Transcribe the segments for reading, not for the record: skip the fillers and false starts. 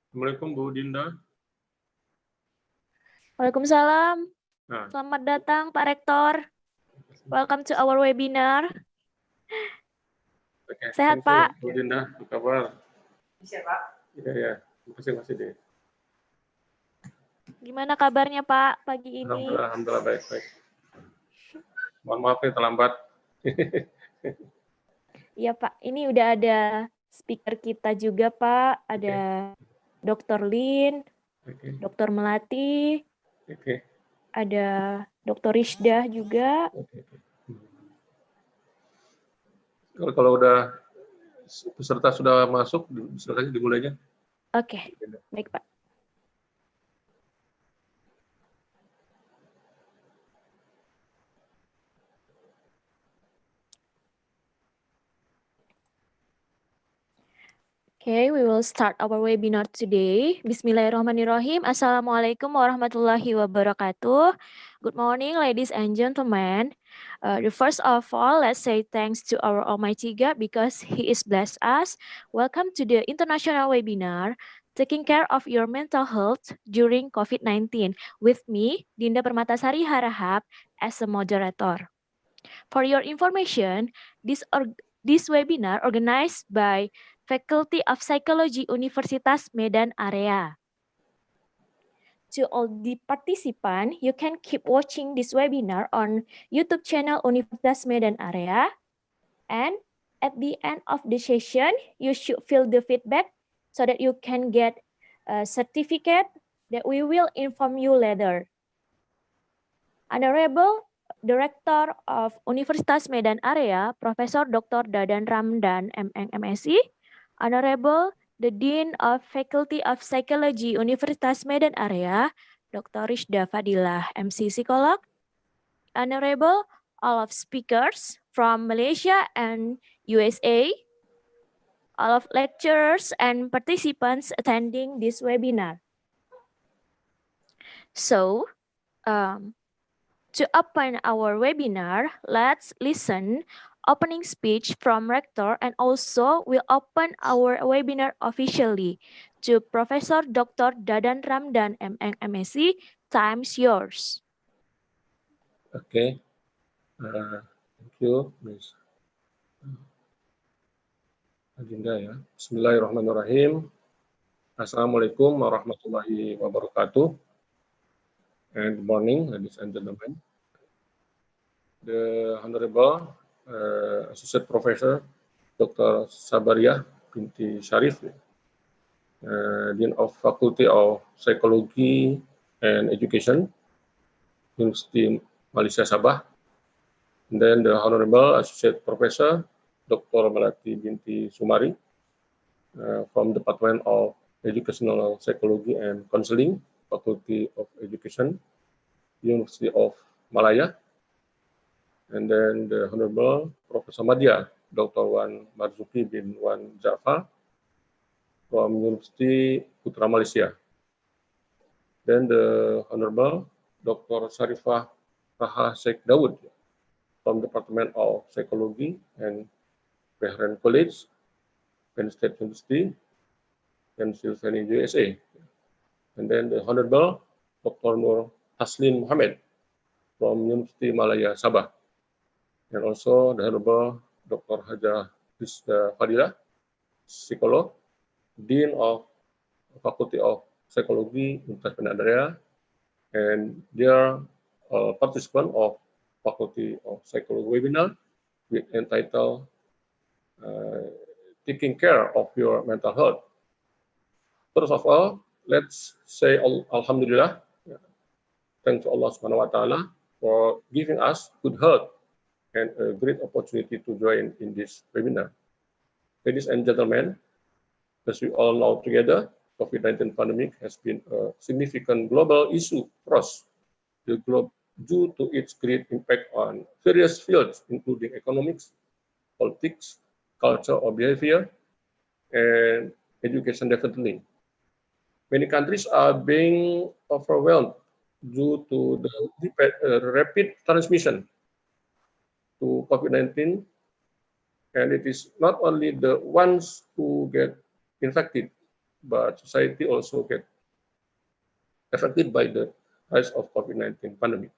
Assalamualaikum Bu Dinda. Waalaikumsalam. Nah, Selamat datang Pak Rektor. Welcome to our webinar. oke, Sehat thank you, Pak? Bu Dinda, apa kabar? Bisa Pak. Iya, makasih deh. Gimana kabarnya Pak pagi ini? Alhamdulillah baik. Mohon maaf ya terlambat. Iya Pak, ini udah ada speaker kita juga Pak. Ada Dr. Lin, Dr. Melati, ada Dr. Rizdah juga. Kalau udah peserta sudah masuk, silakan dimulainya. Oke, baik Pak. Okay, we will start our webinar today. Bismillahirrahmanirrahim. Assalamualaikum warahmatullahi wabarakatuh. Good morning, ladies and gentlemen. First of all, let's say thanks to our Almighty God because He is blessed us. Welcome to the International Webinar, Taking Care of Your Mental Health During COVID-19. With me, Dinda Permatasari Harahap, as a moderator. For your information, this webinar organized by Faculty of Psychology Universitas Medan Area. To all the participants, you can keep watching this webinar on YouTube channel Universitas Medan Area. And at the end of the session, you should fill the feedback so that you can get a certificate that we will inform you later. Honorable Director of Universitas Medan Area, Profesor Dr. Dadan Ramdan, MSc, Honorable the Dean of Faculty of Psychology Universitas Medan Area, Dr. Rizdah Fadilah, MC Psikolog, Honorable all of speakers from Malaysia and USA, all of lecturers and participants attending this webinar. So, to open our webinar, let's listen opening speech from Rector, and also we'll open our webinar officially to Professor Dr. Dadan Ramdan, MSc. Time's yours. Okay, thank you, Ms. Dinda ya. Bismillahirrahmanirrahim. Assalamualaikum warahmatullahi wabarakatuh. And good morning, ladies and gentlemen. The Honorable Associate Professor Dr. Sabariyah binti Syarif, Dean of Faculty of Psychology and Education, University Malaysia Sabah. And then the Honorable Associate Professor Dr. Melati binti Sumari from Department of Educational Psychology and Counseling, Faculty of Education, University of Malaya. And then the Honorable Professor Madya, Dr. Wan Marzuki bin Wan Ja'far from University Putra Malaysia. Then the Honorable Dr. Sarifah Raha Sheikh Dawood from Department of Psychology and Bahrain College, Penn State University, Pennsylvania, USA. And then the Honorable Dr. Nur Haslin Muhammad from University Malaya Sabah. And also the Honorable Dr. Haja Rizdah Fadilah, Psikolog, Dean of Faculty of Psychology, Universitas Medan Area, and they are participant of Faculty of Psychology webinar with entitled Taking Care of Your Mental Health. First of all, let's say Alhamdulillah, thanks to Allah Subhanahu wa Ta'ala for giving us good health and a great opportunity to join in this webinar. Ladies and gentlemen, as we all know together, COVID-19 pandemic has been a significant global issue across the globe due to its great impact on various fields, including economics, politics, culture or behavior, and education definitely. Many countries are being overwhelmed due to the rapid transmission to COVID-19, and it is not only the ones who get infected, but society also get affected by the rise of COVID-19 pandemic.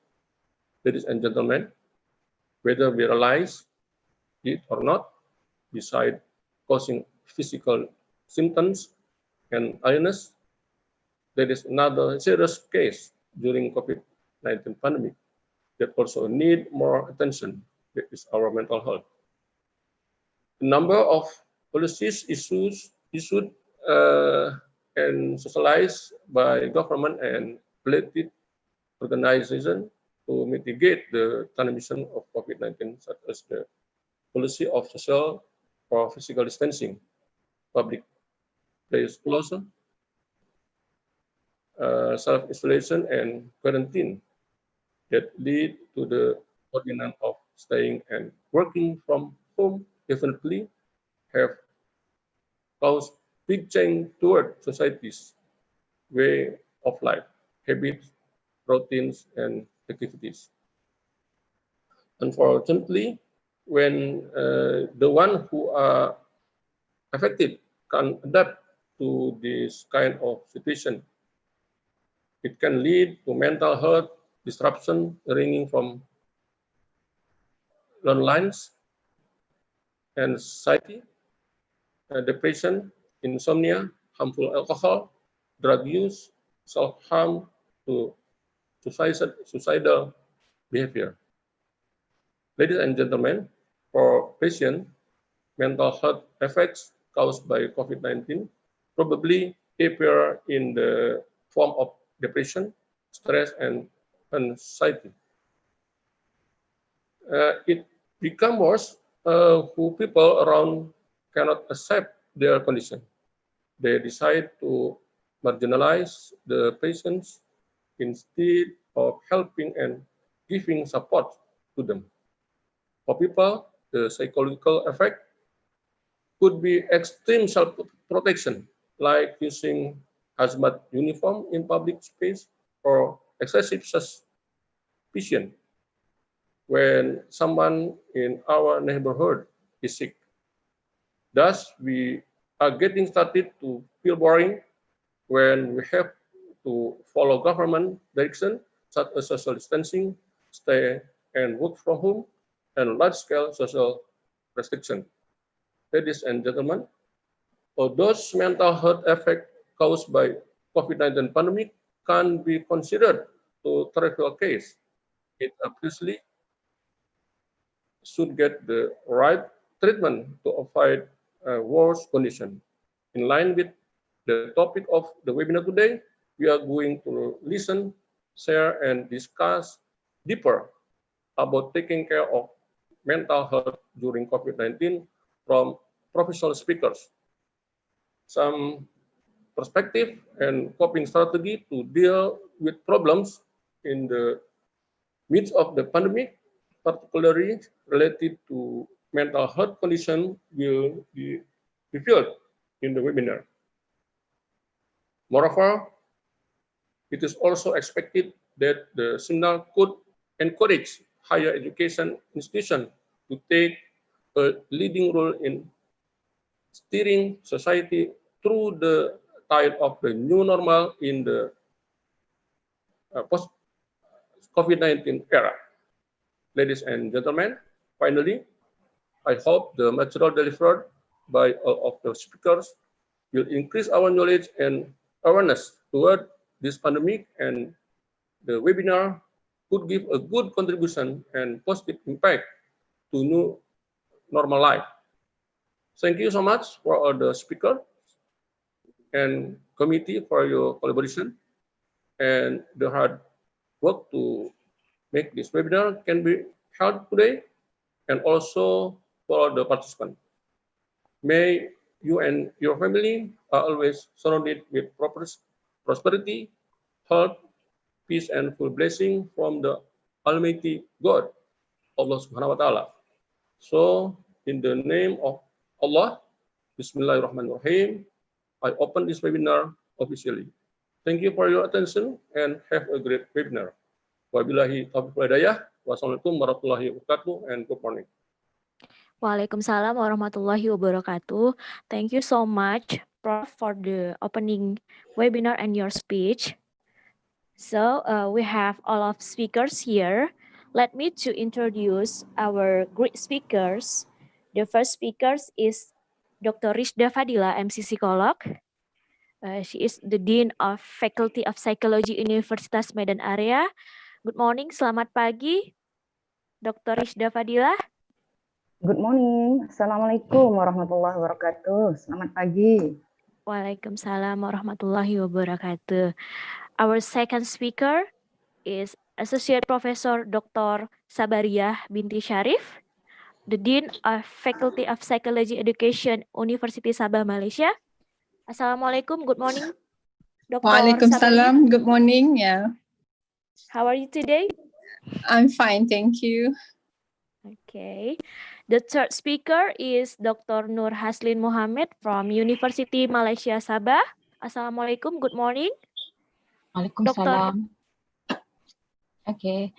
Ladies and gentlemen, whether we realize it or not, besides causing physical symptoms and illness, there is another serious case during COVID-19 pandemic that also need more attention. That is our mental health. The number of policies issued and socialized by government and related organizations to mitigate the transmission of COVID-19, such as the policy of social or physical distancing, public place closure, self-isolation, and quarantine that lead to the ordinance of staying and working from home definitely have caused big change toward society's way of life, habits, routines, and activities. Unfortunately, when the one who are affected can adapt to this kind of situation, it can lead to mental health disruption ranging from loneliness, anxiety, depression, insomnia, harmful alcohol, drug use, self-harm, to suicidal behavior. Ladies and gentlemen, for patients, mental health effects caused by COVID-19 probably appear in the form of depression, stress, and anxiety. It becomes worse who people around cannot accept their condition. They decide to marginalize the patients instead of helping and giving support to them. For people, the psychological effect could be extreme self-protection, like using hazmat uniform in public space or excessive suspicion when someone in our neighborhood is sick. Thus, we are getting started to feel boring when we have to follow government direction such as social distancing, stay and work from home, and large-scale social restriction. Ladies and gentlemen, those mental health effects caused by COVID-19 pandemic can be considered to trivial case. It obviously should get the right treatment to avoid worse condition. In line with the topic of the webinar today, we are going to listen, share, and discuss deeper about taking care of mental health during COVID-19 from professional speakers. Some perspective and coping strategy to deal with problems in the midst of the pandemic, particularly related to mental health condition, will be revealed in the webinar. Moreover, it is also expected that the seminar could encourage higher education institutions to take a leading role in steering society through the tide of the new normal in the post-COVID-19 era. Ladies and gentlemen, finally, I hope the material delivered by all of the speakers will increase our knowledge and awareness toward this pandemic, and the webinar could give a good contribution and positive impact to new normal life. Thank you so much for all the speakers and committee for your collaboration and the hard work to make this webinar can be held today, and also for the participants. May you and your family are always surrounded with prosperity, health, peace, and full blessing from the Almighty God, Allah Subhanahu wa Ta'ala. So, in the name of Allah, Bismillahirrahmanirrahim, I open this webinar officially. Thank you for your attention and have a great webinar. Wabillahi taufiq wal hidayah. Wassalamualaikum warahmatullahi wabarakatuh and good morning. Waalaikumsalam warahmatullahi wabarakatuh. Thank you so much, Prof for the opening webinar and your speech. So we have all of speakers here. Let me to introduce our great speakers. The first speaker is Dr. Rishda Fadila, MC Psikolog. She is the Dean of Faculty of Psychology Universitas Medan Area. Good morning, selamat pagi, Dr. Rishda Fadila. Good morning. Assalamualaikum warahmatullahi wabarakatuh. Selamat pagi. Waalaikumsalam warahmatullahi wabarakatuh. Our second speaker is Associate Professor Dr. Sabariah binti Syarif, the Dean of Faculty of Psychology Education, University Sabah, Malaysia. Assalamualaikum, good morning, Dr. Waalaikumsalam, good morning. Yeah. How are you today? I'm fine, thank you. Okay. The third speaker is Dr. Nur Haslin Mohammed from University Malaysia Sabah. Assalamualaikum, good morning. Waalaikumsalam. Okay.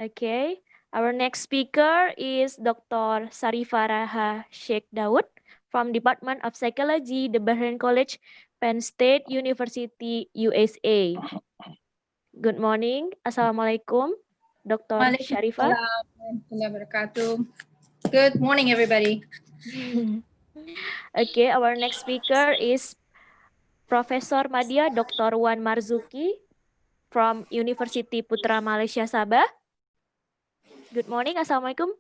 Okay. Our next speaker is Dr. Sarifaraha Sheikh Daud from Department of Psychology, the Bahrain College, Penn State University, USA. Good morning. Assalamualaikum, Dr. Sharifah. Good morning, everybody. Okay, our next speaker is Professor Madya Dr. Wan Marzuki from University Putra Malaysia Sabah. Good morning. Assalamualaikum.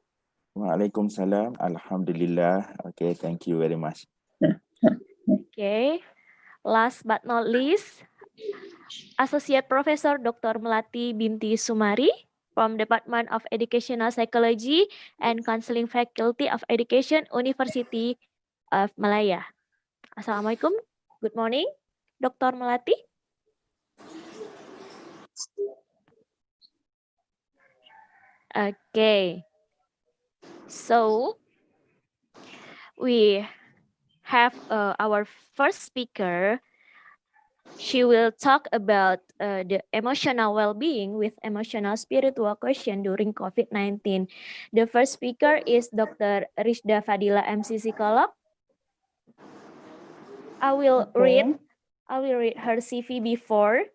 Waalaikumsalam. Alhamdulillah. Okay, thank you very much. Okay. Last but not least, Associate Professor Dr. Melati binti Sumari from Department of Educational Psychology and Counseling Faculty of Education, University of Malaya. Assalamualaikum. Good morning, Dr. Melati. Okay. So we have our first speaker. She will talk about the emotional well-being with emotional spiritual question during COVID-19. The first speaker is Dr. Rishda Fadila, MC Psikolog. I will read her CV before.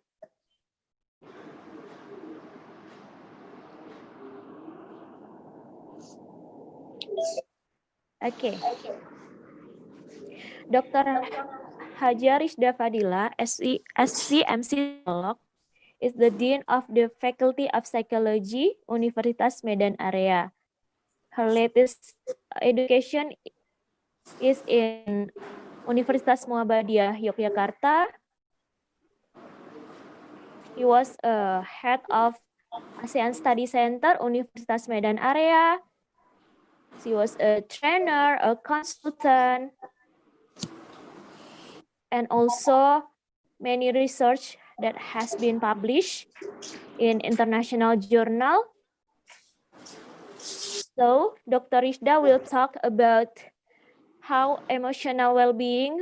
Okay. Dr. Haja Rishda Fadila, SCMC Psikolog, is the Dean of the Faculty of Psychology, Universitas Medan Area. Her latest education is in Universitas Muhammadiyah Yogyakarta. He was a head of ASEAN Study Center, Universitas Medan Area. She was a trainer, a consultant, and also many research that has been published in international journal. So Dr. Rishda will talk about how emotional well-being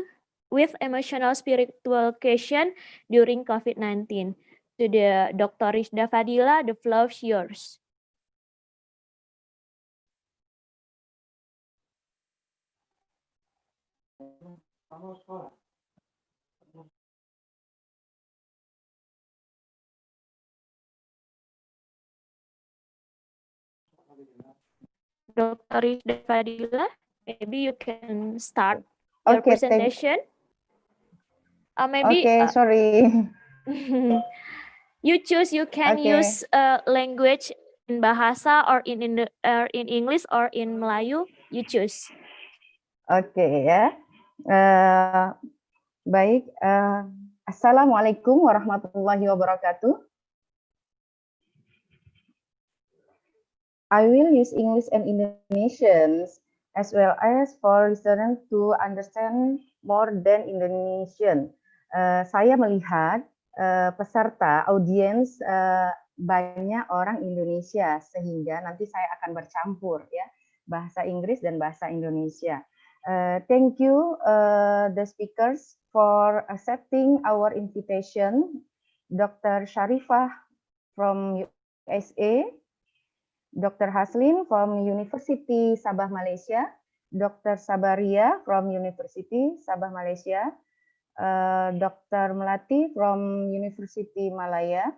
with emotional spiritual question during COVID-19. To the Dr. Rishda Fadila, the floor is yours. Dr. Rishda Fadila, maybe you can start your presentation. Maybe Okay, sorry. you choose. You can use language in Bahasa or in English or in Melayu. You choose. Oke ya. Baik. Assalamualaikum warahmatullahi wabarakatuh. I will use English and Indonesian as well as for listeners to understand more than Indonesian. Saya melihat peserta audiens banyak orang Indonesia sehingga nanti saya akan bercampur ya bahasa Inggris dan bahasa Indonesia. Thank you the speakers for accepting our invitation. Dr. Sharifah from USA, Dr. Haslin from University Sabah, Malaysia, Dr. Sabaria from University Sabah, Malaysia, Dr. Melati from University Malaya,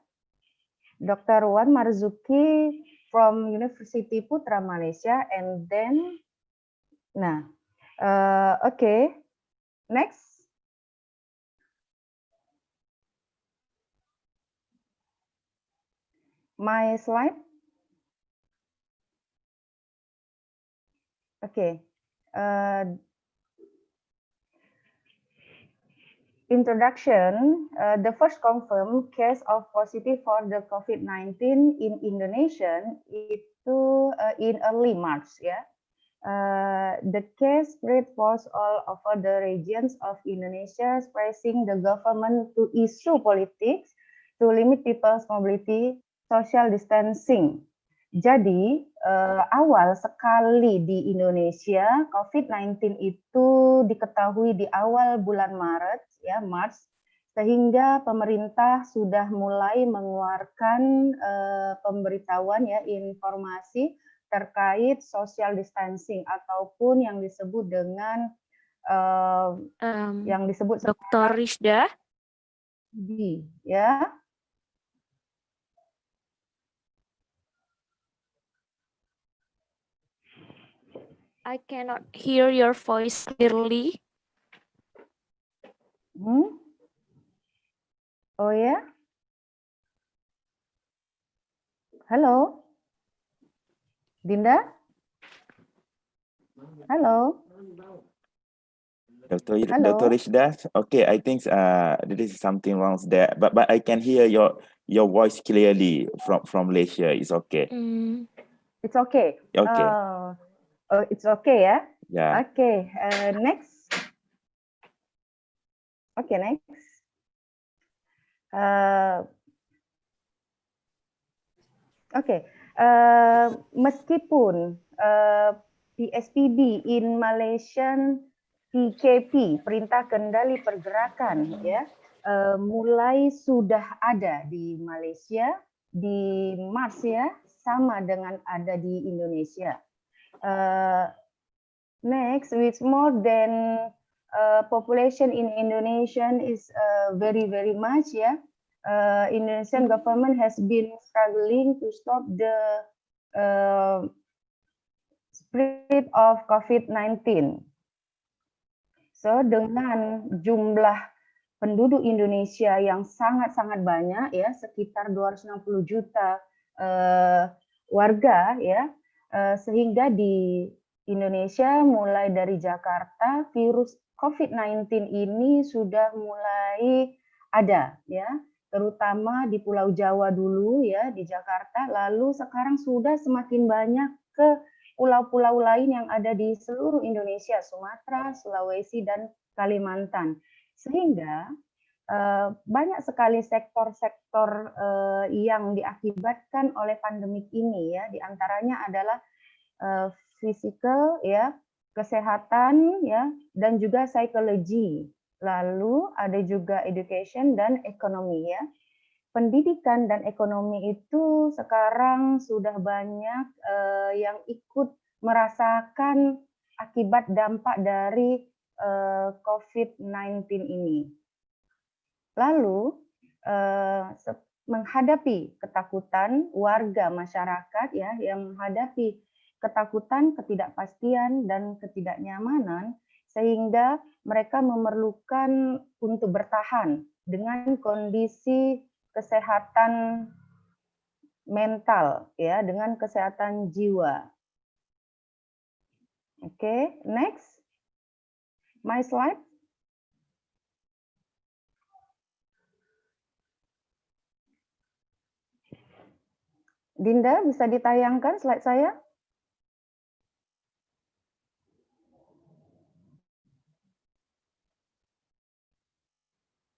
Dr. Wan Marzuki from University Putra, Malaysia, and then, okay, next. My slide. Okay. Introduction. The first confirmed case of positive for the COVID-19 in Indonesia itu in early March, ya. The case spread was all over the regions of Indonesia, pressing the government to issue politics to limit people's mobility, social distancing. Jadi awal sekali di Indonesia COVID-19 itu diketahui di awal bulan Maret, ya, Maret, sehingga pemerintah sudah mulai mengeluarkan pemberitahuan, ya, informasi terkait social distancing ataupun yang disebut dengan yang disebut Dr. Rizda, ya. I cannot hear your voice clearly. Oh ya? Halo? Dinda? Halo? Dr. Hello. Dr. Rishda, okay, I think there is something wrong there, but I can hear your voice clearly from Malaysia. It's okay. It's okay. Okay. Oh, it's okay, ya? Yeah. Okay, next. Okay, next. Okay, meskipun PSBB in Malaysian PKP, Perintah Kendali Pergerakan, ya, mulai sudah ada di Malaysia di Maret, ya, sama dengan ada di Indonesia. Next, with more than population in Indonesia is very much, ya. Indonesian government has been struggling to stop the spread of COVID-19. So dengan jumlah penduduk Indonesia yang sangat banyak, ya, sekitar 260 juta warga, ya, sehingga di Indonesia mulai dari Jakarta virus COVID-19 ini sudah mulai ada, ya, terutama di Pulau Jawa dulu, ya, di Jakarta, lalu sekarang sudah semakin banyak ke pulau-pulau lain yang ada di seluruh Indonesia, Sumatera, Sulawesi, dan Kalimantan. Sehingga banyak sekali sektor-sektor yang diakibatkan oleh pandemik ini, ya, diantaranya adalah physical, ya, kesehatan, ya, dan juga psikologi. Lalu ada juga education dan ekonomi, ya. Pendidikan dan ekonomi itu sekarang sudah banyak yang ikut merasakan akibat dampak dari COVID-19 ini. Lalu menghadapi ketakutan warga masyarakat, ya, yang menghadapi ketakutan, ketidakpastian, dan ketidaknyamanan, sehingga mereka memerlukan untuk bertahan dengan kondisi kesehatan mental, ya, dengan kesehatan jiwa. Oke, next. My slide. Dinda, bisa ditayangkan slide saya?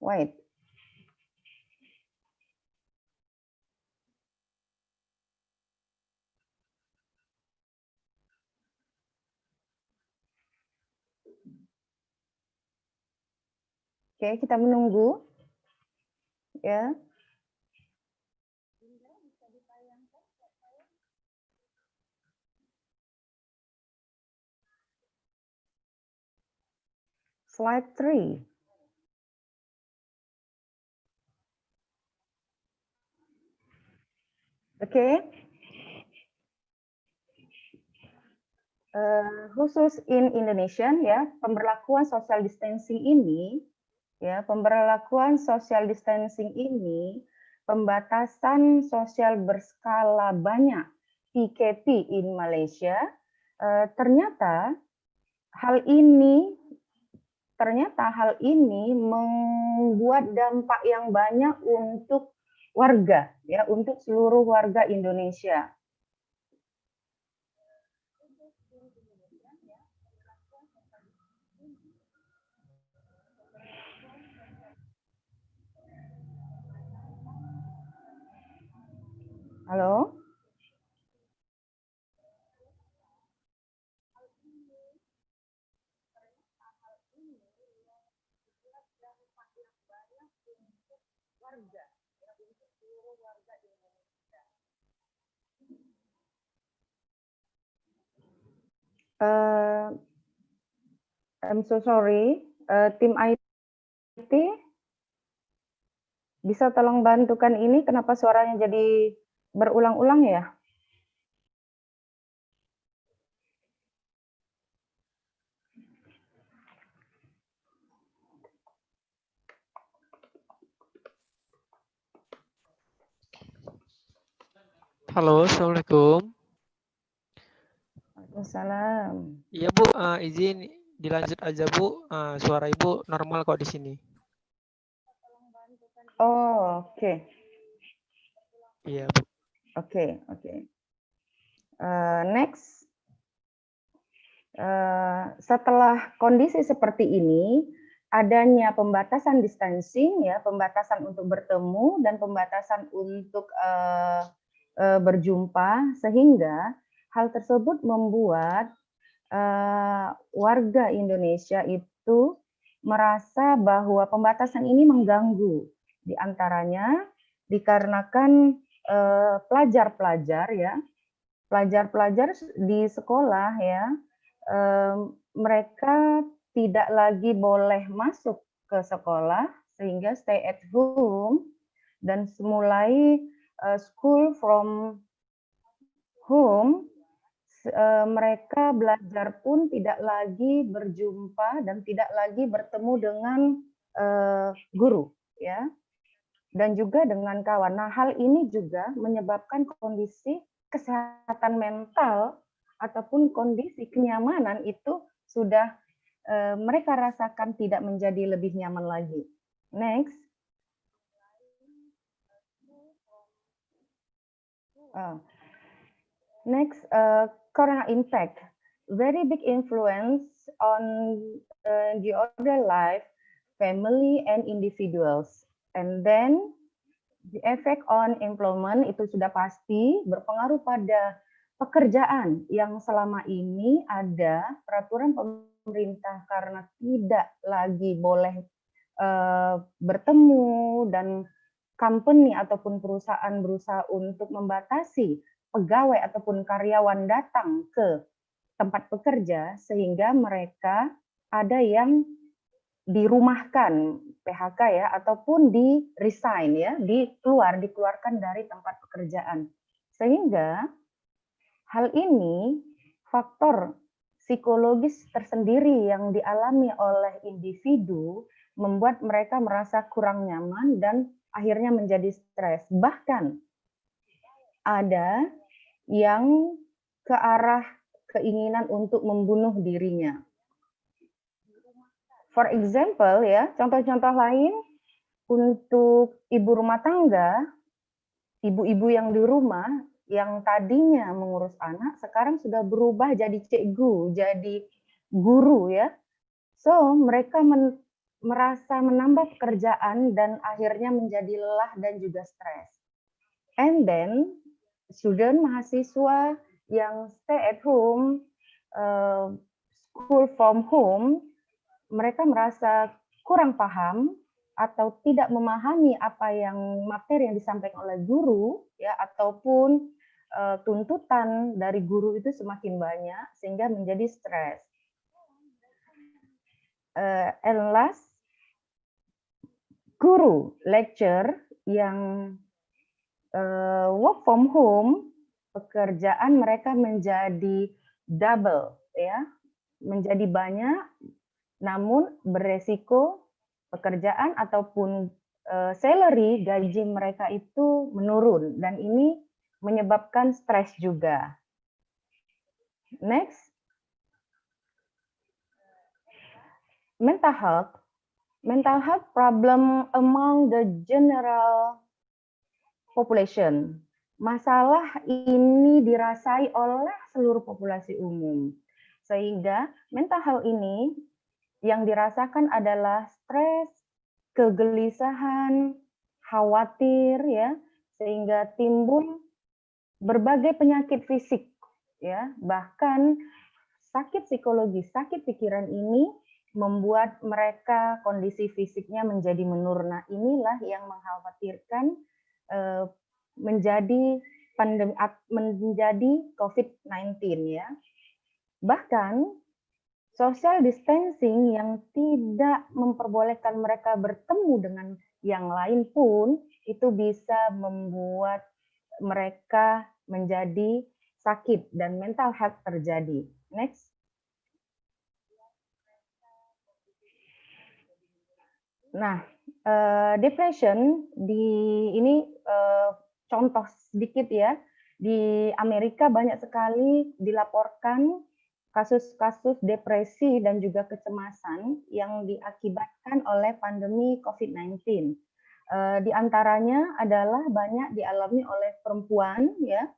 Wait. Oke, kita menunggu, ya. Slide 3. Oke. Khusus in Indonesia ya, pemberlakuan social distancing ini pembatasan sosial berskala banyak PKP in Malaysia, ternyata hal ini membuat dampak yang banyak untuk warga ya, untuk seluruh warga Indonesia. Halo? I'm so sorry, tim IT bisa tolong bantukan ini, kenapa suaranya jadi berulang-ulang ya? Halo, Assalamualaikum. Waalaikumsalam. Iya Bu, izin dilanjut aja Bu. Suara Ibu normal kok di sini. Oh, oke. Iya Bu. Oke. Next. Setelah kondisi seperti ini, adanya pembatasan distancing ya, pembatasan untuk bertemu dan pembatasan untuk berjumpa, sehingga hal tersebut membuat warga Indonesia itu merasa bahwa pembatasan ini mengganggu, di antaranya dikarenakan pelajar-pelajar di sekolah ya, mereka tidak lagi boleh masuk ke sekolah sehingga stay at home dan mulai school from home, mereka belajar pun tidak lagi berjumpa dan tidak lagi bertemu dengan guru ya, dan juga dengan kawan. Nah, hal ini juga menyebabkan kondisi kesehatan mental ataupun kondisi kenyamanan itu sudah mereka rasakan tidak menjadi lebih nyaman lagi. Next. Next, Corona impact. Very big influence on the other life, family and individuals. And then the effect on employment itu sudah pasti berpengaruh pada pekerjaan yang selama ini ada peraturan pemerintah karena tidak lagi boleh bertemu, dan company ataupun perusahaan berusaha untuk membatasi pegawai ataupun karyawan datang ke tempat bekerja, sehingga mereka ada yang dirumahkan, PHK ya, ataupun di resign ya, dikeluarkan dari tempat pekerjaan. Sehingga hal ini faktor psikologis tersendiri yang dialami oleh individu membuat mereka merasa kurang nyaman dan akhirnya menjadi stres. Bahkan ada yang ke arah keinginan untuk membunuh dirinya. For example ya, contoh-contoh lain untuk ibu rumah tangga, ibu-ibu yang di rumah yang tadinya mengurus anak sekarang sudah berubah jadi cikgu, jadi guru ya. So, mereka merasa menambah pekerjaan dan akhirnya menjadi lelah dan juga stres. And then student mahasiswa yang stay at home, school from home, mereka merasa kurang paham atau tidak memahami apa yang materi yang disampaikan oleh guru ya, ataupun tuntutan dari guru itu semakin banyak sehingga menjadi stres. And last, guru lecture yang work from home, pekerjaan mereka menjadi double, ya, menjadi banyak, namun beresiko pekerjaan ataupun salary gaji mereka itu menurun, dan ini menyebabkan stres juga. Next, mental health problem among the general population. Masalah ini dirasai oleh seluruh populasi umum. Sehingga mental health ini yang dirasakan adalah stres, kegelisahan, khawatir, ya, sehingga timbul berbagai penyakit fisik, ya, bahkan sakit psikologi, sakit pikiran ini membuat mereka kondisi fisiknya menjadi menurun. Nah, inilah yang mengkhawatirkan menjadi pandemi, menjadi COVID-19, ya. Bahkan social distancing yang tidak memperbolehkan mereka bertemu dengan yang lain pun itu bisa membuat mereka menjadi sakit dan mental health terjadi. Next. Nah, depression ini contoh sedikit ya. Di Amerika banyak sekali dilaporkan kasus-kasus depresi dan juga kecemasan yang diakibatkan oleh pandemi COVID-19. Di antaranya adalah banyak dialami oleh perempuan, ya.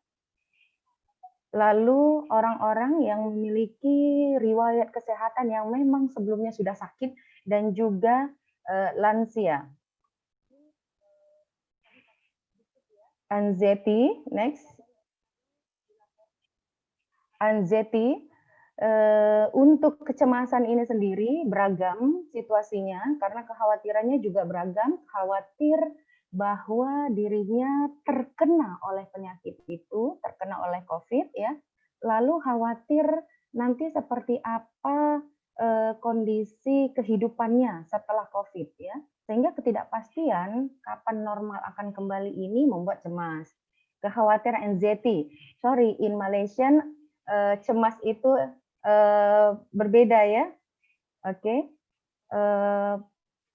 Lalu orang-orang yang memiliki riwayat kesehatan yang memang sebelumnya sudah sakit dan juga lansia. Anxiety, next. Anxiety, untuk kecemasan ini sendiri beragam situasinya karena kekhawatirannya juga beragam, khawatir bahwa dirinya terkena oleh penyakit itu, terkena oleh COVID, ya. Lalu khawatir nanti seperti apa kondisi kehidupannya setelah COVID, ya. Sehingga ketidakpastian kapan normal akan kembali ini membuat cemas. Kekhawatiran anxiety. Sorry, in Malaysian cemas itu berbeda, ya. Oke.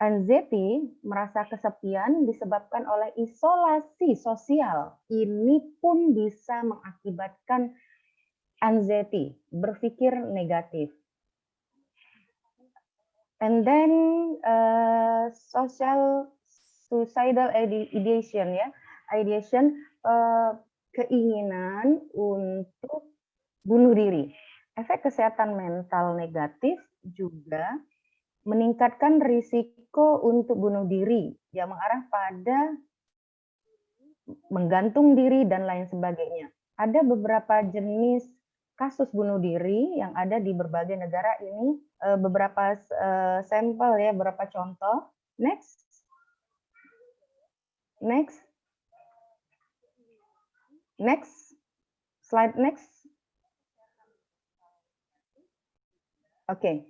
Anxiety, merasa kesepian disebabkan oleh isolasi sosial. Ini pun bisa mengakibatkan anxiety, berpikir negatif. And then suicidal ideation, ya. Ideation, keinginan untuk bunuh diri. Efek kesehatan mental negatif juga meningkatkan risiko untuk bunuh diri yang mengarah pada menggantung diri dan lain sebagainya. Ada beberapa jenis kasus bunuh diri yang ada di berbagai negara ini, beberapa sampel, ya, beberapa contoh. Next. Next. Next. Slide next. Oke.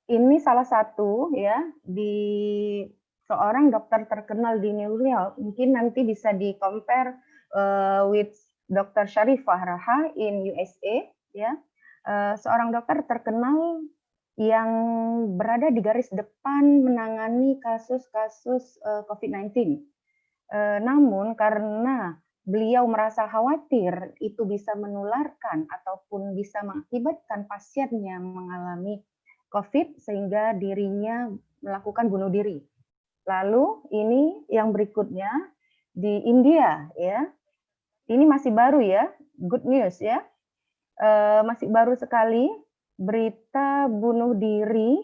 Ini salah satu, ya, di seorang dokter terkenal di New York. Mungkin nanti bisa di compare with Dr. Sharifah Raha in USA, ya. Seorang dokter terkenal yang berada di garis depan menangani kasus-kasus COVID-19. Namun karena beliau merasa khawatir itu bisa menularkan ataupun bisa mengakibatkan pasiennya mengalami COVID sehingga dirinya melakukan bunuh diri. Lalu ini yang berikutnya di India, ya. Ini masih baru, ya, good news, ya. Masih baru sekali berita bunuh diri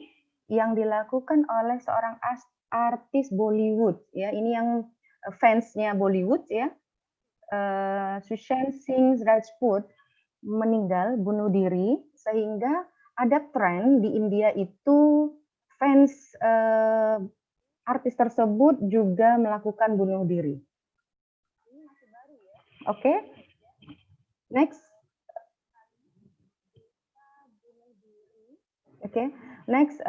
yang dilakukan oleh seorang artis Bollywood, ya. Ini yang fansnya Bollywood, ya. Sushant Singh Rajput meninggal bunuh diri, sehingga ada tren di India itu fans artis tersebut juga melakukan bunuh diri. Oke. Next. Oke. Next,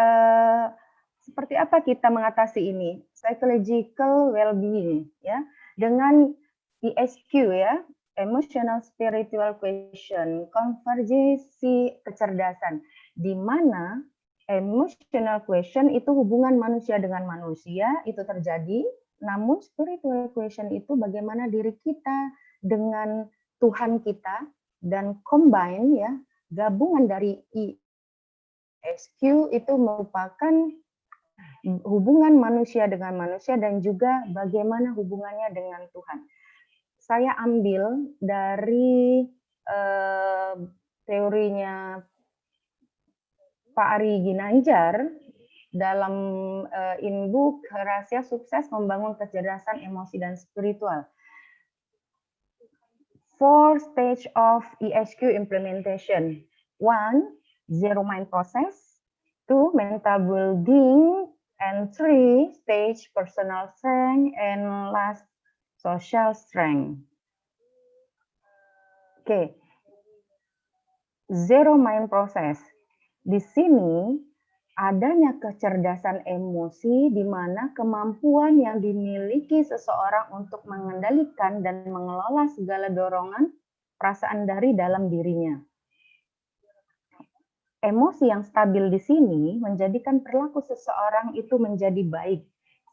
seperti apa kita mengatasi ini? Psychological well-being, ya, dengan ESQ, ya, emotional spiritual question, konvergensi kecerdasan, di mana emotional question itu hubungan manusia dengan manusia itu terjadi, namun spiritual question itu bagaimana diri kita dengan Tuhan kita, dan combine, ya, gabungan dari ESQ itu merupakan hubungan manusia dengan manusia dan juga bagaimana hubungannya dengan Tuhan. Saya ambil dari teorinya Pak Ari Ginanjar dalam in-book Rahasia Sukses Membangun Kecerdasan Emosi dan Spiritual. 4 stage of ESQ implementation. 1, zero mind process. 2, mental well-being. And 3, stage personal strength. And last, social strength. Oke. Zero mind process. Di sini adanya kecerdasan emosi di mana kemampuan yang dimiliki seseorang untuk mengendalikan dan mengelola segala dorongan perasaan dari dalam dirinya. Emosi yang stabil di sini menjadikan perilaku seseorang itu menjadi baik,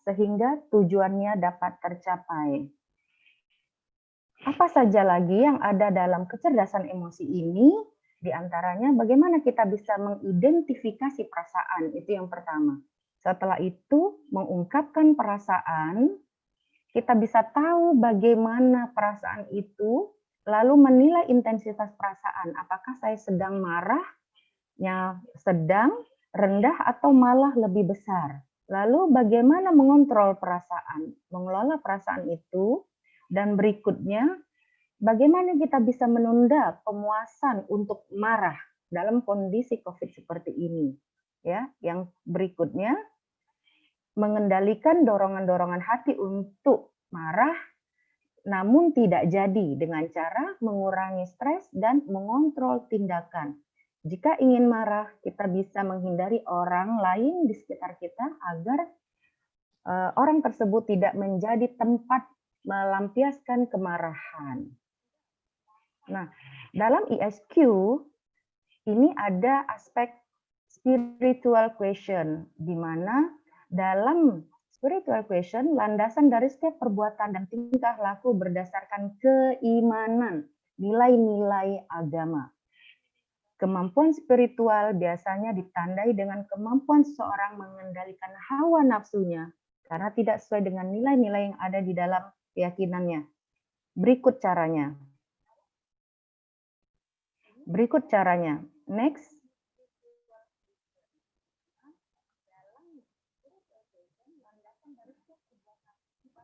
sehingga tujuannya dapat tercapai. Apa saja lagi yang ada dalam kecerdasan emosi ini? Di antaranya bagaimana kita bisa mengidentifikasi perasaan, itu yang pertama. Setelah itu mengungkapkan perasaan, kita bisa tahu bagaimana perasaan itu, lalu menilai intensitas perasaan. Apakah saya sedang marahnya sedang, rendah, atau malah lebih besar. Lalu bagaimana mengontrol perasaan, mengelola perasaan itu, dan berikutnya bagaimana kita bisa menunda pemuasan untuk marah dalam kondisi COVID seperti ini? Ya, yang berikutnya mengendalikan dorongan-dorongan hati untuk marah namun tidak jadi dengan cara mengurangi stres dan mengontrol tindakan. Jika ingin marah, kita bisa menghindari orang lain di sekitar kita agar orang tersebut tidak menjadi tempat melampiaskan kemarahan. Nah, dalam ESQ ini ada aspek spiritual question, di mana dalam spiritual question landasan dari setiap perbuatan dan tingkah laku berdasarkan keimanan, nilai-nilai agama. Kemampuan spiritual biasanya ditandai dengan kemampuan seseorang mengendalikan hawa nafsunya karena tidak sesuai dengan nilai-nilai yang ada di dalam keyakinannya. Berikut caranya. Next.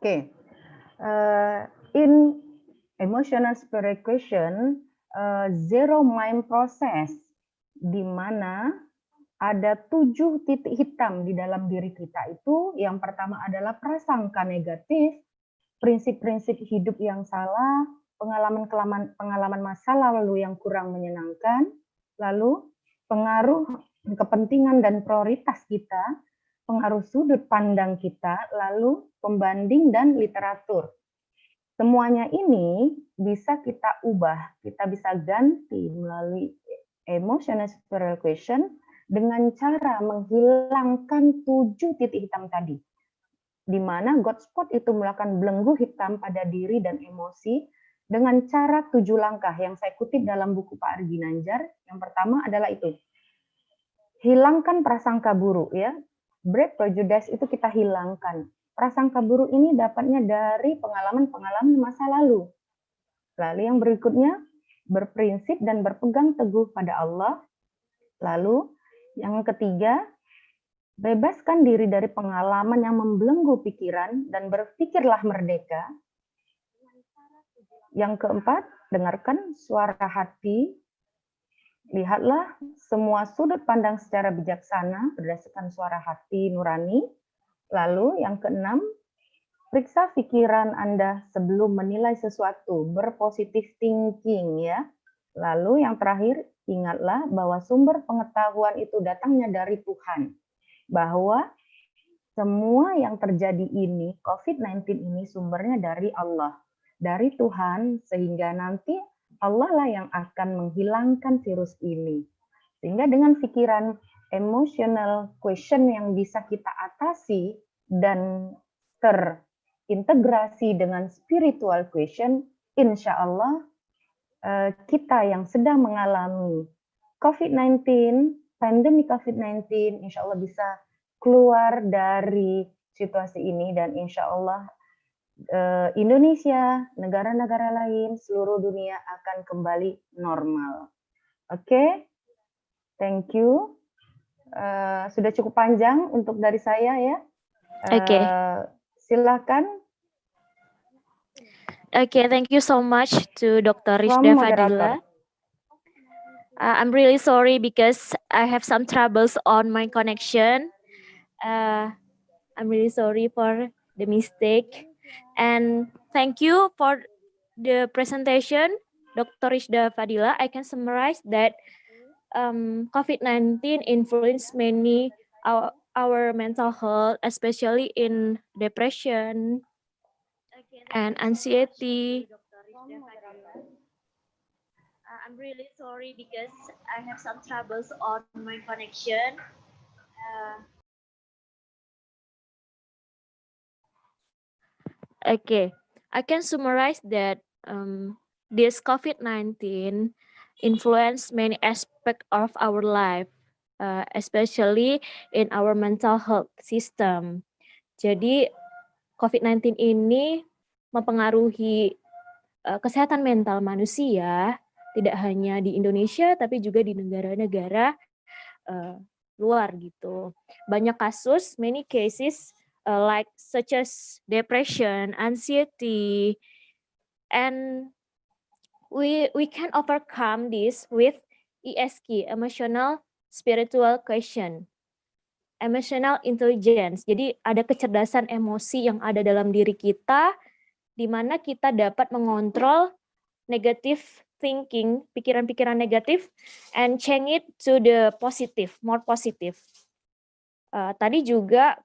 Oke. In emotional spirit question, zero mind process, di mana ada 7 titik hitam di dalam diri kita itu. Yang pertama adalah prasangka negatif, prinsip-prinsip hidup yang salah, pengalaman masa lalu yang kurang menyenangkan, lalu pengaruh kepentingan dan prioritas kita, pengaruh sudut pandang kita, lalu pembanding dan literatur. Semuanya ini bisa kita ubah, kita bisa ganti melalui emotional spiral question dengan cara menghilangkan 7 titik hitam tadi, di mana God spot itu melakukan belenggu hitam pada diri dan emosi dengan cara 7 langkah yang saya kutip dalam buku Pak Ari Ginanjar. Yang pertama adalah itu, hilangkan prasangka buruk, ya. Break prejudice itu kita hilangkan. Prasangka buruk ini dapatnya dari pengalaman-pengalaman masa lalu. Lalu yang berikutnya, berprinsip dan berpegang teguh pada Allah. Lalu yang ketiga, bebaskan diri dari pengalaman yang membelenggu pikiran dan berpikirlah merdeka. Yang keempat, dengarkan suara hati. Lihatlah semua sudut pandang secara bijaksana berdasarkan suara hati nurani. Lalu yang keenam, periksa pikiran Anda sebelum menilai sesuatu, berpositif thinking, ya. Lalu yang terakhir, ingatlah bahwa sumber pengetahuan itu datangnya dari Tuhan. Bahwa semua yang terjadi ini, COVID-19 ini sumbernya dari Allah, dari Tuhan, sehingga nanti Allah lah yang akan menghilangkan virus ini. Sehingga dengan pikiran emotional question yang bisa kita atasi dan terintegrasi dengan spiritual question, insya Allah kita yang sedang mengalami COVID-19, pandemi COVID-19, insya Allah bisa keluar dari situasi ini dan insya Allah Indonesia, negara-negara lain, seluruh dunia akan kembali normal. Oke, thank you. Sudah cukup panjang untuk dari saya ya. Oke. Silakan. Okay, thank you so much to Dr. From Rishda moderator. Fadila. I'm really sorry because I have some troubles on my connection. I'm really sorry for the mistake. And thank you for the presentation, Dr. Rishda Fadila. I can summarize that COVID-19 influenced many our mental health, especially in depression and anxiety. I'm really sorry because I have some troubles on my connection. Okay, I can summarize that this COVID-19 influenced many aspects of our life, especially in our mental health system. Jadi COVID-19 ini mempengaruhi kesehatan mental manusia, tidak hanya di Indonesia, tapi juga di negara-negara luar gitu. Banyak kasus, many cases, like such as depression, anxiety, and we can overcome this with ESQ, emotional spiritual question, emotional intelligence. Jadi ada kecerdasan emosi yang ada dalam diri kita, di mana kita dapat mengontrol negative thinking, pikiran-pikiran negatif, and change it to the positive, more positive. Tadi juga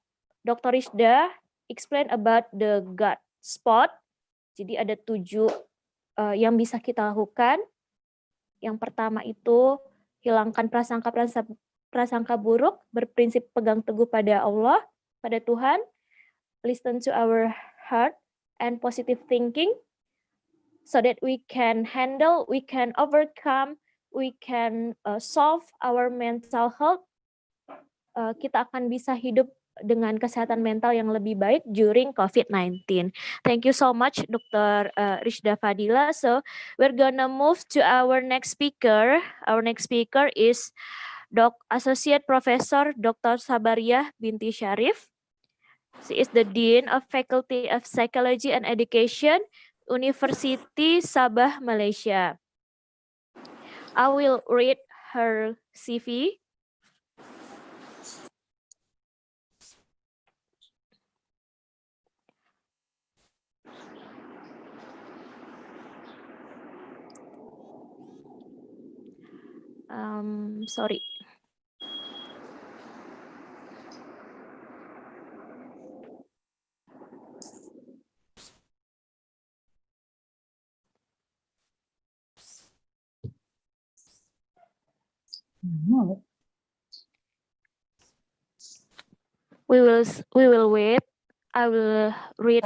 Dr. Rishda explain about the God spot. Jadi ada 7 yang bisa kita lakukan. Yang pertama itu hilangkan prasangka buruk, berprinsip pegang teguh pada Allah, pada Tuhan, listen to our heart and positive thinking, so that we can handle, we can overcome, we can solve our mental health. Kita akan bisa hidup dengan kesehatan mental yang lebih baik during COVID-19. Thank you so much, Dr. Rishda Fadila. So we're gonna move to our next speaker. Our next speaker is Associate Professor Dr. Sabariah Binti Syarif. She is the Dean of Faculty of Psychology and Education, University Sabah, Malaysia. I will read her CV. Sorry. We will wait. I will read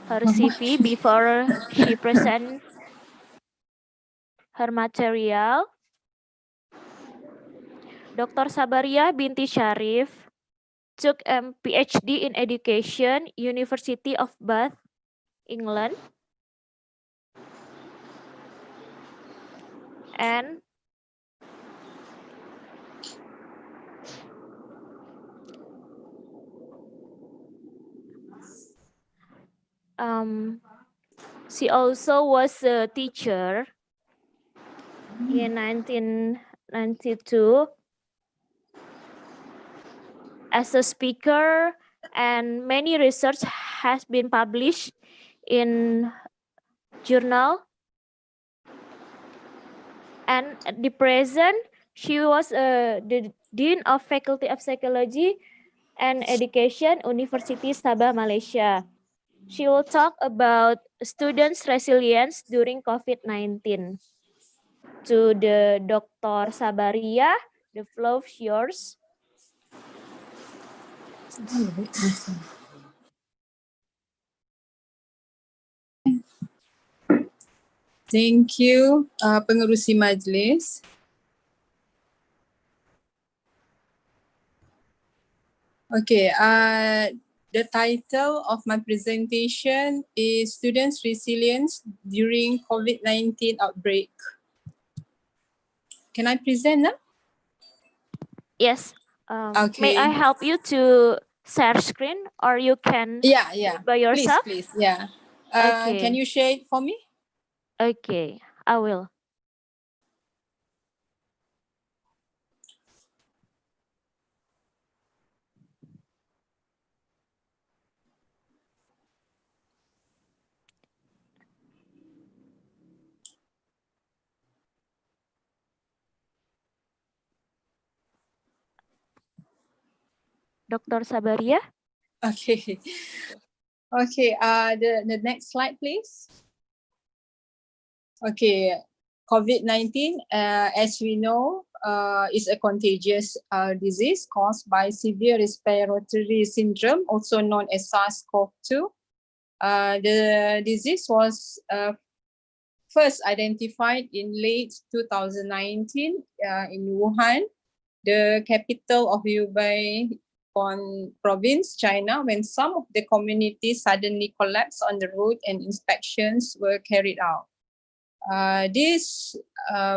her CV before she presents her material. Dr. Sabariah Binti Syarif took a PhD in Education, University of Bath, England, and she also was a teacher in 1992 as a speaker, and many research has been published in journal And at the present, she was the Dean of Faculty of Psychology and Education, University Sabah, Malaysia. She will talk about students' resilience during COVID-19. To the Dr. Sabaria, the floor is yours. Thank you, pengerusi majlis. Okay, the title of my presentation is Students' Resilience During COVID-19 Outbreak. Can I present now? Yes. May Okay. I help you to share screen, or you can Yeah, do it by yourself? Please, yeah. Okay. Can you share it for me? Okay, I will. Dr. Sabaria? Okay. Okay, the next slide, please. Okay, COVID-19, as we know, is a contagious disease caused by severe respiratory syndrome, also known as SARS-CoV-2. The disease was first identified in late 2019 in Wuhan, the capital of Hubei province, China, when some of the communities suddenly collapsed on the road and inspections were carried out. This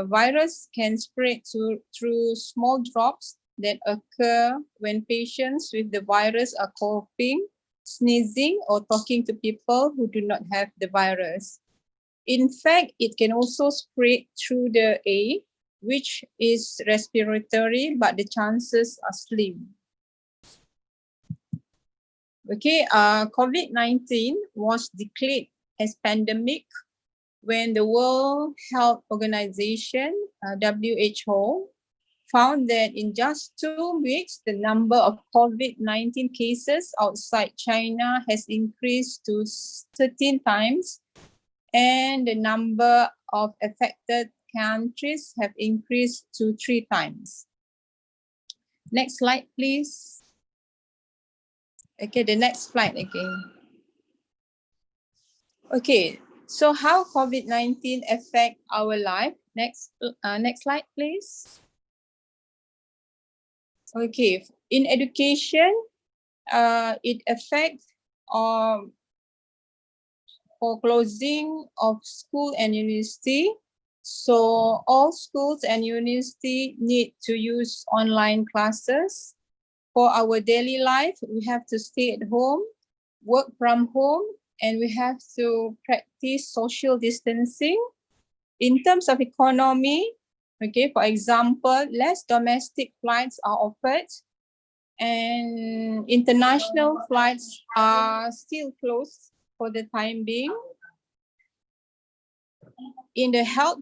virus can spread through small drops that occur when patients with the virus are coughing, sneezing, or talking to people who do not have the virus. In fact, it can also spread through the air, which is respiratory, but the chances are slim. Okay, COVID-19 was declared as pandemic when the World Health Organization, WHO, found that in just 2 weeks, the number of COVID-19 cases outside China has increased to 13 times, and the number of affected countries have increased to 3 times. Next slide, please. Okay, the next slide again. Okay, so how COVID-19 affect our life? Next slide, please. Okay, in education, it affects for closing of school and university. So all schools and university need to use online classes. For our daily life, we have to stay at home, work from home, and we have to practice social distancing. In terms of economy, okay, for example, less domestic flights are offered, and international flights are still closed for the time being. In the health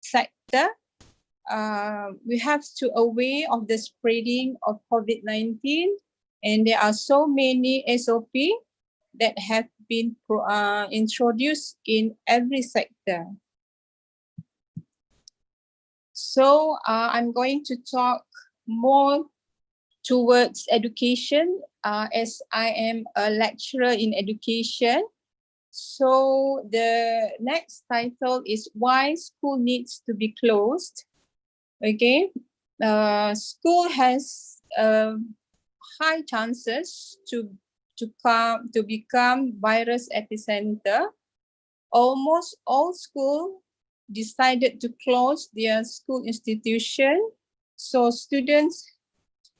sector, we have to aware of the spreading of COVID-19, and there are so many SOP that have been introduced in every sector. So I'm going to talk more towards education as I am a lecturer in education. So the next title is Why School Needs to Be Closed. Okay, school has high chances to become virus epicenter. Almost all schools decided to close their school institution, so students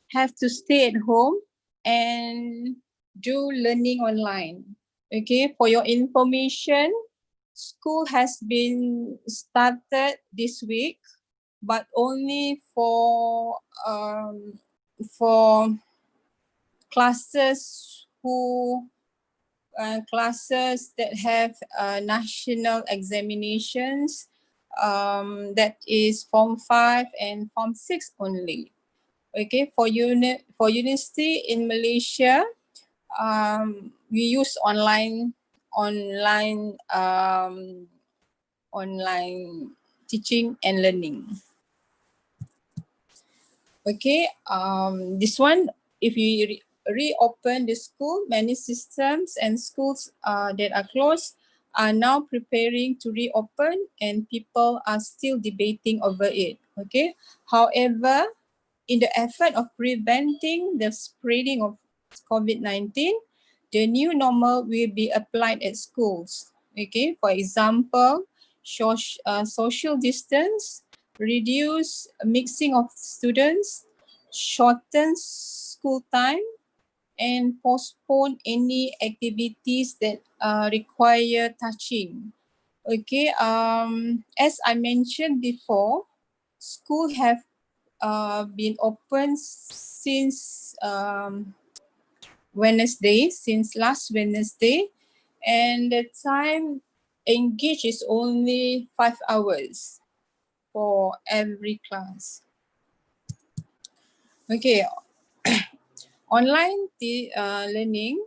have to stay at home and do learning online. Okay, for your information, school has been started this week, but only for classes who classes that have national examinations, that is Form 5 and Form 6 only. Okay, for university in Malaysia, we use online teaching and learning. Okay, this one, if you reopen the school, many systems and schools that are closed are now preparing to reopen, and people are still debating over it. Okay, however, in the effort of preventing the spreading of COVID-19, the new normal will be applied at schools. Okay, for example, social distance, reduce mixing of students, shorten school time, and postpone any activities that require touching. Okay, as I mentioned before, school have been open since Wednesday, since last Wednesday, and the time engaged is only 5 hours for every class. Okay, online learning,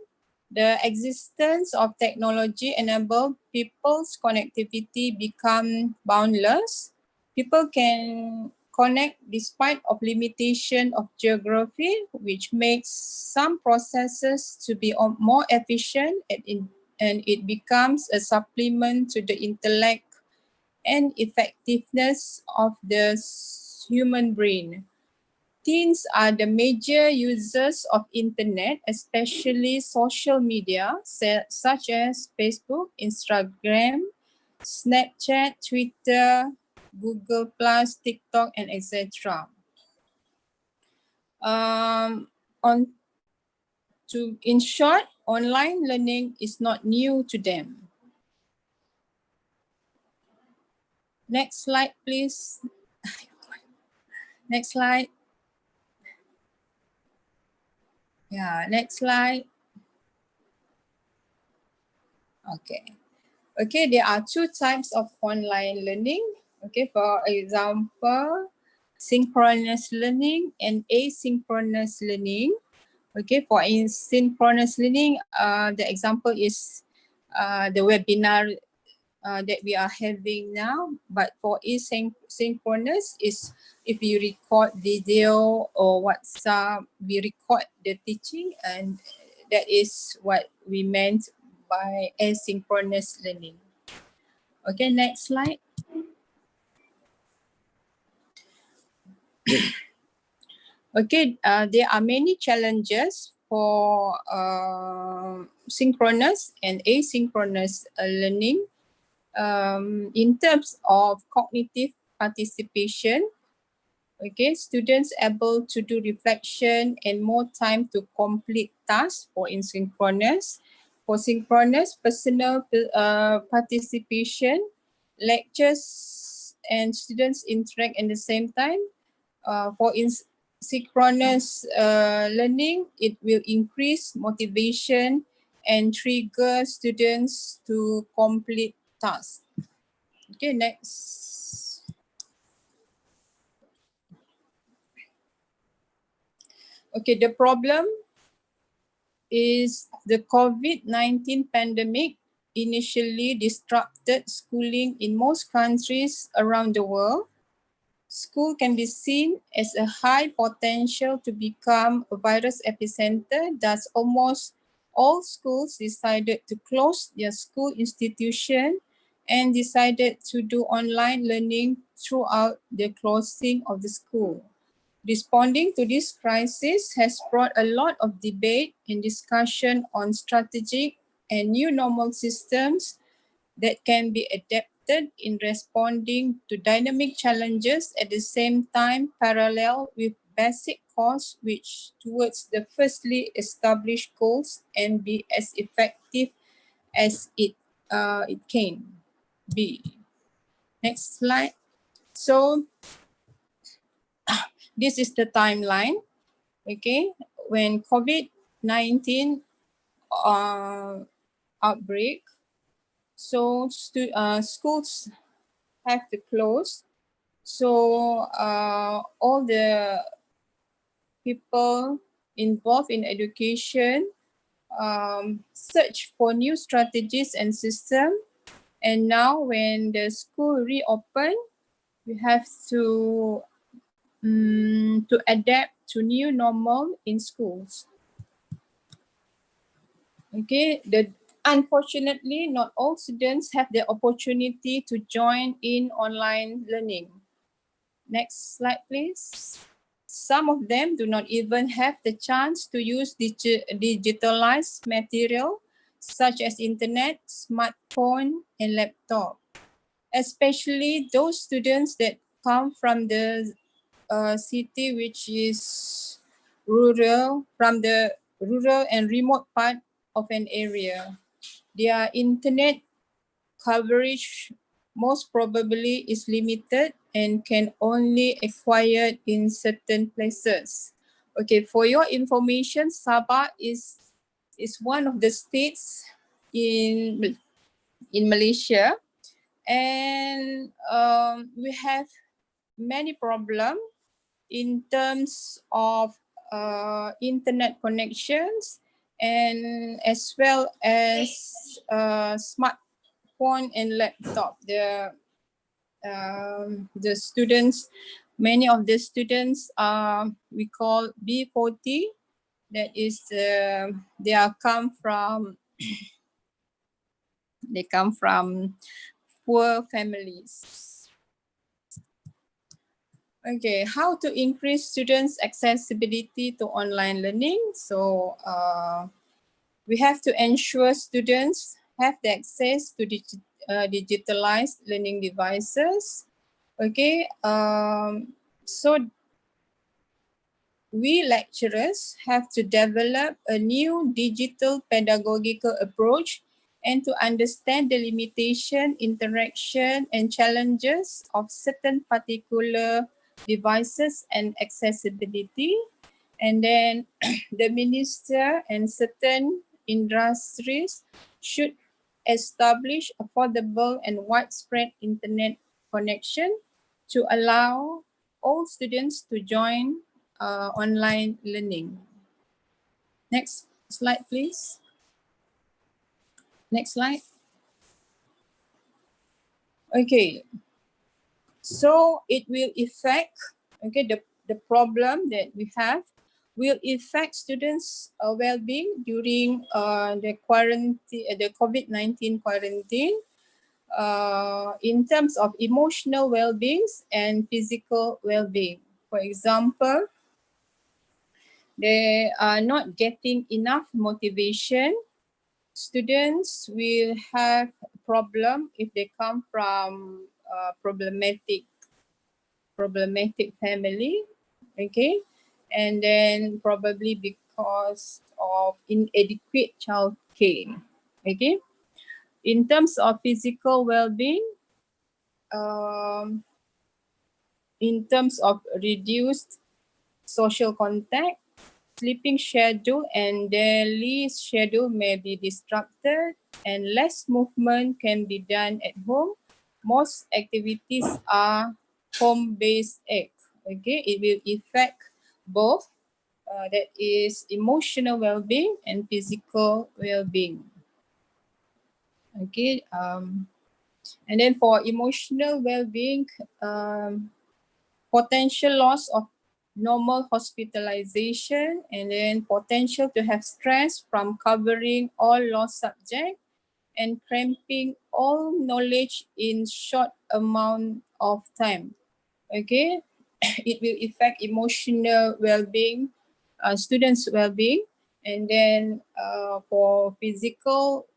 the existence of technology enable people's connectivity become boundless. People can connect despite of limitation of geography, which makes some processes to be more efficient, and it becomes a supplement to the intellect and effectiveness of the human brain. Teens are the major users of internet, especially social media such as Facebook, Instagram, Snapchat, Twitter, Google+, TikTok, and etc. In short, online learning is not new to them. Next slide, please. Next slide. Yeah, next slide. Okay. Okay, there are two types of online learning. Okay, for example, synchronous learning and asynchronous learning. Okay, for synchronous learning, the example is the webinar that we are having now. But for asynchronous is if you record video or WhatsApp, we record the teaching, and that is what we meant by asynchronous learning. Okay, next slide. Okay, there are many challenges for synchronous and asynchronous learning. In terms of cognitive participation, okay, students able to do reflection and more time to complete tasks for asynchronous. For synchronous, personal participation, lectures and students interact at the same time. For synchronous learning, it will increase motivation and trigger students to complete tasks. Okay, next. Okay, the problem is the COVID-19 pandemic initially disrupted schooling in most countries around the world. School can be seen as a high potential to become a virus epicenter. Thus, almost all schools decided to close their school institution and decided to do online learning throughout the closing of the school. Responding to this crisis has brought a lot of debate and discussion on strategic and new normal systems that can be adapted in responding to dynamic challenges at the same time parallel with basic cause which towards the firstly established goals and be as effective as it can be. Next slide. So this is the timeline. Okay, when COVID-19 outbreak. So schools have to close. So all the people involved in education search for new strategies and system. And now when the school reopen, we have to adapt to new normal in schools. Okay, unfortunately, not all students have the opportunity to join in online learning. Next slide, please. Some of them do not even have the chance to use digitalized material such as internet, smartphone, and laptop. Especially those students that come from the city which is rural, from the rural and remote part of an area. Their internet coverage most probably is limited and can only acquired in certain places. Okay, for your information, Sabah is one of the states in Malaysia, and we have many problems in terms of internet connections, and as well as smartphone and laptop. The students, many of the students we call B40. That is they come from poor families. Okay, how to increase students' accessibility to online learning? So we have to ensure students have the access to digitalized learning devices. Okay, so we lecturers have to develop a new digital pedagogical approach and to understand the limitation, interaction, and challenges of certain particular devices and accessibility. And then the minister and certain industries should establish affordable and widespread internet connection to allow all students to join online learning. Next slide, please. Next slide. Okay, so it will affect, okay, the problem that we have will affect students' well-being during the quarantine, the COVID-19 quarantine, in terms of emotional well-being and physical well-being. For example, they are not getting enough motivation. Students will have a problem if they come from problematic family, okay, and then probably because of inadequate child care, okay. In terms of physical well-being, in terms of reduced social contact, sleeping schedule and daily schedule may be disrupted, and less movement can be done at home. Most activities are home-based act. Okay, it will affect both, that is emotional well-being and physical well-being. Okay, and then for emotional well-being, potential loss of normal hospitalization, and then potential to have stress from covering all lost subject and cramping all knowledge in short amount of time. Okay, it will affect emotional well-being, students' well-being, and then for physical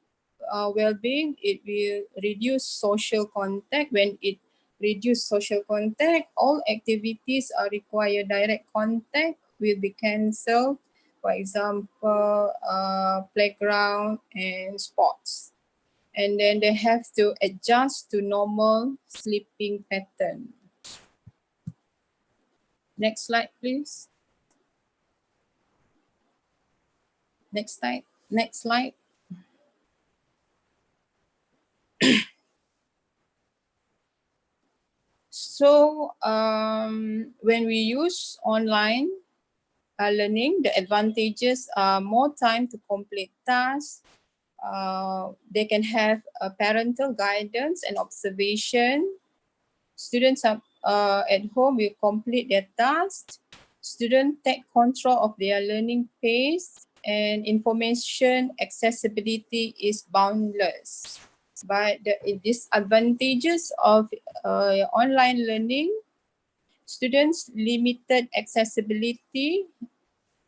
well-being, it will reduce social contact. When it reduce social contact, all activities are require direct contact will be cancelled. For example, playground and sports. And then they have to adjust to normal sleeping pattern. Next slide, please. Next slide. Next slide. So when we use online learning, the advantages are more time to complete tasks. They can have parental guidance and observation. Students are, at home will complete their tasks. Students take control of their learning pace, and information accessibility is boundless. But the disadvantages of online learning, students limited accessibility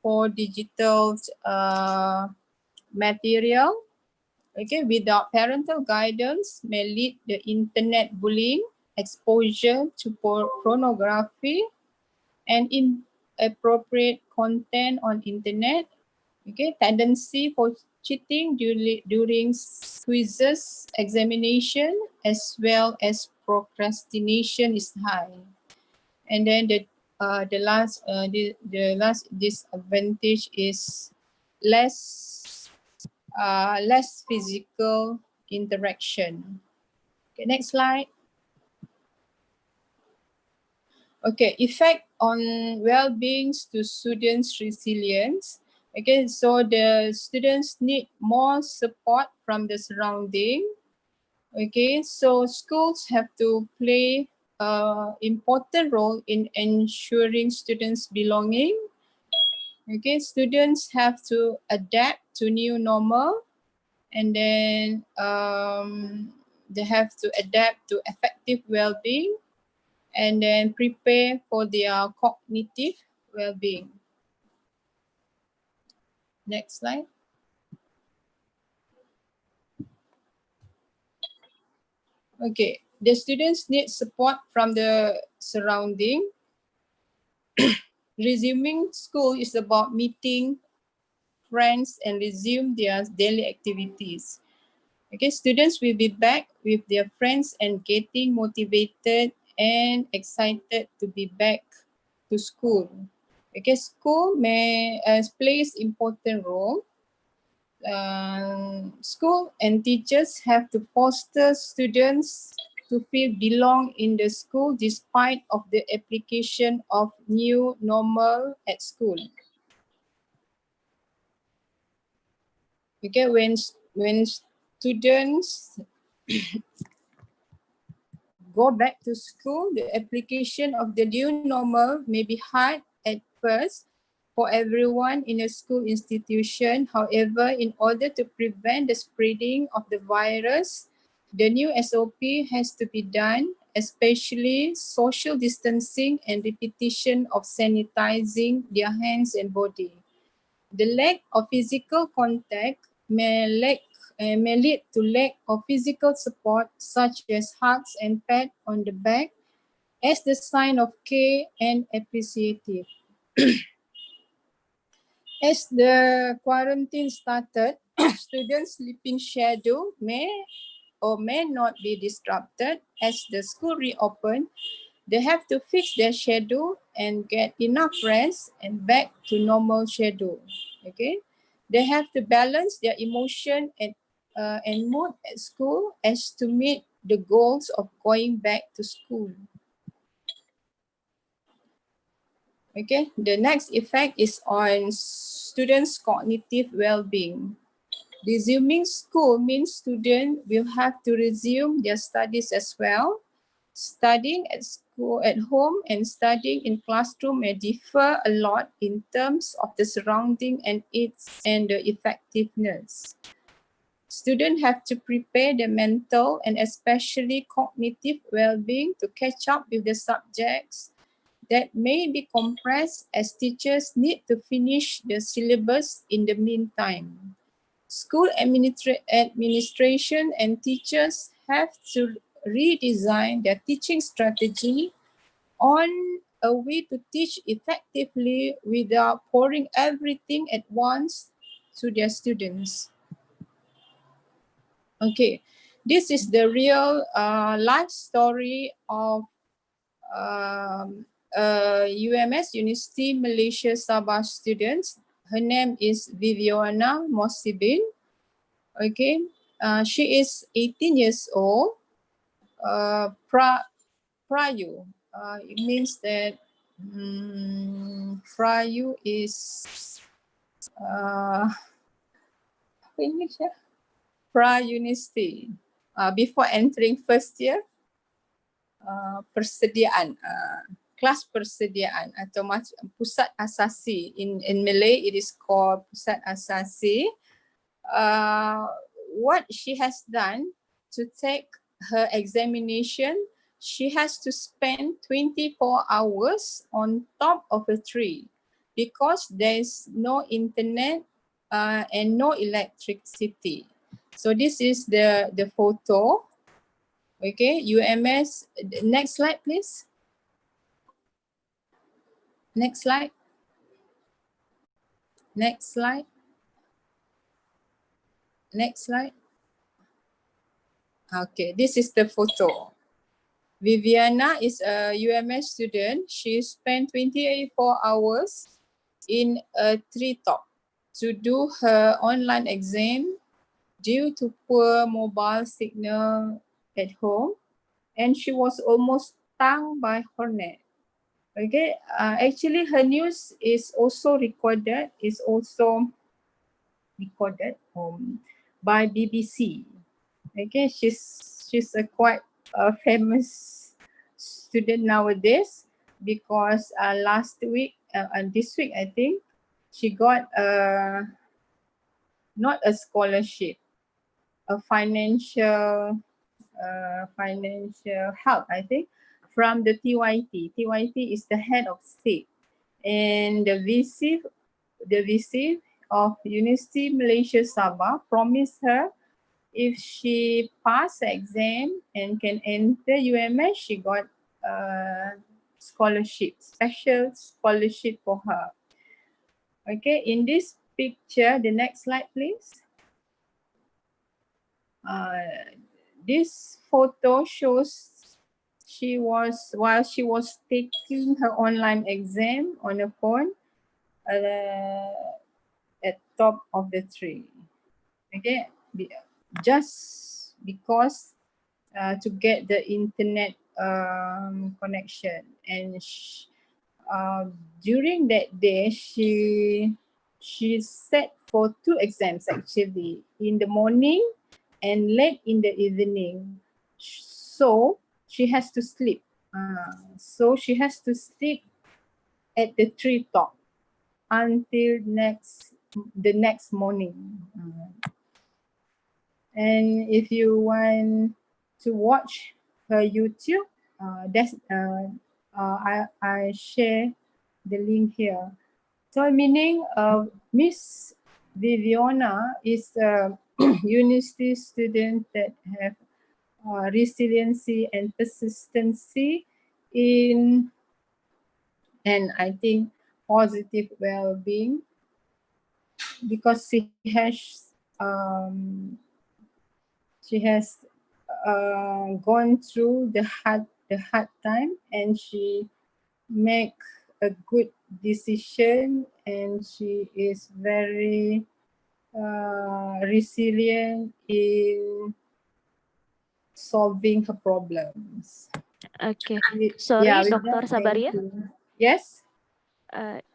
for digital material. Okay, without parental guidance may lead the internet bullying, exposure to pornography, and inappropriate content on internet. Okay, tendency for cheating during quizzes, examination, as well as procrastination is high. And then the last disadvantage is less physical interaction. Okay, next slide. Okay, effect on well-being to students' resilience. Okay, so the students need more support from the surrounding. Okay, so schools have to play an important role in ensuring students' belonging. Okay, students have to adapt to new normal, and then they have to adapt to effective well-being, and then prepare for their cognitive well-being. Next slide. Okay, the students need support from the surrounding. Resuming school is about meeting friends and resume their daily activities. Okay, students will be back with their friends and getting motivated and excited to be back to school. Okay, school may plays important role. School and teachers have to foster students to feel belong in the school despite of the application of new normal at school. Okay, when students go back to school, the application of the new normal may be hard at first for everyone in a school institution. However, in order to prevent the spreading of the virus, the new SOP has to be done, especially social distancing and repetition of sanitizing their hands and body. The lack of physical contact may lead to lack of physical support, such as hugs and pat on the back, as the sign of care and appreciative. As the quarantine started, students' sleeping schedule may or may not be disrupted. As the school reopened, they have to fix their schedule and get enough rest and back to normal schedule. Okay, they have to balance their emotion and mood at school as to meet the goals of going back to school. Okay, the next effect is on students' cognitive well-being. Resuming school means students will have to resume their studies as well. Studying at school, at home, and studying in classroom may differ a lot in terms of the surrounding and the effectiveness. Students have to prepare their mental and especially cognitive well-being to catch up with the subjects that may be compressed, as teachers need to finish the syllabus in the meantime. School administration and teachers have to redesign their teaching strategy on a way to teach effectively without pouring everything at once to their students. Okay, this is the real life story of UMS University Malaysia Sabah students. Her name is Viviana Mosibin. Okay, she is 18 years old, Prayu. It means that Prayu is apa English ya? Pra-university. Before entering first year, persediaan, kelas persediaan atau pusat asasi. In Malay, it is called pusat asasi. What she has done to take her examination, she has to spend 24 hours on top of a tree because there is no internet and no electricity. So this is the photo. Okay, UMS. Next slide, please. Next slide. Next slide. Next slide. Okay, this is the photo. Viviana is a UMS student. She spent 24 hours in a treetop to do her online exam due to poor mobile signal at home, and she was almost stung by hornet. Okay, actually her news is also recorded by BBC. Okay, she's a quite famous student nowadays because last week and this week I think she got not a scholarship, a financial help, I think, from the TYT. TYT is the head of state, and the VC of University Malaysia Sabah promised her if she passed the exam and can enter UMS, she got a scholarship, special scholarship for her. Okay, in this picture, the next slide, please. This photo shows while she was taking her online exam on a phone at top of the tree. Okay, just because to get the internet connection, and during that day she sat for 2 exams actually, in the morning and late in the evening. So she has to sleep. At the treetop until the next morning. And if you want to watch her YouTube, I share the link here. So meaning Miss Viviana is a university student that have resiliency and persistency in, and I think, positive well-being, because she has gone through the hard time, and she make a good decision, and she is very resilient in solving her problems. Okay, sorry, Yeah, Dr. Sabaria. Yes.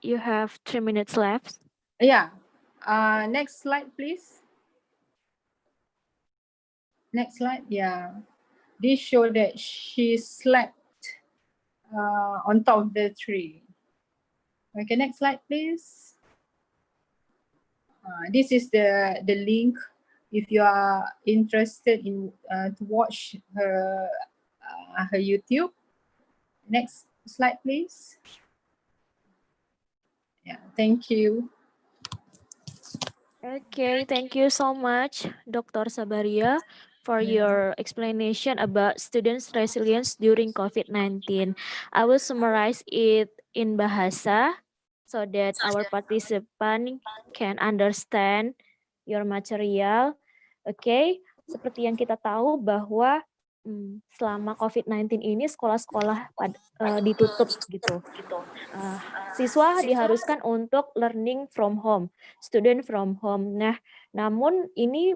You have 3 minutes left. Yeah. Next slide, please. Next slide. Yeah. This show that she slept on top of the tree. Okay, next slide, please. This is the link if you are interested in to watch her YouTube. Next slide, please. Yeah, thank you. Okay, thank you so much, Dr. Sabaria, for your explanation about students' resilience during COVID-19. I will summarize it in Bahasa so that our participant can understand your material. Okay, seperti yang kita tahu bahwa selama COVID-19 ini sekolah-sekolah ditutup gitu. Siswa diharuskan untuk learning from home, student from home. Nah, namun ini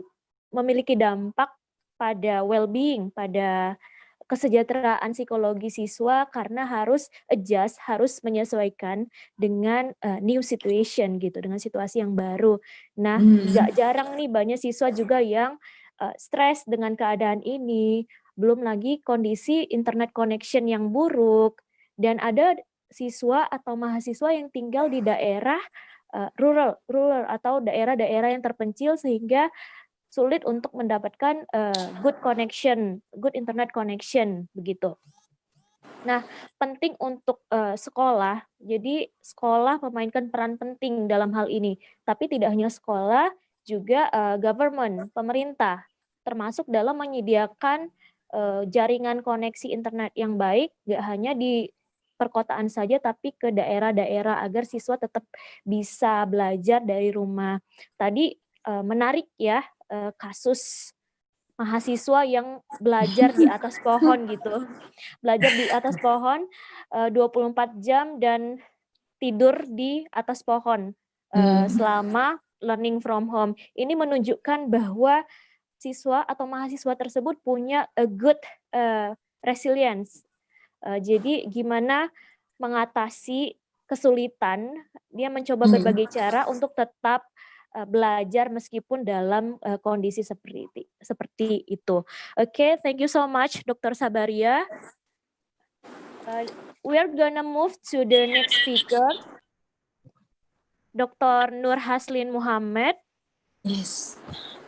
memiliki dampak pada well-being, pada kesejahteraan psikologi siswa karena harus adjust, harus menyesuaikan dengan new situation gitu, dengan situasi yang baru. Nah, nggak jarang nih banyak siswa juga yang stres dengan keadaan ini, belum lagi kondisi internet connection yang buruk, dan ada siswa atau mahasiswa yang tinggal di daerah rural atau daerah-daerah yang terpencil sehingga sulit untuk mendapatkan good connection, good internet connection begitu. Nah, penting untuk sekolah. Jadi sekolah memainkan peran penting dalam hal ini. Tapi tidak hanya sekolah, juga government, pemerintah, termasuk dalam menyediakan jaringan koneksi internet yang baik, nggak hanya di perkotaan saja, tapi ke daerah-daerah agar siswa tetap bisa belajar dari rumah. Tadi menarik ya, kasus mahasiswa yang belajar di atas pohon gitu. Belajar di atas pohon 24 jam dan tidur di atas pohon selama learning from home. Ini menunjukkan bahwa siswa atau mahasiswa tersebut punya a good resilience. Jadi gimana mengatasi kesulitan, dia mencoba berbagai cara untuk tetap belajar meskipun dalam kondisi seperti itu. Okay, thank you so much, Dr. Sabaria. We are gonna move to the next speaker, Dr. Nur Haslin Muhammad. Yes.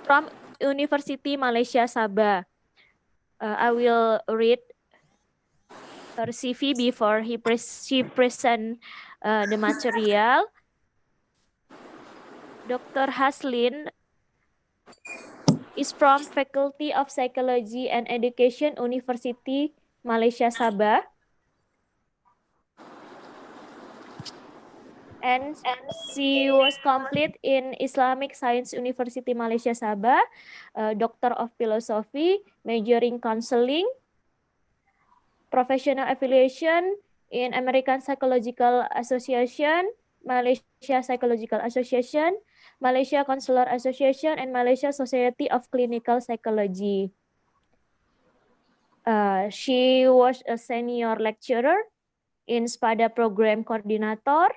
From University Malaysia Sabah. I will read her CV before she present the material. Dr. Haslin is from Faculty of Psychology and Education, University Malaysia Sabah. And she was complete in Islamic Science University Malaysia Sabah, Doctor of Philosophy, majoring counseling, professional affiliation in American Psychological Association, Malaysia Psychological Association, Malaysia Counselor Association, and Malaysia Society of Clinical Psychology. She was a senior lecturer in SPADA Program Coordinator.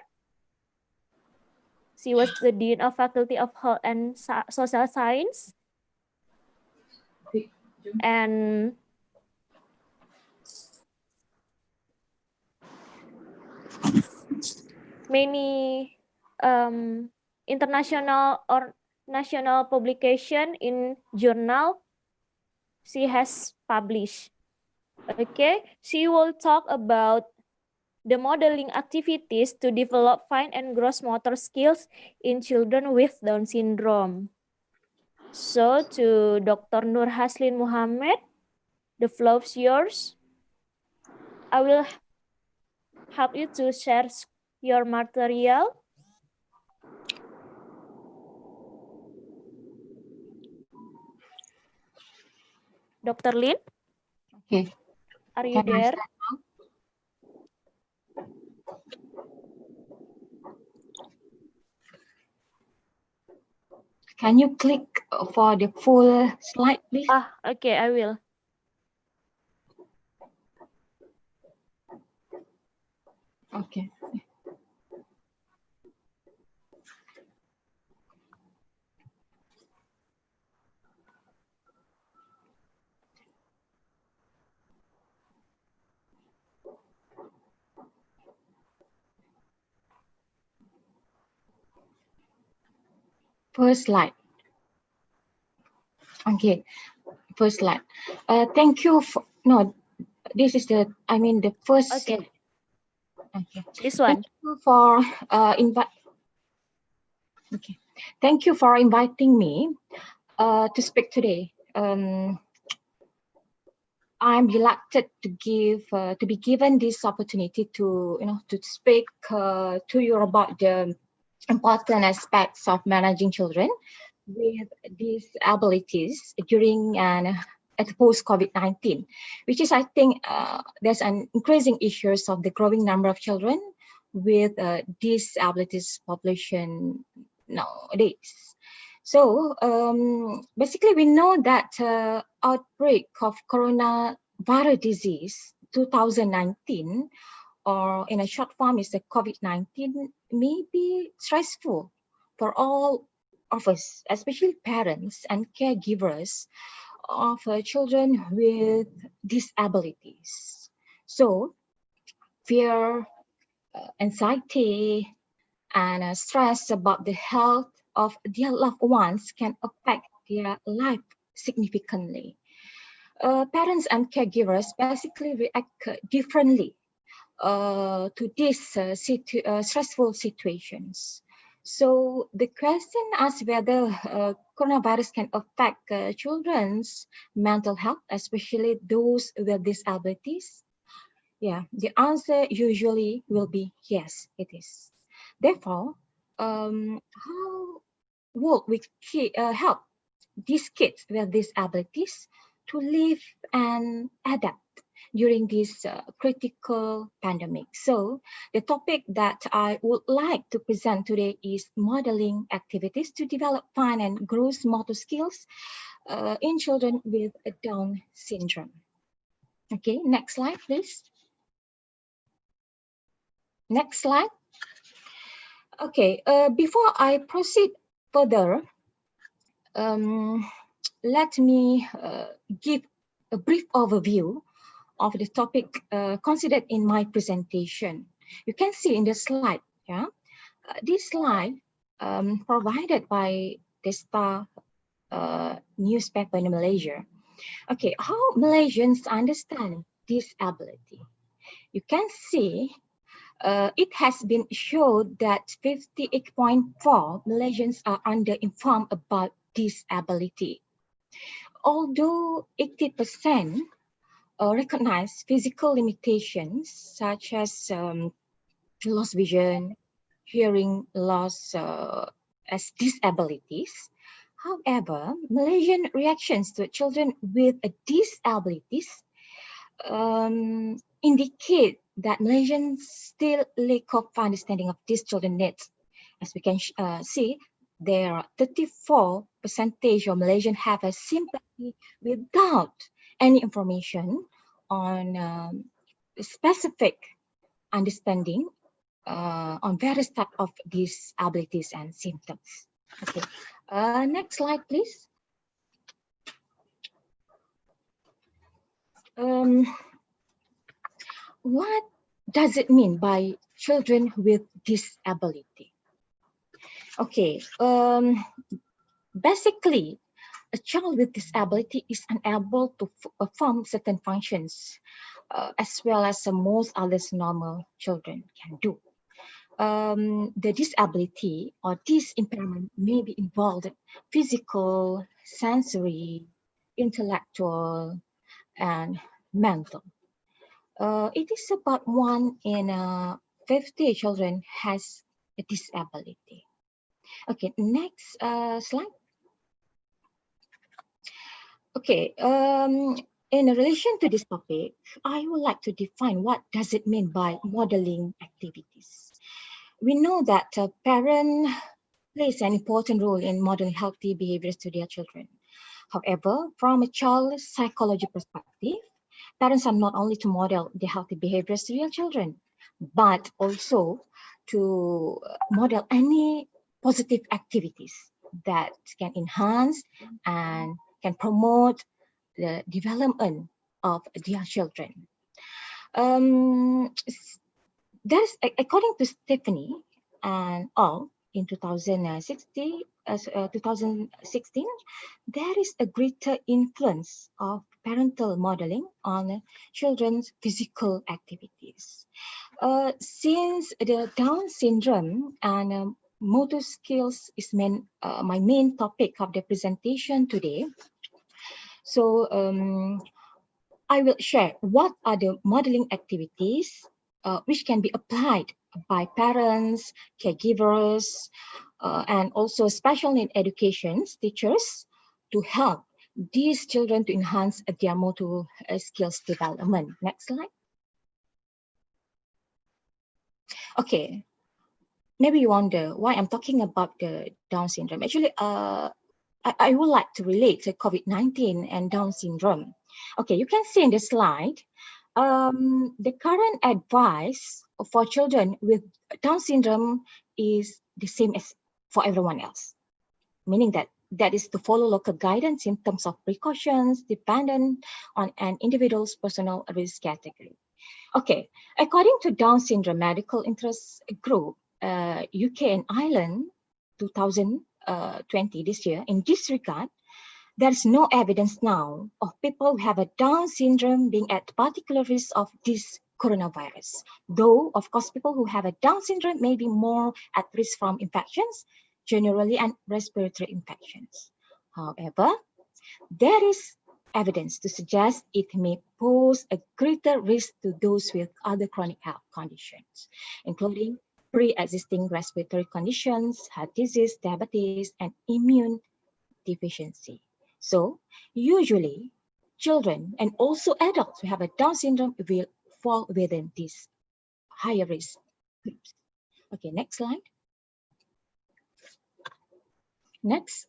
She was the Dean of Faculty of Health and Social Science. And many international or national publication in journal she has published. Okay, she will talk about the modeling activities to develop fine and gross motor skills in children with Down syndrome. So to Dr. Nur Haslin Muhammad, the floor is yours. I will help you to share your material. Dr. Lin? Okay. Are you there? Can you click for the full slide, please? Okay, I will. Okay. First slide. Okay, first slide. Thank you for, no, this is the, I mean the first. Okay. Okay. This one. Thank you for Okay. Thank you for inviting me to speak today. I'm delighted to be given this opportunity to to speak to you about the important aspects of managing children with disabilities during and at post-COVID-19, which is, I think, there's an increasing issues of the growing number of children with disabilities population nowadays. So basically, we know that outbreak of coronavirus viral disease 2019, or in a short form is the COVID-19, may be stressful for all of us, especially parents and caregivers of children with disabilities. So fear, anxiety, and stress about the health of their loved ones can affect their life significantly. Parents and caregivers basically react differently to these stressful situations. So the question asks whether coronavirus can affect children's mental health, especially those with disabilities. Yeah, the answer usually will be yes, it is. Therefore, how would we help these kids with disabilities to live and adapt during this critical pandemic? So the topic that I would like to present today is modeling activities to develop fine and gross motor skills in children with Down syndrome. Okay, next slide, please. Next slide. Okay, before I proceed further, let me give a brief overview of the topic considered in my presentation. You can see in the slide, yeah, this slide provided by the Star newspaper in Malaysia. Okay, how Malaysians understand disability. You can see it has been shown that 58.4 Malaysians are underinformed about disability. Although 80% recognize physical limitations such as lost vision, hearing loss as disabilities. However, Malaysian reactions to children with disabilities indicate that Malaysians still lack of understanding of these children's needs. As we can see, there are 34% of Malaysians have a sympathy without any information on specific understanding on various types of disabilities and symptoms. Okay, next slide, please. What does it mean by children with disability? Okay, basically, a child with disability is unable to perform certain functions as well as most other normal children can do. The disability or this impairment may be involved physical, sensory, intellectual, and mental. It is about 1 in 50 children has a disability. Okay, next slide. Okay, in relation to this topic, I would like to define what does it mean by modeling activities. We know that parents plays an important role in modeling healthy behaviors to their children. However, from a child's psychology perspective, parents are not only to model the healthy behaviors to their children, but also to model any positive activities that can enhance and can promote the development of their children. There's, according to Stephanie and all, in 2016, there is a greater influence of parental modeling on children's physical activities. Since the Down syndrome and motor skills is my main topic of the presentation today, so I will share what are the modeling activities which can be applied by parents, caregivers, and also special need education teachers to help these children to enhance their motor skills development. Next slide. Okay, maybe you wonder why I'm talking about the Down syndrome. Actually, I would like to relate to COVID-19 and Down syndrome. Okay, you can see in the slide, the current advice for children with Down syndrome is the same as for everyone else, meaning that is to follow local guidance in terms of precautions dependent on an individual's personal risk category. Okay, according to Down syndrome medical interest group, UK and Ireland 2020 this year, in this regard, there's no evidence now of people who have a Down syndrome being at particular risk of this coronavirus. Though, of course, people who have a Down syndrome may be more at risk from infections, generally, and respiratory infections. However, there is evidence to suggest it may pose a greater risk to those with other chronic health conditions, including pre-existing respiratory conditions, heart disease, diabetes, and immune deficiency. So usually children and also adults who have a Down syndrome will fall within these higher risk groups. Okay, next slide. Next.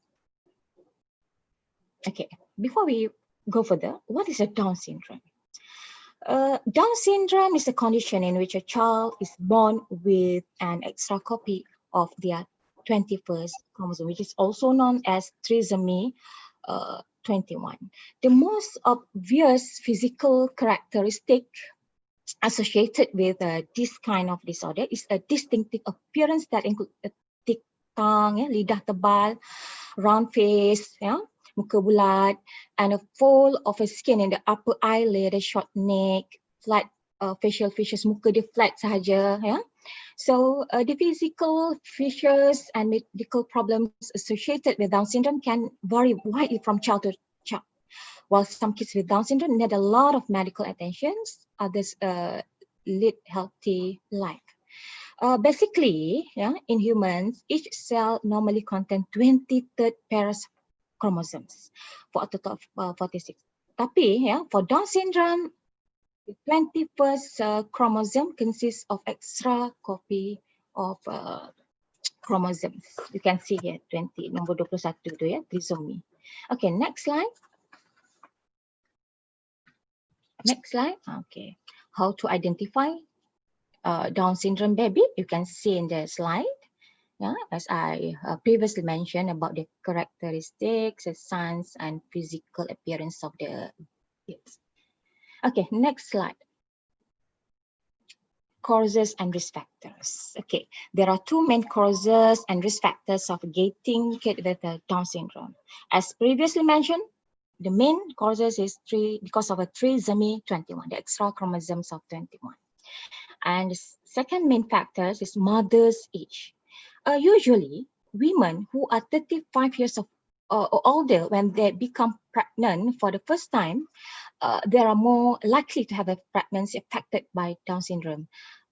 Okay, before we go further, what is a Down syndrome? Down syndrome is a condition in which a child is born with an extra copy of their 21st chromosome, which is also known as trisomy 21. The most obvious physical characteristic associated with this kind of disorder is a distinctive appearance that includes a thick tongue, lidah tebal, round face, muka bulat, and a fold of a skin in the upper eyelid, a short neck, flat facial features, muka dia flat sahaja. So the physical features and medical problems associated with Down syndrome can vary widely from child to child. While some kids with Down syndrome need a lot of medical attentions, others lead healthy life. Basically, in humans, each cell normally contains 23 pairs of chromosomes for a total of 46. Tapi, for Down syndrome, the 21st chromosome consists of extra copy of chromosomes. You can see here 20, nombor 21 tu trisomy. Okay, next slide. Next slide. Okay, how to identify Down syndrome baby? You can see in the slide. As I previously mentioned about the characteristics, the signs, and physical appearance of the kids. Okay, next slide. Causes and risk factors. Okay, there are two main causes and risk factors of getting kid with Down syndrome. As previously mentioned, the main causes is because of a trisomy 21, the extra chromosomes of 21. And the second main factor is mother's age. Usually, women who are 35 years of older, when they become pregnant for the first time, they are more likely to have a pregnancy affected by Down syndrome.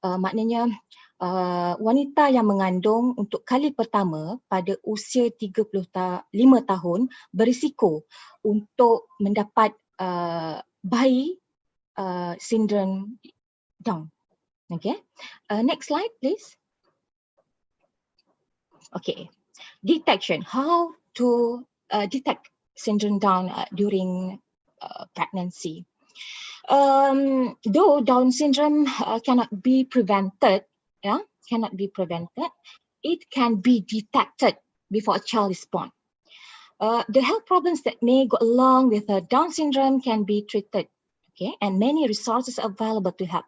Maknanya, wanita yang mengandung untuk kali pertama pada usia 35 tahun berisiko untuk mendapat bayi sindrom Down. Okay, next slide, please. Okay, detection. How to detect syndrome Down during pregnancy. Though Down syndrome cannot be prevented, it can be detected before a child is born. The health problems that may go along with Down syndrome can be treated, okay, and many resources are available to help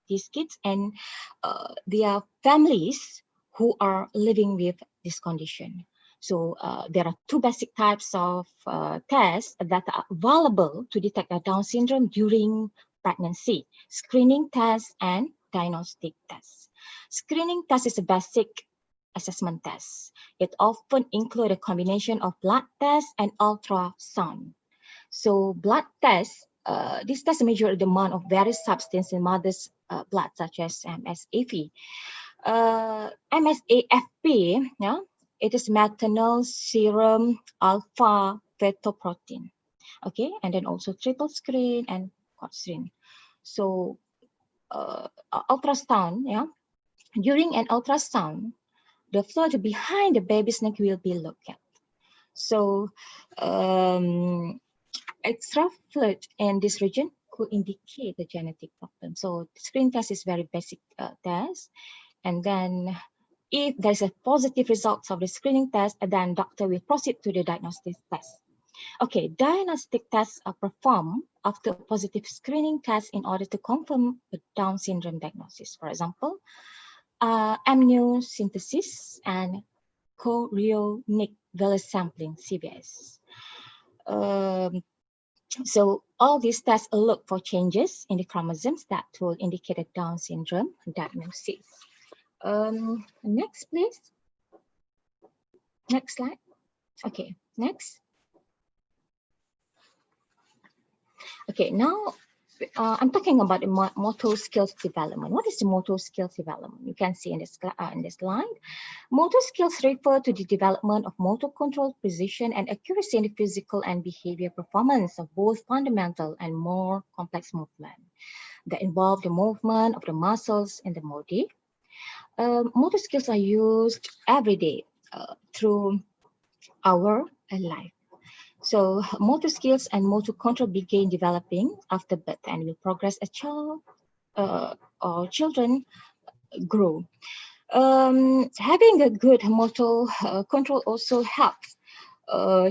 these kids and their families who are living with this condition. So there are two basic types of tests that are available to detect Down syndrome during pregnancy: screening test and diagnostic test. Screening test is a basic assessment test. It often includes a combination of blood test and ultrasound. So blood test, this test measures the amount of various substances in mother's blood, such as MSAP. MSAFP, it is maternal serum alpha fetoprotein. Okay, and then also triple screen and quad screen. So ultrasound, during an ultrasound, the fluid behind the baby's neck will be looked at. So extra fluid in this region could indicate the genetic problem. So the screening test is very basic test. And then if there's a positive results of the screening test, then doctor will proceed to the diagnostic test. Okay, diagnostic tests are performed after a positive screening test in order to confirm the Down syndrome diagnosis. For example, amniocentesis and chorionic villus sampling, CVS. So all these tests look for changes in the chromosomes that will indicate a Down syndrome diagnosis. Next, please. Next slide. Okay, next. Okay, now I'm talking about the motor skills development. What is the motor skills development? You can see in this slide. Motor skills refer to the development of motor control, precision, and accuracy in the physical and behavior performance of both fundamental and more complex movement that involve the movement of the muscles in the body. Motor skills are used every day through our life. So motor skills and motor control begin developing after birth and will progress as child or children grow. Having a good motor control also helps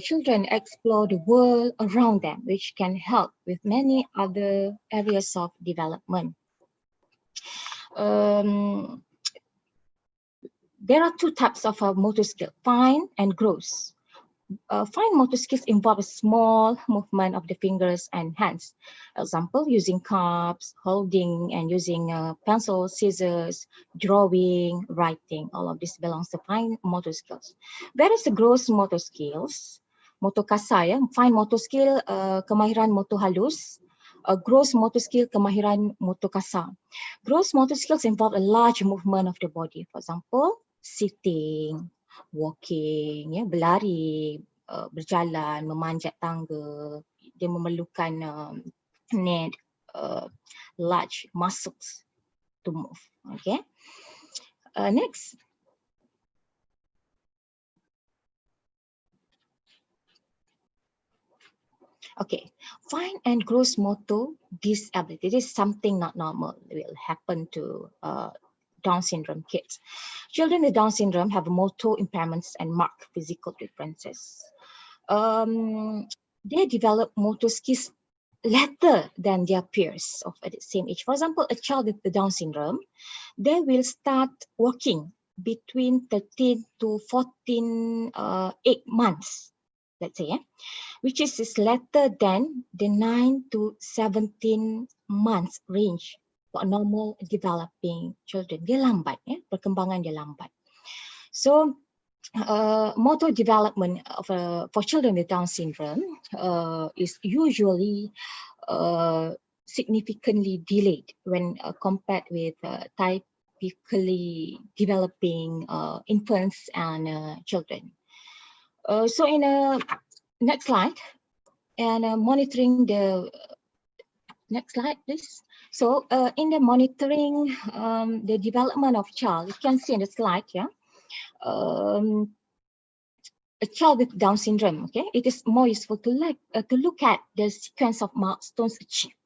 children explore the world around them, which can help with many other areas of development. There are two types of motor skill, fine and gross. Fine motor skills involve a small movement of the fingers and hands. Example, using cups, holding and using pencil, scissors, drawing, writing. All of this belongs to fine motor skills. Whereas the gross motor skills, motor kasar, ya, fine motor skill, kemahiran motor halus, gross motor skill, kemahiran motor kasar. Gross motor skills involve a large movement of the body. For example, sitting, walking, ya, berlari, berjalan, memanjat tangga. Dia memerlukan need large muscles to move. Okay. Next. Okay, fine and gross motor disability. This is something not normal. It will happen to Down syndrome kids. Children with Down syndrome have motor impairments and marked physical differences. They develop motor skills later than their peers of at the same age. For example, a child with the Down syndrome, they will start walking between 13 to 14, 8 months, let's say, which is later than the 9 to 17 months range for normal developing children. Dia lambat, ya, perkembangan dia lambat. So, motor development of, for children with Down syndrome is usually significantly delayed when compared with typically developing infants and children. So in a next slide, and monitoring the next slide, please. So in the monitoring the development of child, you can see in the slide, yeah, a child with Down syndrome. Okay, it is more useful to look at the sequence of milestones achieved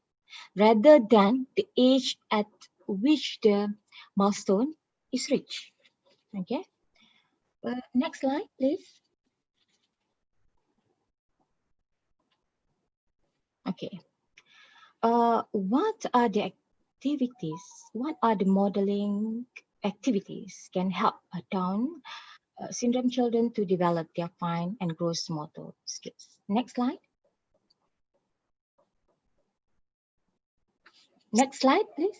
rather than the age at which the milestone is reached. Okay. Next slide, please. Okay. What are the activities? What are the modeling activities can help Down syndrome children to develop their fine and gross motor skills? Next slide. Next slide, please.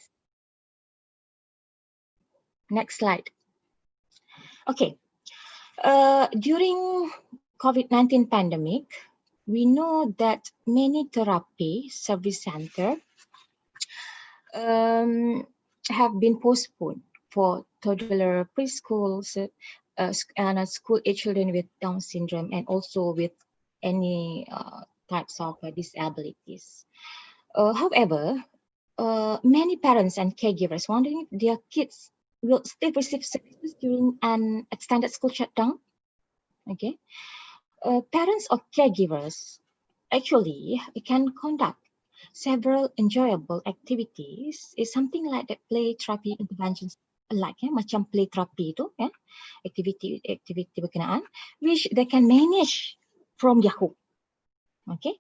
Next slide. Okay. During COVID-19 pandemic, we know that many therapy service centers have been postponed for toddler preschools and school-age children with Down syndrome and also with any types of disabilities. However, many parents and caregivers wondering if their kids will still receive services during an extended school shutdown. Okay. Parents or caregivers actually it can conduct several enjoyable activities. Is something like the play therapy interventions, like macam play therapy tu, activity berkenaan, which they can manage from their home. Okay,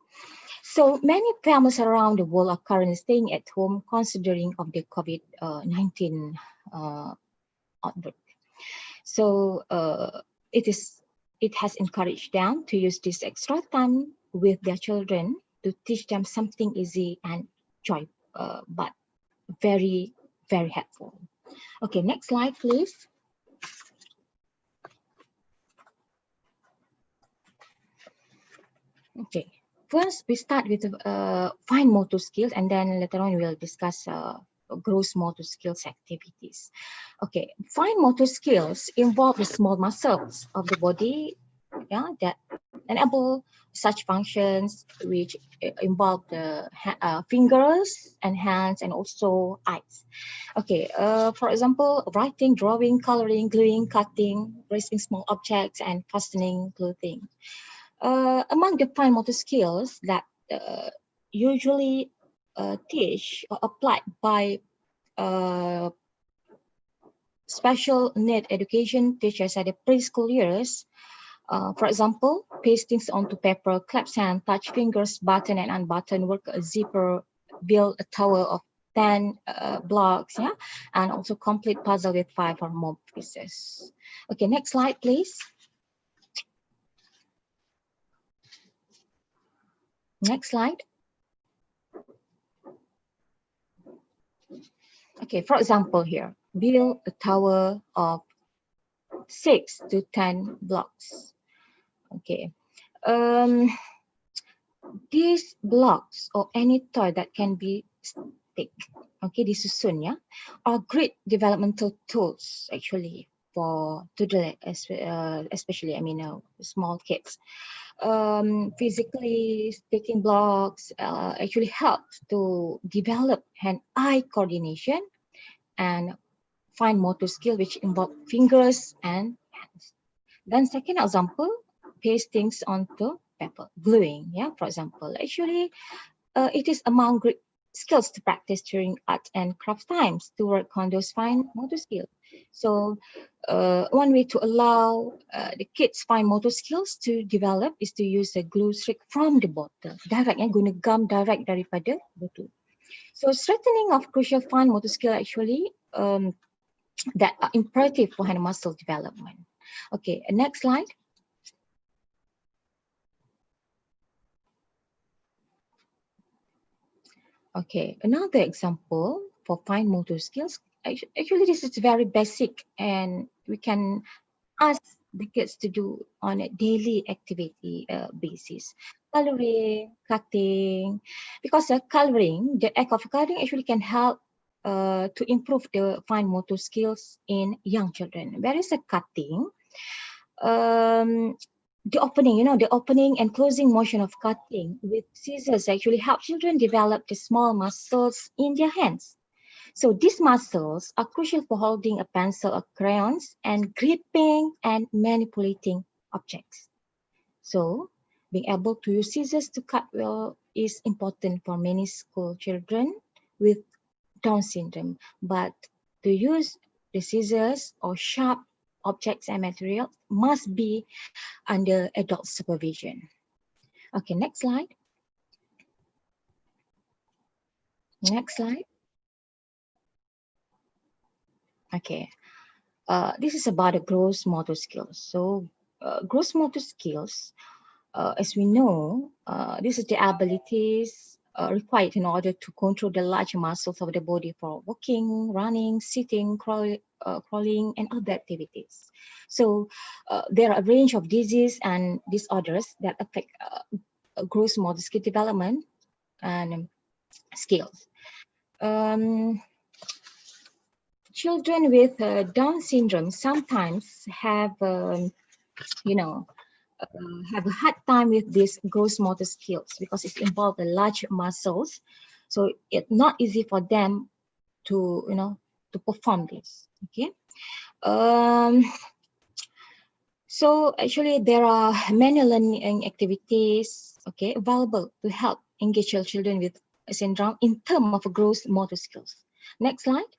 so many families around the world are currently staying at home considering of the COVID-19 outbreak. So it has encouraged them to use this extra time with their children to teach them something easy and joy, but very, very helpful. Okay, next slide, please. Okay, first we start with fine motor skills, and then later on we'll discuss gross motor skills activities. Okay, fine motor skills involve the small muscles of the body, that enable such functions, which involve the fingers and hands and also eyes. Okay, for example, writing, drawing, coloring, gluing, cutting, raising small objects, and fastening clothing. Among the fine motor skills that usually teach or applied by special need education teachers at the preschool years, for example, pasting onto paper, claps hand, touch fingers, button and unbutton, work a zipper, build a tower of 10 blocks, and also complete puzzle with 5 or more pieces. Okay, next slide, please. Next slide. Okay, for example here, build a tower of 6 to 10 blocks. Okay, these blocks or any toy that can be stick, okay, disusun, are great developmental tools actually for toddler, especially small kids. Physically sticking blocks actually helps to develop hand-eye coordination and fine motor skill, which involve fingers and hands. Then second example, pasting onto paper, gluing, for example. Actually, it is among great skills to practice during art and craft times to work on those fine motor skills. So one way to allow the kids fine motor skills to develop is to use a glue stick from the bottle. Direct, guna gum direct daripada botol. So strengthening of crucial fine motor skill actually that are imperative for hand muscle development. Okay, next slide. Okay, another example for fine motor skills. Actually, this is very basic, and we can ask the kids to do on a daily activity basis. Coloring, cutting, because coloring, the act of coloring actually can help to improve the fine motor skills in young children. Whereas a cutting, the opening and closing motion of cutting with scissors actually help children develop the small muscles in their hands. So these muscles are crucial for holding a pencil or crayons and gripping and manipulating objects. So being able to use scissors to cut well is important for many school children with Down syndrome, but to use the scissors or sharp objects and materials must be under adult supervision. Okay, next slide. Next slide. Okay, this is about the gross motor skills. So gross motor skills, as we know, this is the abilities required in order to control the large muscles of the body for walking, running, sitting, crawling, and other activities. So there are a range of diseases and disorders that affect gross motor skill development and skills. Children with Down syndrome sometimes have, have a hard time with these gross motor skills because it involves the large muscles. So it's not easy for them to, to perform this. Okay. So actually, there are many learning activities, okay, available to help engage your children with syndrome in terms of gross motor skills. Next slide.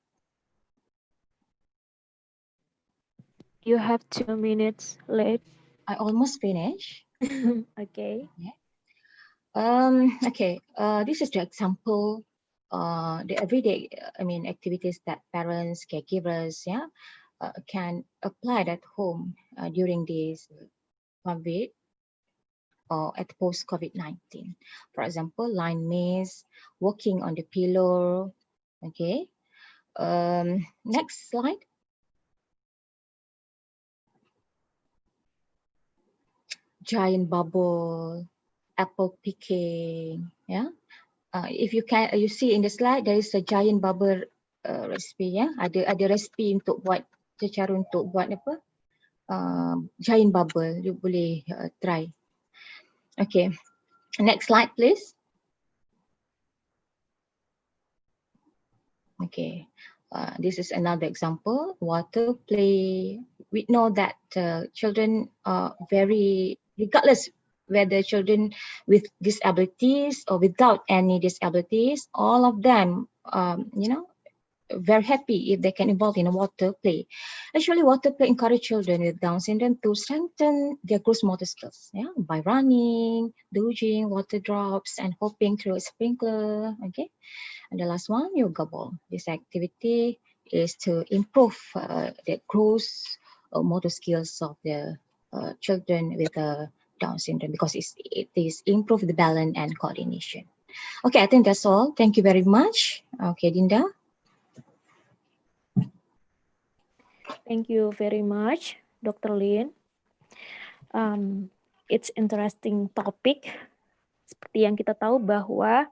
You have 2 minutes left. I almost finished. Okay. Okay. This is the example. The everyday, activities that parents, caregivers, can apply at home during this COVID or at post COVID-19. For example, line maze, walking on the pillow. Okay. Next slide. Giant bubble, apple picking. Yeah. If you can, you see in the slide there is a giant bubble recipe. Ya. Ada recipe untuk buat cara untuk buat apa? Giant bubble. You boleh try. Okay. Next slide, please. Okay. This is another example. Water play. We know that children are very, regardless whether children with disabilities or without any disabilities, all of them, very happy if they can involve in a water play. Actually, water play encourage children with Down syndrome to strengthen their gross motor skills, by running, dodging water drops, and hopping through a sprinkler. Okay. And the last one, yoga ball. This activity is to improve the gross motor skills of the children with Down syndrome, because it is improve the balance and coordination. Okay, I think that's all. Thank you very much. Okay, Dinda. Thank you very much, Dr. Lin. It's interesting topic. Seperti yang kita tahu bahwa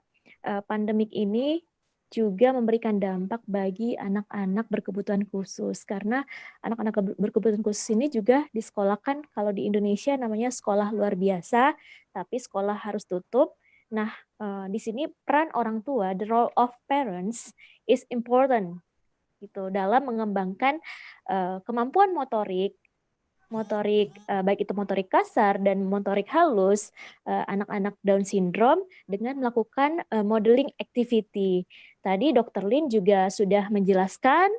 pandemik ini juga memberikan dampak bagi anak-anak berkebutuhan khusus, karena anak-anak berkebutuhan khusus ini juga disekolahkan, kalau di Indonesia namanya sekolah luar biasa, tapi sekolah harus tutup. Nah, di sini peran orang tua, the role of parents is important gitu dalam mengembangkan kemampuan motorik baik itu motorik kasar dan motorik halus anak-anak Down syndrome dengan melakukan modeling activity. Tadi Dr. Lin juga sudah menjelaskan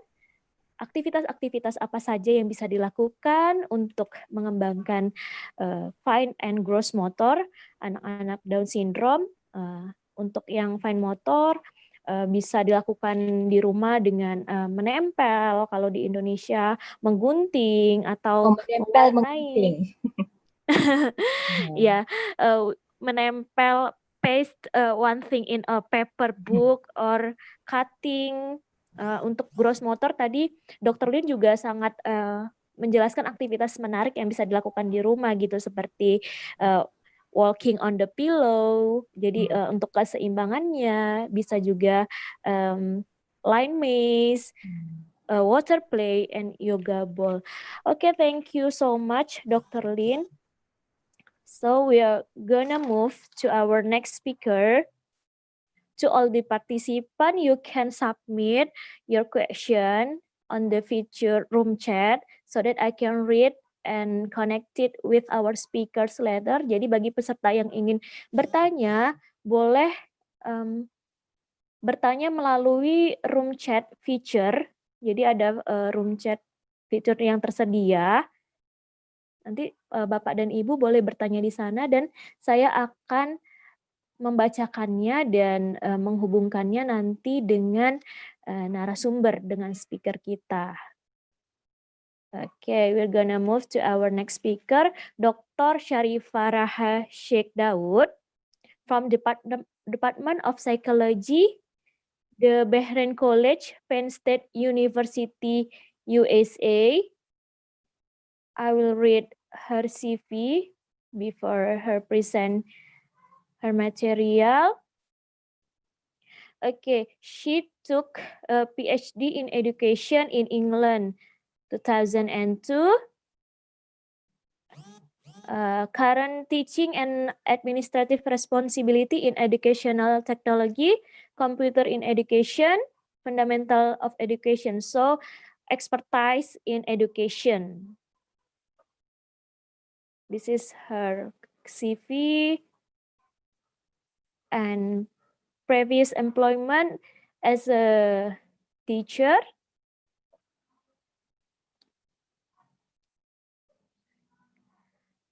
aktivitas-aktivitas apa saja yang bisa dilakukan untuk mengembangkan fine and gross motor anak-anak Down syndrome. Untuk yang fine motor bisa dilakukan di rumah dengan menempel, kalau di Indonesia menggunting atau mewarnai. Ya, menempel, paste one thing in a paper book or cutting. Untuk gross motor tadi Dr. Lin juga sangat menjelaskan aktivitas menarik yang bisa dilakukan di rumah gitu, seperti walking on the pillow. Jadi untuk keseimbangannya bisa juga line maze, water play, and yoga ball. Okay, thank you so much, Dr. Lin. So we are gonna move to our next speaker. To all the participants, you can submit your question on the feature room chat so that I can read and connect it with our speakers later. Jadi bagi peserta yang ingin bertanya, boleh bertanya melalui room chat feature. Jadi ada room chat feature yang tersedia. Nanti Bapak dan Ibu boleh bertanya di sana dan saya akan membacakannya dan menghubungkannya nanti dengan narasumber, dengan speaker kita. Okay, we're gonna move to our next speaker, Dr. Sharifah Raha Sheikh Daud from Department of Psychology, the Bahrain College, Penn State University, USA. I will read her CV before her present her material. Okay, she took a PhD in education in England, 2002. Current teaching and administrative responsibility in educational technology, computer in education, fundamental of education. So, expertise in education. This is her CV and previous employment as a teacher.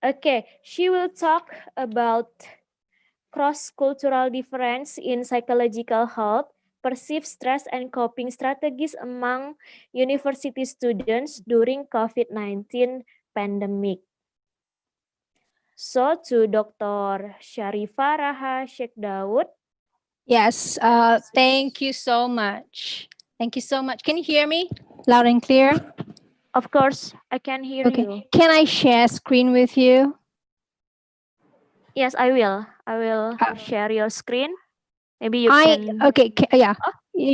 Okay, she will talk about cross-cultural difference in psychological health, perceived stress and coping strategies among university students during COVID-19 pandemic. So to Dr. Sharifah Raha Sheikh Daud. Yes, thank you so much. Thank you so much. Can you hear me loud and clear? Of course, I can hear you. Can I share screen with you? Yes, I will. I will share your screen. Maybe you can. Okay, yeah.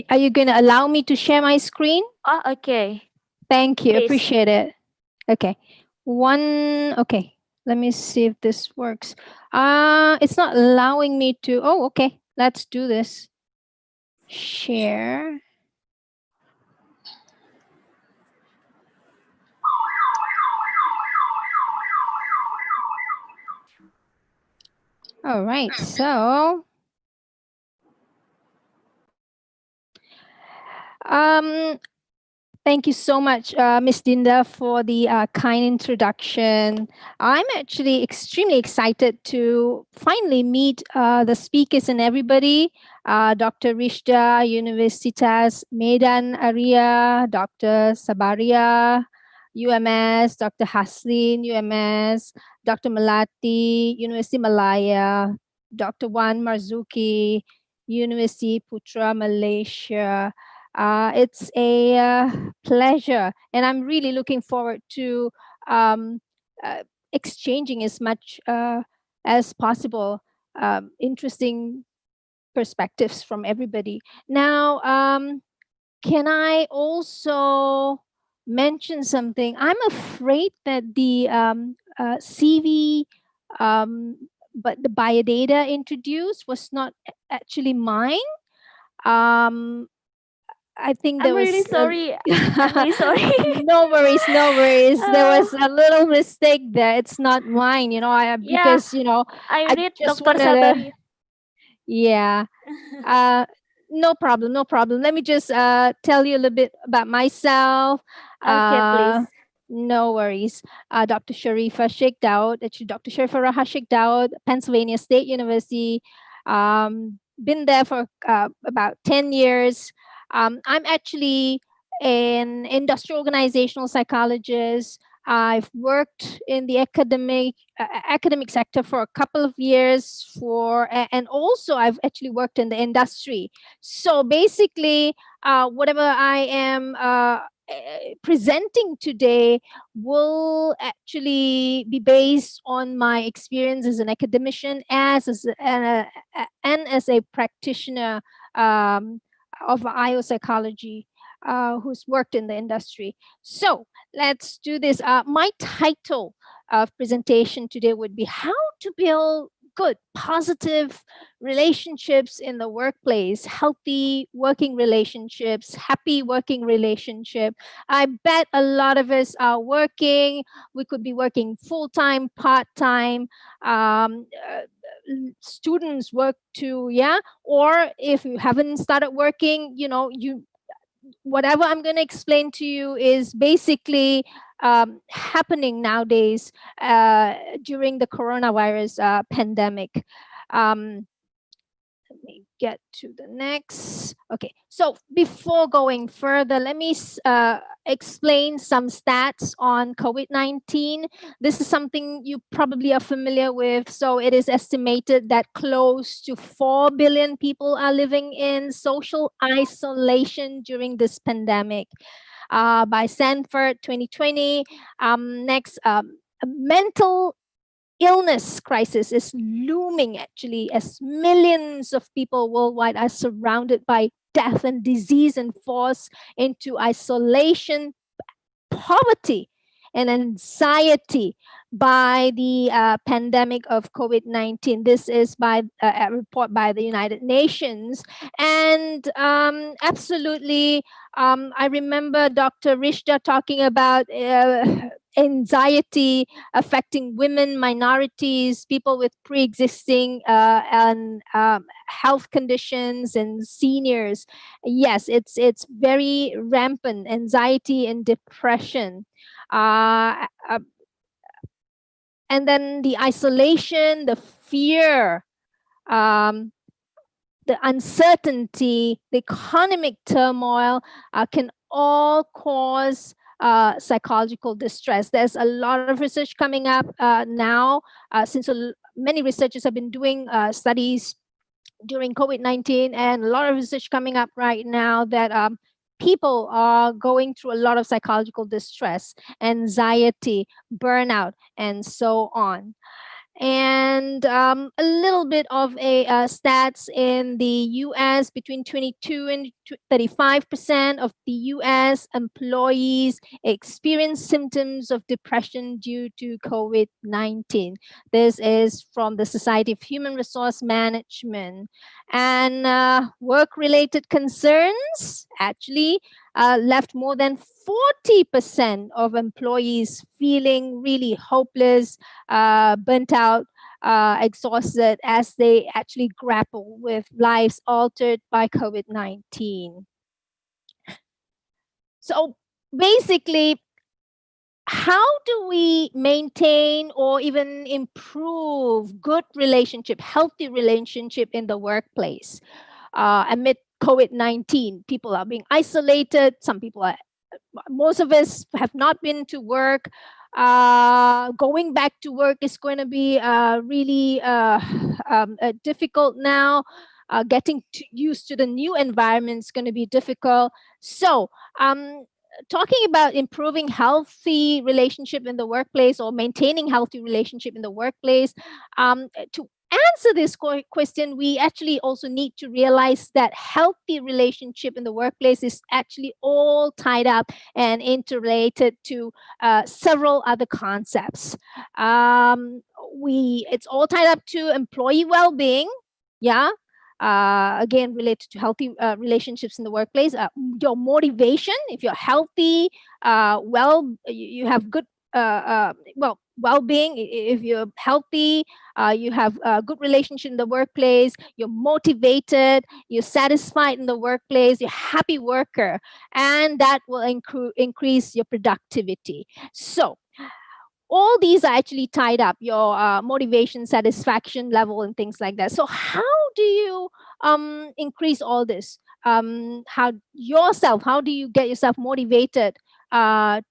Are you going to allow me to share my screen? Oh, okay. Thank you. Please. Appreciate it. Okay. Okay. Let me see if this works. It's not allowing me to. Oh, okay. Let's do this. Share. All right. So, thank you so much, Ms. Dinda, for the kind introduction. I'm actually extremely excited to finally meet the speakers and everybody. Dr. Rishda, Universitas Medan Area, Dr. Sabaria, UMS, Dr. Haslin, UMS, Dr. Melati, University Malaya, Dr. Wan Marzuki, University Putra, Malaysia. It's a pleasure, and I'm really looking forward to exchanging as much as possible interesting perspectives from everybody. Now, can I also mention something? I'm afraid that the CV, but the biodata introduced was not actually mine. I think there I'm was. really sorry. I'm really sorry. No worries, no worries. There was a little mistake there. It's not mine, because I I read just Dr. wanted to. Sabari. Yeah. No problem, no problem. Let me just tell you a little bit about myself. Okay, please. No worries. Dr. Sharifah Sheikh Daud, actually Dr. Sharifah Raha Sheikh Daud, Pennsylvania State University. Been there for about 10 years. I'm actually an industrial organizational psychologist. I've worked in the academic sector for a couple of years and also I've actually worked in the industry. So basically, whatever I am presenting today will actually be based on my experience as an academician, and as a practitioner of IO psychology who's worked in the industry. So let's do this. My title of presentation today would be How to Build Good, Positive Relationships in the Workplace, Healthy Working Relationships, Happy Working Relationship. I bet a lot of us are working. We could be working full-time, part-time. Students work too, yeah? Or if you haven't started working, whatever I'm going to explain to you is basically happening nowadays during the coronavirus pandemic. Let me get to the next. Okay, so before going further, let me explain some stats on COVID-19. This is something you probably are familiar with. So it is estimated that close to 4 billion people are living in social isolation during this pandemic. By Sanford 2020. Next, mental illness crisis is looming actually as millions of people worldwide are surrounded by death and disease and forced into isolation, poverty, and anxiety by the pandemic of COVID-19. This is by a report by the United Nations. And absolutely, I remember Dr. Rishda talking about anxiety affecting women, minorities, people with pre-existing and health conditions, and seniors. Yes, it's very rampant, anxiety and depression. And then the isolation, the fear, the uncertainty, the economic turmoil can all cause psychological distress. There's a lot of research coming up now, since many researchers have been doing studies during COVID-19, and a lot of research coming up right now that people are going through a lot of psychological distress, anxiety, burnout, and so on. And a little bit of a stats in the US: between 22 and 35% of the US employees experience symptoms of depression due to COVID-19. This is from the Society of Human Resource Management. And work-related concerns actually left more than 40% of employees feeling really hopeless, burnt out, exhausted, as they actually grapple with lives altered by COVID-19. So basically, how do we maintain or even improve good relationship, healthy relationship in the workplace amid COVID-19? People are being isolated. Some people are, most of us have not been to work. Going back to work is going to be really difficult now. Getting used to the new environment is going to be difficult. So talking about improving healthy relationship in the workplace, or maintaining healthy relationship in the workplace, to answer this question, we actually also need to realize that healthy relationship in the workplace is actually all tied up and interrelated to several other concepts. It's all tied up to employee well-being, yeah. Again, related to healthy relationships in the workplace. Your motivation, if you're healthy, you have good well-being. If you're healthy, you have a good relationship in the workplace, you're motivated, you're satisfied in the workplace, you're a happy worker, and that will increase your productivity. So all these are actually tied up, your motivation, satisfaction level, and things like that. So how do you increase all this? How do you get yourself motivated to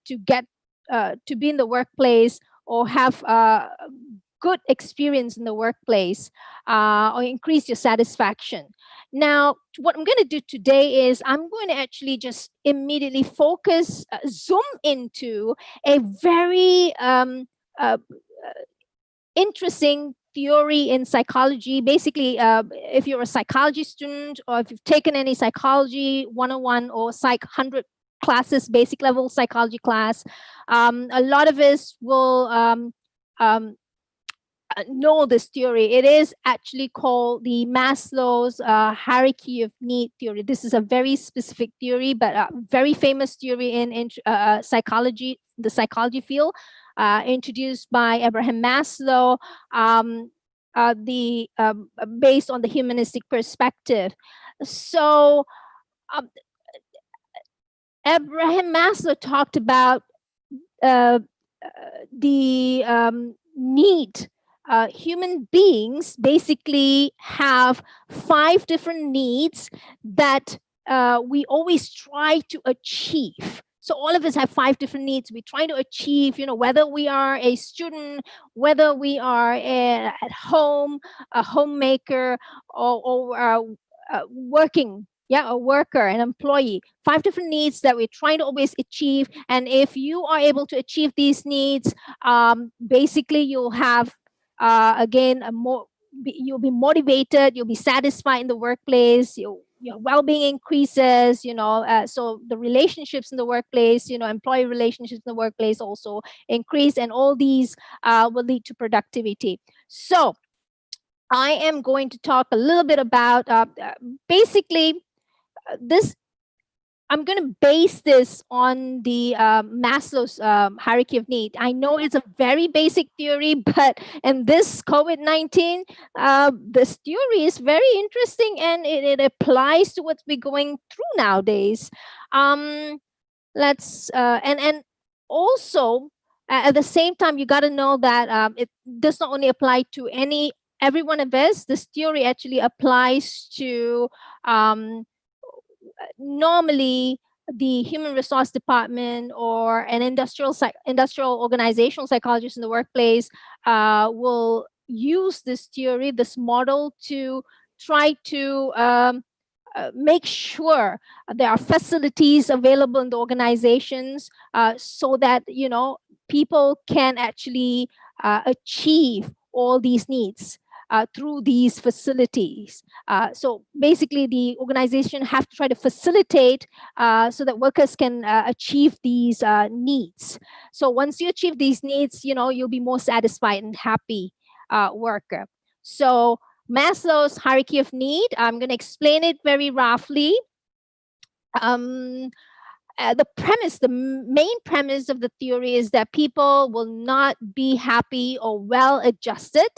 be in the workplace, or have good experience in the workplace, or increase your satisfaction? Now, what I'm going to do today is I'm going to actually just immediately focus, zoom into a very interesting theory in psychology. Basically, if you're a psychology student, or if you've taken any psychology 101 or Psych 100 classes, basic level psychology class, a lot of us will know this theory. It is actually called the Maslow's hierarchy of need theory. This is a very specific theory, but a very famous theory in psychology, the psychology field, introduced by Abraham Maslow, based on the humanistic perspective. So Abraham Maslow talked about the need. Human beings basically have 5 different needs that we always try to achieve. So all of us have 5 different needs we try to achieve, whether we are a student, whether we are at home, a homemaker, or working, a worker, an employee. 5 different needs that we're trying to always achieve. And if you are able to achieve these needs, basically you'll have, again, you'll be motivated, you'll be satisfied in the workplace, your well-being increases, so the relationships in the workplace, employee relationships in the workplace also increase, and all these will lead to productivity. So I am going to talk a little bit about basically this. I'm going to base this on the Maslow's hierarchy of need. I know it's a very basic theory, but in this COVID-19, this theory is very interesting, and it applies to what we're going through nowadays. And also at the same time, you got to know that it does not only apply to every one of us. This theory actually applies to normally the human resource department or an industrial organizational psychologist in the workplace will use this theory, this model, to try to make sure there are facilities available in the organizations so that people can actually achieve all these needs through these facilities. So basically, the organization have to try to facilitate so that workers can achieve these needs. So once you achieve these needs, you'll be more satisfied and happy worker. So Maslow's hierarchy of need, I'm going to explain it very roughly. The main premise of the theory is that people will not be happy or well adjusted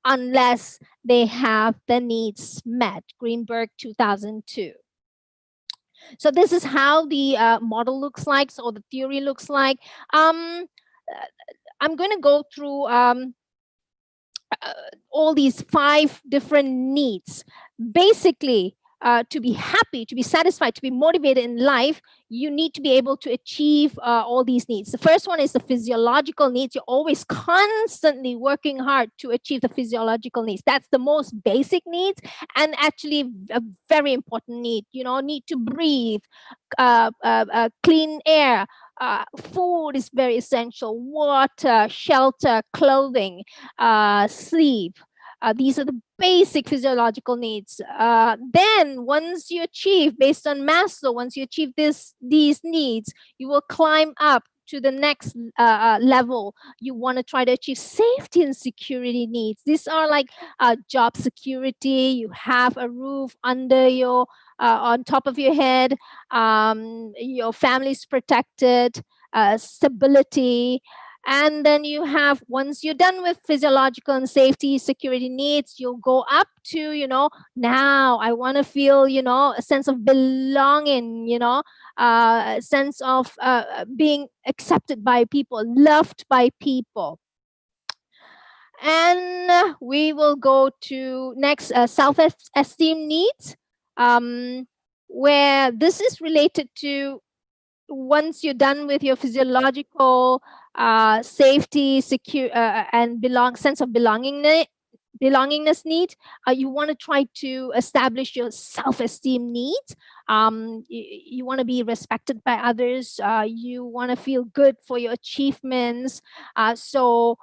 unless they have their needs met. Greenberg, 2002. So this is how the model looks like, so the theory looks like. I'm going to go through all these 5 different needs. Basically, to be happy, to be satisfied, to be motivated in life, you need to be able to achieve all these needs. The first one is the physiological needs. You're always constantly working hard to achieve the physiological needs. That's the most basic needs, and actually a very important need. Need to breathe, clean air, food is very essential, water, shelter, clothing, sleep. These are the basic physiological needs. Then once you achieve, based on Maslow, once you achieve these needs, you will climb up to the next level. You want to try to achieve safety and security needs. These are like job security. You have a roof under your on top of your head. Your family's protected. Stability. And then you have, once you're done with physiological and safety, security needs, you'll go up to, now I want to feel, a sense of belonging, a sense of being accepted by people, loved by people. And we will go to next, self-esteem needs, where this is related to once you're done with your physiological safety, secure, and sense of belongingness need, you want to try to establish your self-esteem needs. You want to be respected by others. You want to feel good for your achievements. So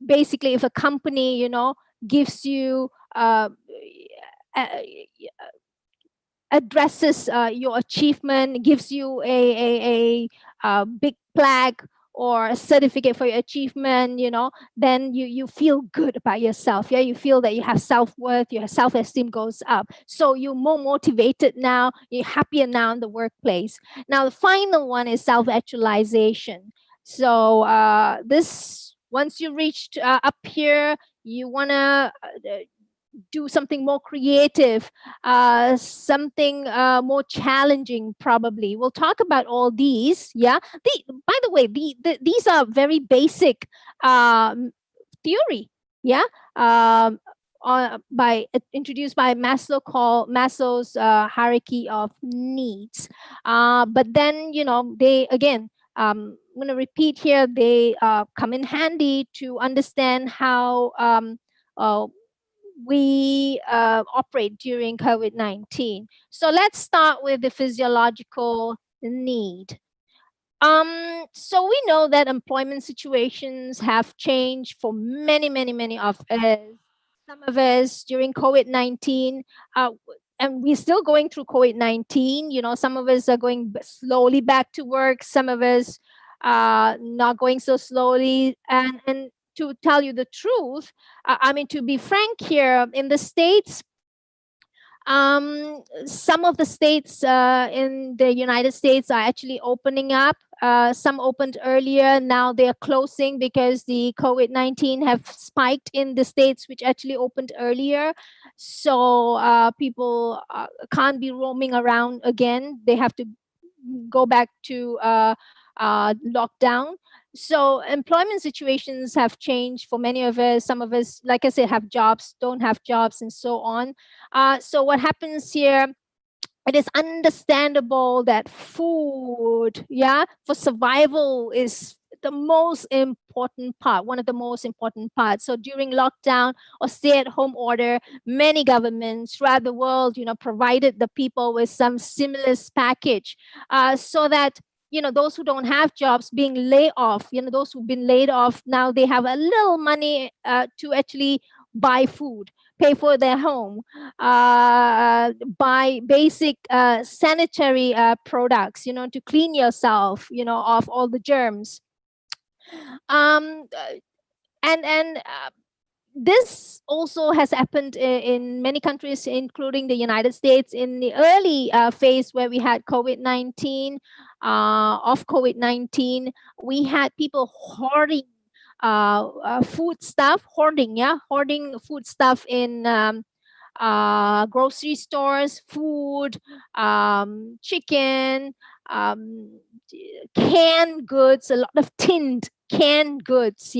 basically, if a company, gives you addresses your achievement, gives you a big plaque or a certificate for your achievement, then you feel good about yourself. Yeah, you feel that you have self-worth, your self-esteem goes up. So you're more motivated now, you're happier now in the workplace. Now, the final one is self-actualization. So this, once you reached up here, you want to do something more creative, something more challenging, probably. We'll talk about all these. Yeah. By the way, these are very basic theory. Yeah. Introduced by Maslow, called Maslow's hierarchy of needs. But then, they again, I'm going to repeat here, they come in handy to understand how we operate during COVID-19. So let's start with the physiological need. So we know that employment situations have changed for many of us. Some of us during COVID-19, and we're still going through COVID-19. Some of us are going slowly back to work. Some of us not going so slowly. And to tell you the truth, to be frank here, in the States, Some of the states in the United States are actually opening up. Some opened earlier, now they are closing because the COVID-19 have spiked in the states which actually opened earlier. So people can't be roaming around again. They have to go back to lockdown. So employment situations have changed for many of us. Some of us, like I said, have jobs, don't have jobs, and so on. So what happens here, it is understandable that food, yeah, for survival is the most important part, one of the most important parts. So during lockdown or stay-at-home order, many governments throughout the world, provided the people with some stimulus package, so that those who don't have jobs being laid off, those who've been laid off, now they have a little money to actually buy food, pay for their home, buy basic sanitary products, to clean yourself, of all the germs. And this also has happened in many countries, including the United States, in the early phase where we had COVID-19. Of COVID-19, we had people hoarding food stuff, hoarding food stuff in grocery stores, food, chicken, canned goods, a lot of tinned canned goods,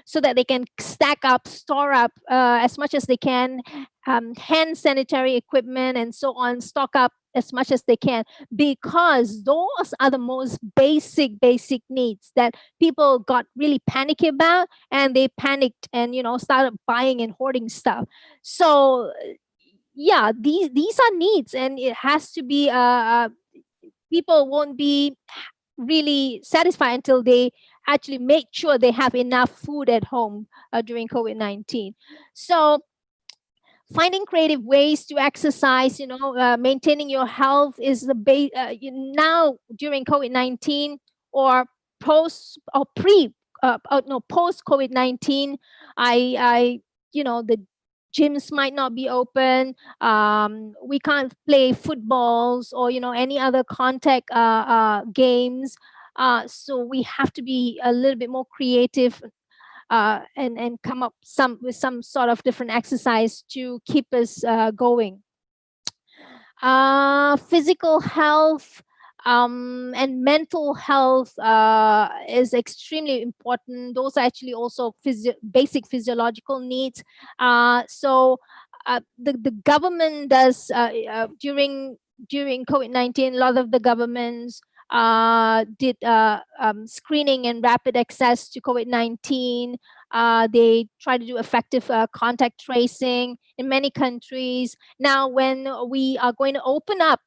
so that they can stack up, store up as much as they can, hand sanitary equipment and so on, stock up as much as they can, because those are the most basic needs that people got really panicky about, and they panicked and started buying and hoarding stuff. So yeah, these are needs, and it has to be people won't be really satisfied until they actually make sure they have enough food at home during COVID-19. So finding creative ways to exercise, maintaining your health is the base. Now during COVID-19 or post or pre, post COVID-19, the gyms might not be open. We can't play footballs or any other contact games. So we have to be a little bit more creative and come up with some sort of different exercise to keep us going. Physical health and mental health is extremely important. Those are actually also basic physiological needs. So the government does during COVID-19, a lot of the governments did screening and rapid access to COVID-19. They try to do effective contact tracing in many countries. Now, when we are going to open up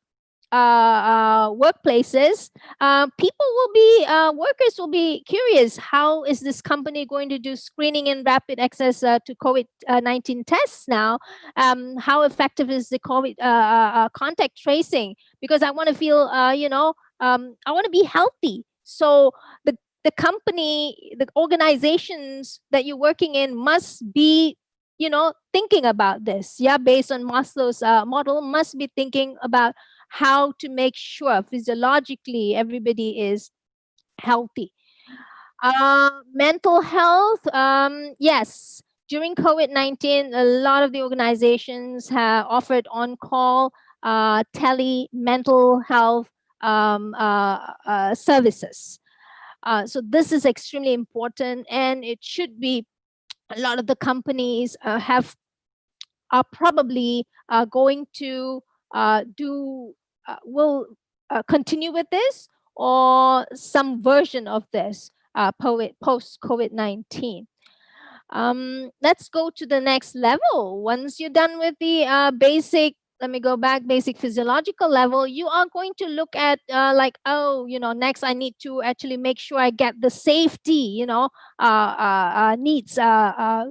workplaces, workers will be curious, how is this company going to do screening and rapid access to COVID-19 tests now? How effective is the COVID contact tracing? Because I want to feel, I want to be healthy. So the company, the organizations that you're working in must be, thinking about this. Based on Maslow's model, must be thinking about how to make sure physiologically everybody is healthy. Mental health, yes. During COVID-19, a lot of the organizations have offered on-call tele mental health services. So this is extremely important, and it should be, a lot of the companies are probably going to will continue with this, or some version of this post COVID-19. Let's go to the next level. Once you're done with the basic, let me go back, basic physiological level, you are going to look at next I need to actually make sure I get the safety, needs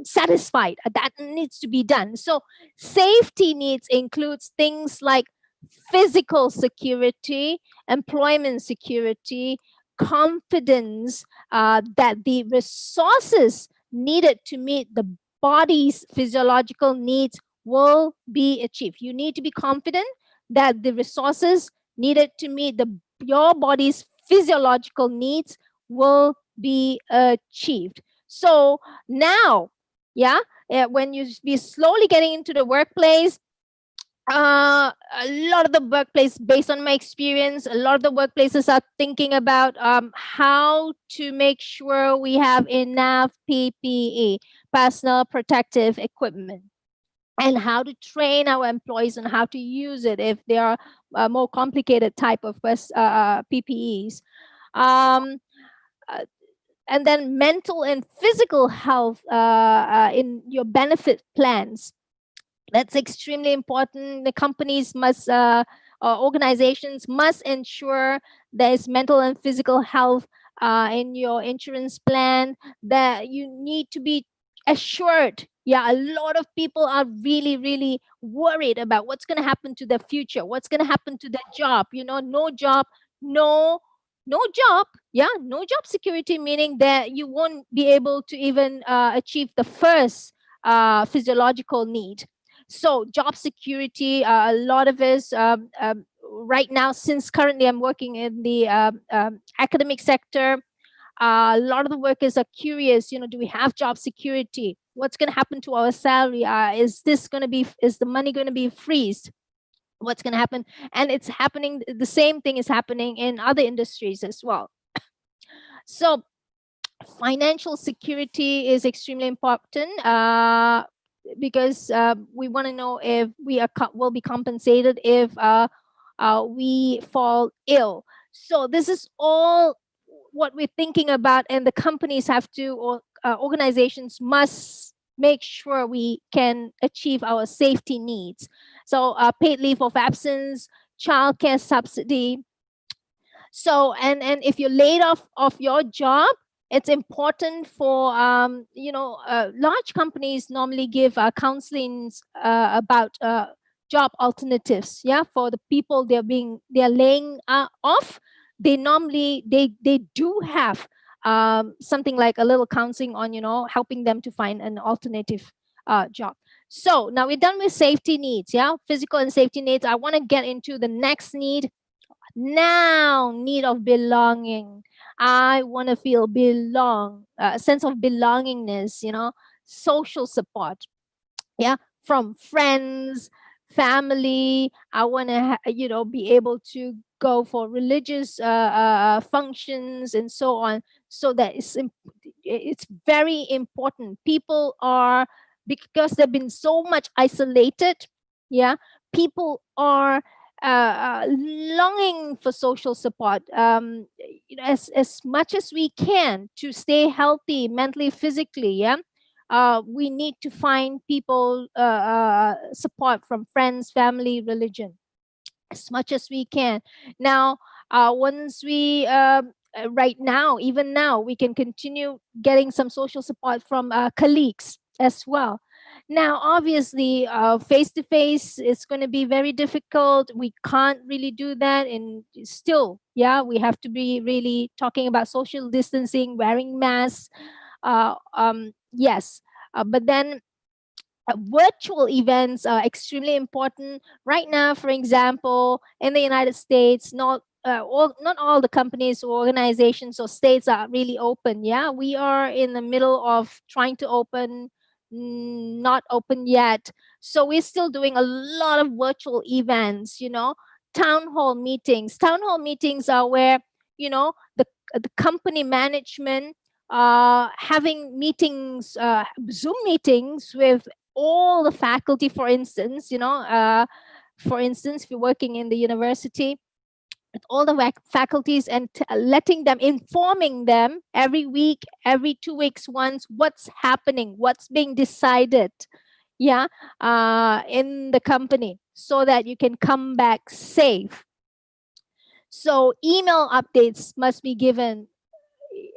satisfied. That needs to be done. So safety needs includes things like physical security, employment security, confidence that the resources needed to meet the body's physiological needs will be achieved. You need to be confident that the resources needed to meet your body's physiological needs will be achieved. So now, yeah, when you be slowly getting into the workplace, a lot of the workplace, based on my experience, a lot of the workplaces are thinking about how to make sure we have enough PPE, personal protective equipment, and how to train our employees on how to use it if they are more complicated type of PPEs. Um, uh, and then mental and physical health in your benefit plans. That's extremely important. The companies must, organizations must ensure there is mental and physical health in your insurance plan, that you need to be assured. Yeah, a lot of people are really, really worried about what's going to happen to their future, what's going to happen to their job. You know, no job, no, no job. Yeah, no job security, meaning that you won't be able to even achieve the first physiological need. So job security, a lot of us right now, since currently I'm working in the academic sector, a lot of the workers are curious, you know, do we have job security? What's going to happen to our salary? Is the money going to be freezed? What's going to happen? And it's happening, the same thing is happening in other industries as well. So financial security is extremely important because we want to know if we will be compensated if we fall ill. So this is all what we're thinking about, and the companies have to, or organizations must make sure we can achieve our safety needs. So paid leave of absence, childcare subsidy. So and if you're laid off of your job, it's important for large companies normally give counselings about job alternatives. Yeah, for the people they're laying off, they normally they do have something like a little counseling on, you know, helping them to find an alternative job. So now we're done with safety needs. Yeah, physical and safety needs. I want to get into the next need. Now, need of belonging. I want to feel a sense of belongingness, you know, social support. Yeah, from friends, family. I want to, be able to go for religious functions and so on. So that it's very important. People are, because they've been so much isolated. Yeah, people are longing for social support, as much as we can to stay healthy mentally, physically. Yeah, we need to find people support from friends, family, religion, as much as we can. Now, once we right now, even now, we can continue getting some social support from colleagues as well. Now, obviously, face to face is going to be very difficult. We can't really do that, and still, yeah, we have to be really talking about social distancing, wearing masks. Yes, but then virtual events are extremely important right now. For example, in the United States, not all the companies or organizations or states are really open. Yeah, we are in the middle of trying to open, not open yet. So we're still doing a lot of virtual events. You know, town hall meetings. Town hall meetings are where, you know, the company management having meetings, Zoom meetings with all the faculty. For instance, if you're working in the university, with all the faculties, and informing them every week, every 2 weeks once, what's happening, what's being decided, yeah, in the company, so that you can come back safe. So email updates must be given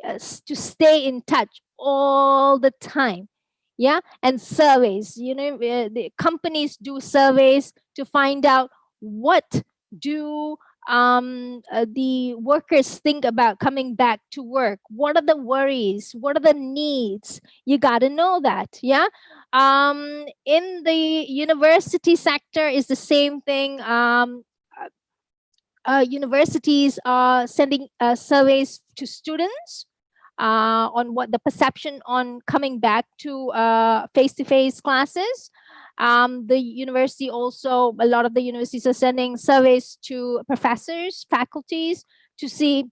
to stay in touch all the time. Yeah, and surveys, the companies do surveys to find out what do the workers think about coming back to work. What are the worries, what are the needs? You got to know that. Yeah, In the university sector is the same thing. Universities are sending surveys to students on what the perception on coming back to face-to-face classes. The university also, a lot of the universities are sending surveys to professors, faculties, to see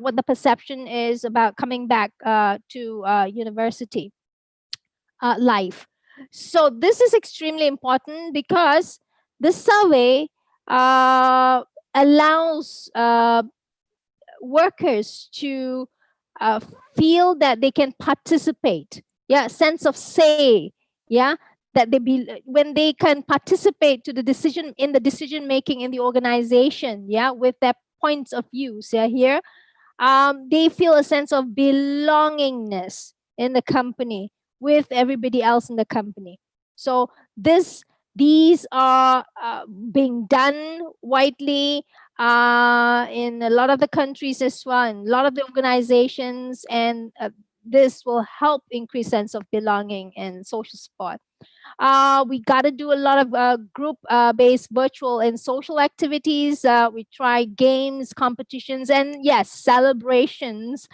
what the perception is about coming back to university life. So this is extremely important because the survey allows workers to feel that they can participate. Yeah, sense of say. Yeah, that when they can participate to the decision making in the organization. Yeah, with their points of views. Yeah, here, they feel a sense of belongingness in the company with everybody else in the company. So these are being done widely in a lot of the countries as well, and a lot of the organizations, and this will help increase sense of belonging and social support. We got to do a lot of group based virtual and social activities. We try games, competitions, and yes, celebrations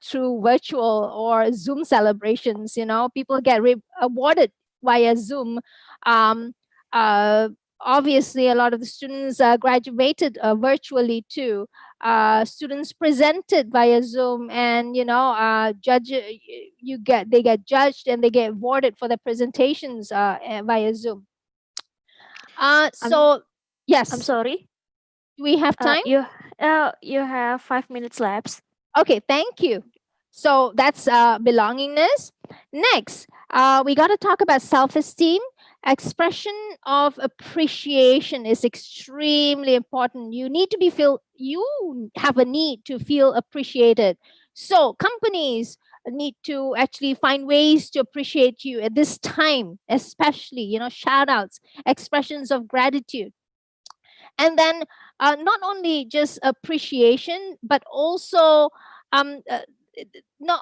through virtual or Zoom celebrations. You know, people get awarded via Zoom. Um, uh, Obviously, a lot of the students graduated virtually too. Students presented via Zoom, and they get judged and they get awarded for their presentations via Zoom. So yes, I'm sorry. do we have time? You have 5 minutes left. Okay, thank you. So that's belongingness. Next, we got to talk about self-esteem. Expression of appreciation is extremely important. You have a need to feel appreciated. So companies need to actually find ways to appreciate you at this time, especially, shout outs, expressions of gratitude. And then not only just appreciation, but also not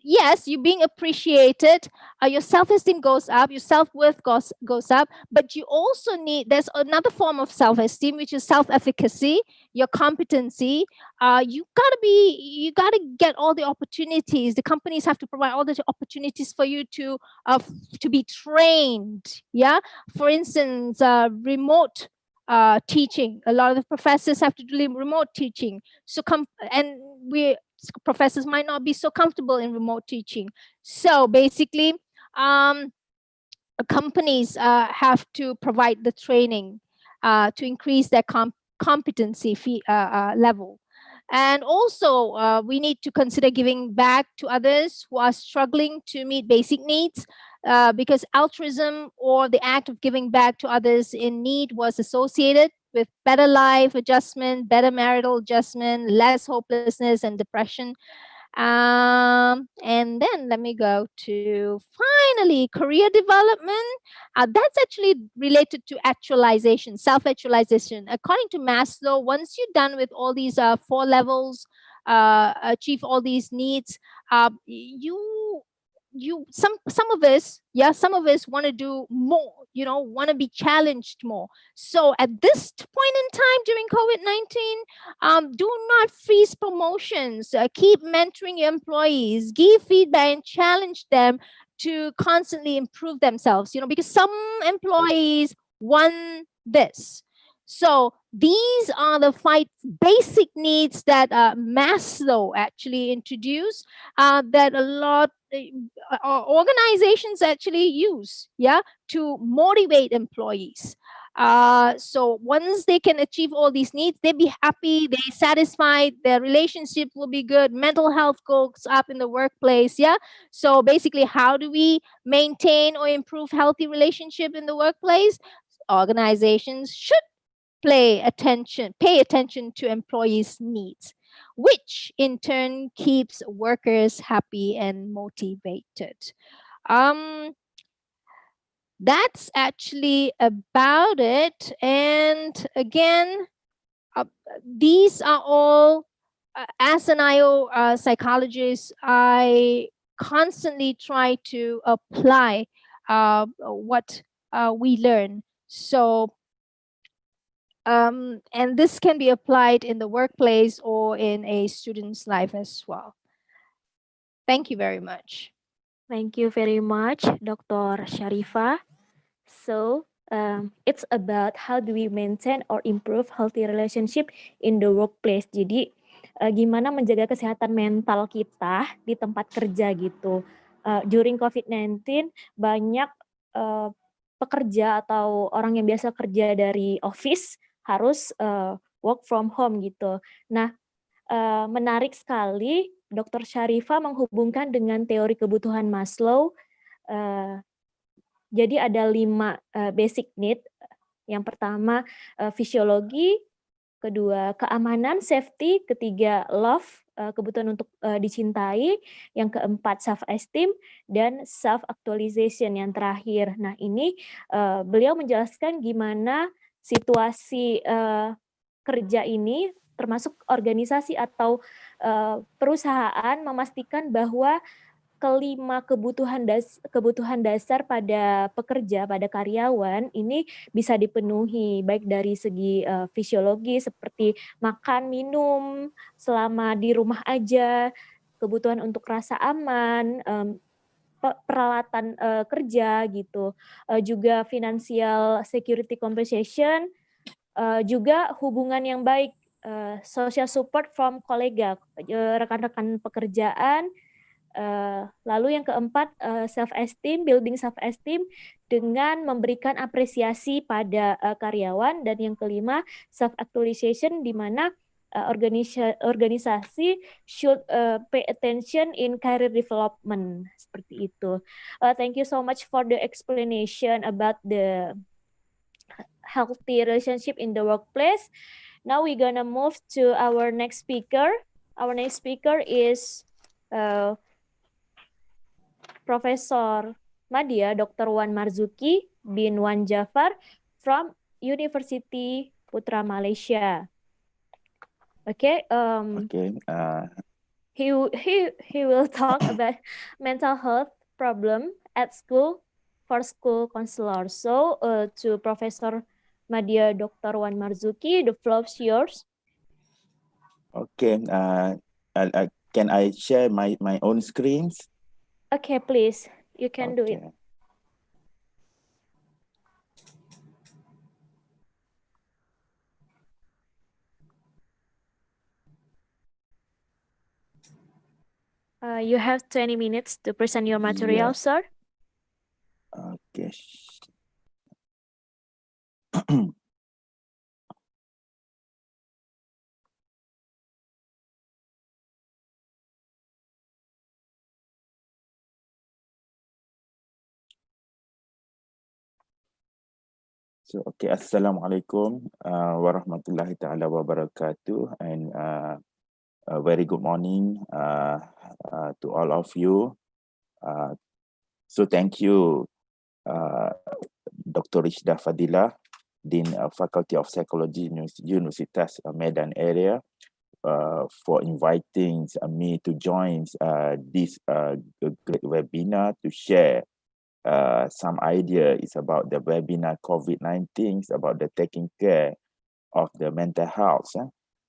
yes, you being appreciated, your self-esteem goes up, your self-worth goes up, but you also there's another form of self-esteem, which is self-efficacy, your competency. You gotta get all the opportunities. The companies have to provide all the opportunities for you to be trained. Yeah, for instance, remote teaching. A lot of the professors have to do remote teaching. So professors might not be so comfortable in remote teaching. So basically, companies have to provide the training to increase their competency level. And also, we need to consider giving back to others who are struggling to meet basic needs, because altruism, or the act of giving back to others in need, was associated with better life adjustment, better marital adjustment, less hopelessness and depression. And then let me go to finally career development. That's actually related to actualization, self-actualization. According to Maslow, once you're done with all these 4 levels, achieve all these needs, some of us want to do more, want to be challenged more. So at this point in time during COVID-19, do not freeze promotions. Keep mentoring your employees, give feedback and challenge them to constantly improve themselves, because some employees want this. So these are the 5 basic needs that Maslow actually introduced, that a lot organizations actually use, to motivate employees. So once they can achieve all these needs, they be happy, they satisfied, their relationship will be good, mental health goes up in the workplace. So basically, how do we maintain or improve healthy relationship in the workplace? Organizations should pay attention to employees' needs, which in turn keeps workers happy and motivated. That's actually about it. And again, these are all, as an IO psychologist, I constantly try to apply what we learn. So, and this can be applied in the workplace or in a student's life as well. Thank you very much. Thank you very much, Dr. Sharifah. So, it's about how do we maintain or improve healthy relationship in the workplace. Jadi, gimana menjaga kesehatan mental kita di tempat kerja gitu. During COVID-19, banyak pekerja atau orang yang biasa kerja dari office harus work from home gitu. Nah, menarik sekali Dr. Sharifah menghubungkan dengan teori kebutuhan Maslow. Jadi ada 5 basic need. Yang pertama fisiologi, kedua keamanan, safety, ketiga love, kebutuhan untuk dicintai, yang keempat self-esteem, dan self-actualization yang terakhir. Nah ini beliau menjelaskan gimana situasi kerja ini termasuk organisasi atau perusahaan memastikan bahwa kelima kebutuhan dasar pada pekerja, pada karyawan ini bisa dipenuhi baik dari segi fisiologi seperti makan, minum selama di rumah aja, kebutuhan untuk rasa aman, peralatan kerja gitu, juga financial security compensation, juga hubungan yang baik, social support from kolega, rekan-rekan pekerjaan. Lalu yang keempat self-esteem, building self-esteem dengan memberikan apresiasi pada karyawan, dan yang kelima self-actualization di mana organisasi should pay attention in career development, seperti itu. Thank you so much for the explanation about the healthy relationship in the workplace. Now we're gonna move to our next speaker. Our next speaker is Professor Madya Dr. Wan Marzuki bin Wan Jafar from University Putra Malaysia. Okay. He will talk about mental health problem at school for school counselors. So to Professor Madya Dr. Wan Marzuki, the floor is yours. Okay. Can I share my own screens? Okay, please. You can do it. You have 20 minutes to present your material, sir. Okay. So, okay, Assalamualaikum warahmatullahi ta'ala wabarakatuh, and a very good morning to all of you. So thank you, Dr. Rishda Fadila, Dean Faculty of Psychology, Universitas Medan area, for inviting me to join this great webinar to share some idea is about the webinar COVID-19, about the taking care of the mental health.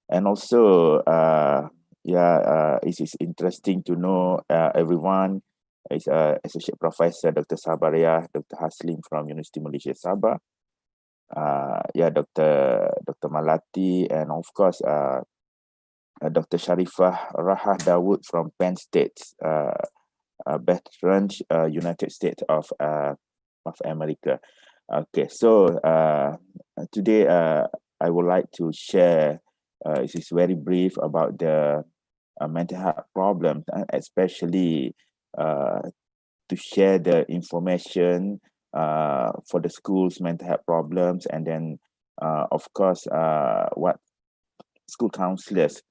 And also, it is interesting to know everyone is Associate Professor Dr. Sabaria, Dr. Haslim from University Malaysia Sabah, Dr. Malati, and of course, Dr. Sharifah Rahah Dawood from Penn State, veteran United States of America. Okay, so today I would like to share, this is very brief about the mental health problem, especially to share the information for the schools mental health problems, and then of course what school counselors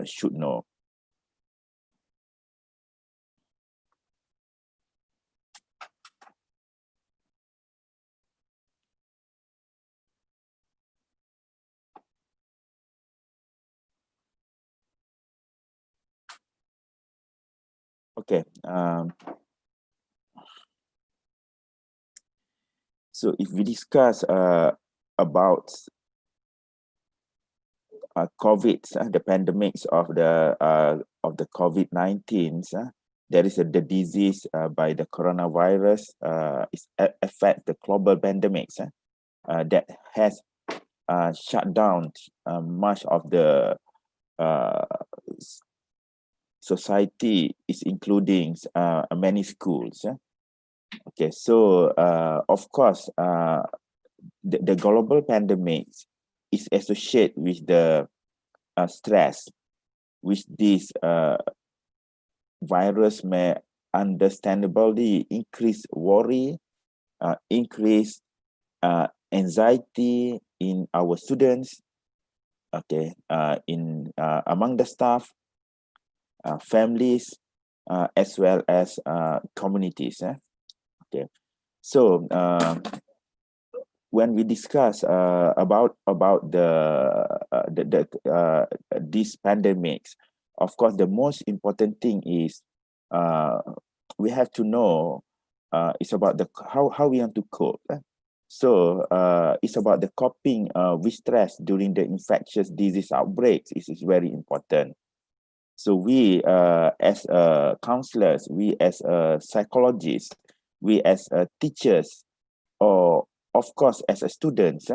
should know. Okay. So if we discuss about COVID, the pandemics of the COVID-19, there is the disease by the coronavirus. It affect the global pandemics that has shut down much of the society, is including many schools. Okay, so of course, the global pandemic is associated with the stress, which this virus may understandably increase worry, increase anxiety in our students, okay, in among the staff, families, as well as communities. Okay, so when we discuss about these pandemics, of course, the most important thing is we have to know it's about the how we want to cope. So it's about the coping with stress during the infectious disease outbreaks. This is very important. So we as counselors, we as psychologists, we as teachers, or of course as a students,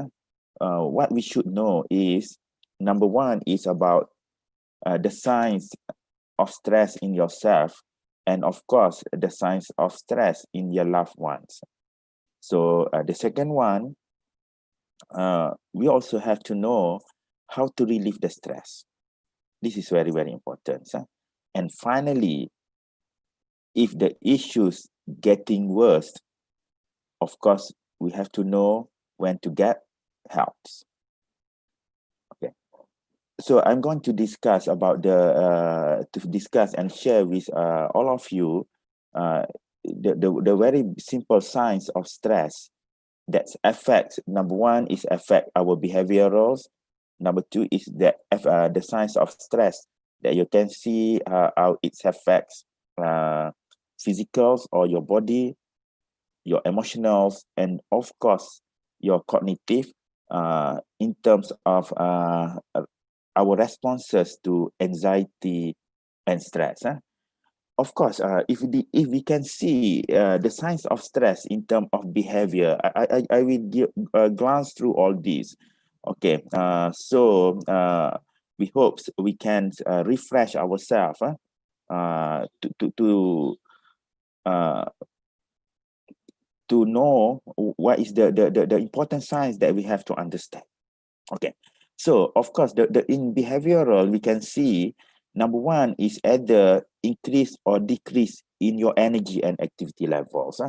what we should know is, number one is about the signs of stress in yourself, and of course the signs of stress in your loved ones. So the second one, we also have to know how to relieve the stress. This is very, very important. And finally, if the issues getting worse, of course, we have to know when to get help. Okay. So I'm going to discuss about and share with all of you the very simple signs of stress that affects. Number one is affect our behaviorals. Number two is that the signs of stress that you can see how it affects physicals or your body, your emotionals, and of course your cognitive in terms of our responses to anxiety and stress. Of course, if we can see the signs of stress in terms of behavior, I will glance through all these. Okay, so we hope we can refresh ourselves to know what is the important signs that we have to understand. Okay, so of course, in behavioral, we can see number one is either increase or decrease in your energy and activity levels.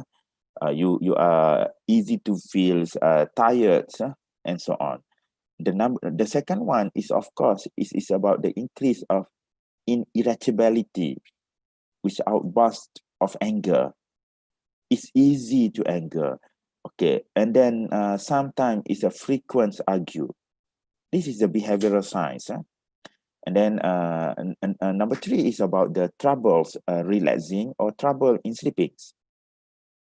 You are easy to feel tired and so on. The second one is, of course, is about the increase of irritability, which outburst of anger. It's easy to anger. Okay, and then sometimes it's a frequent argue. This is the behavioral signs. And then number three is about the troubles relaxing or trouble in sleeping.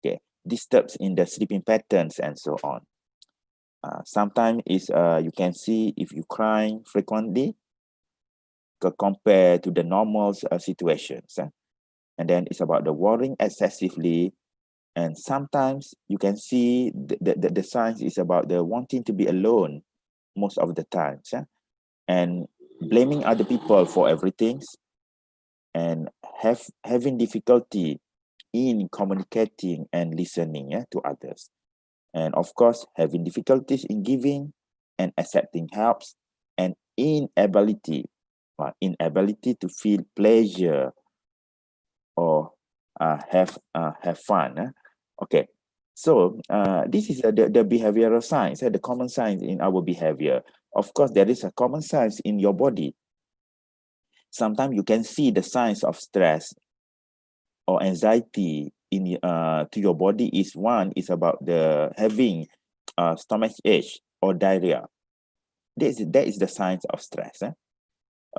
Okay, disturbs in the sleeping patterns and so on. Sometimes is you can see if you crying frequently compared to the normal situations. And then it's about the worrying excessively. And sometimes you can see the signs is about the wanting to be alone most of the times, and blaming other people for everything, and having difficulty in communicating and listening to others, and of course having difficulties in giving and accepting helps, and inability to feel pleasure or have fun. Okay, so this is the behavioral signs, the common signs in our behavior. Of course, there is a common signs in your body. Sometimes you can see the signs of stress or anxiety in to your body. Is one is about the having stomach ache or diarrhea. That is the signs of stress.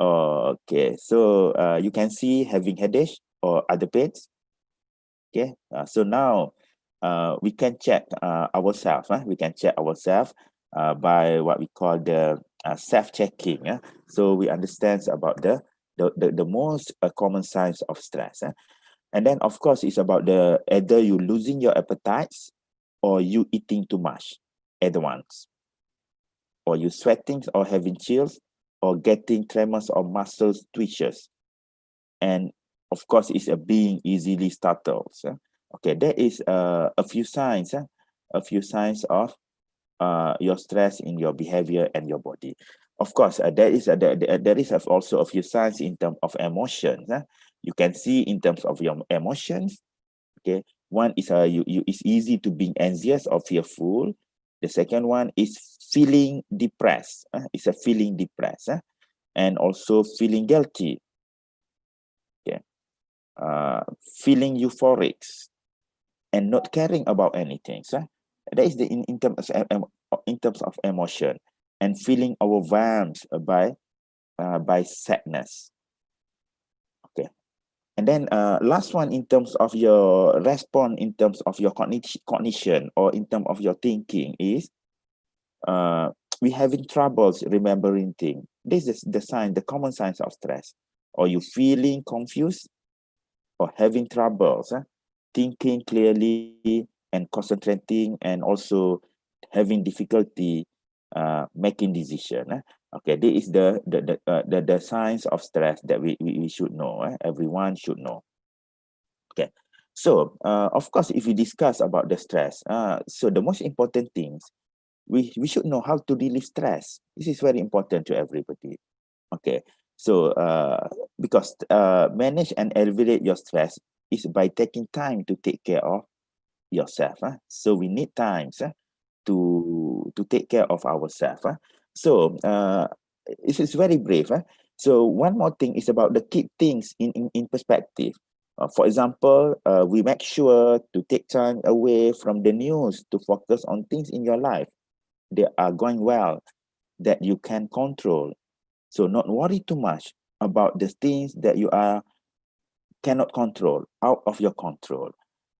Okay, so you can see having headache or other pains. Okay, so now we can check ourselves. We can check ourselves by what we call the self-checking. So we understand about the most common signs of stress. And then, of course, it's about the either you losing your appetites or you eating too much at once, or you sweating or having chills or getting tremors or muscle twitches. And of course, it's a being easily startled. Okay, there is a few signs of your stress in your behavior and your body. Of course, there is also a few signs in terms of emotions. You can see in terms of your emotions. Okay, one is it's easy to be anxious or fearful. The second one is feeling depressed. It's a feeling depressed, and also feeling guilty. Okay, feeling euphoric and not caring about anything. That is in terms of emotion, and feeling overwhelmed by sadness. Okay, and then last one, in terms of your response, in terms of your cognition, or in terms of your thinking, is we having troubles remembering things. This is the common signs of stress. Or you feeling confused or having troubles thinking clearly and concentrating, and also having difficulty making decision. Okay, this is the signs of stress that we should know. Everyone should know. Okay, so of course, if we discuss about the stress, so the most important things, we should know how to relieve stress. This is very important to everybody. Okay, so because manage and alleviate your stress is by taking time to take care of yourself. So we need times to take care of ourselves. So it is very brave. So one more thing is about the keep things in perspective. For example, we make sure to take time away from the news to focus on things in your life that are going well, that you can control. So not worry too much about the things that you cannot control, out of your control.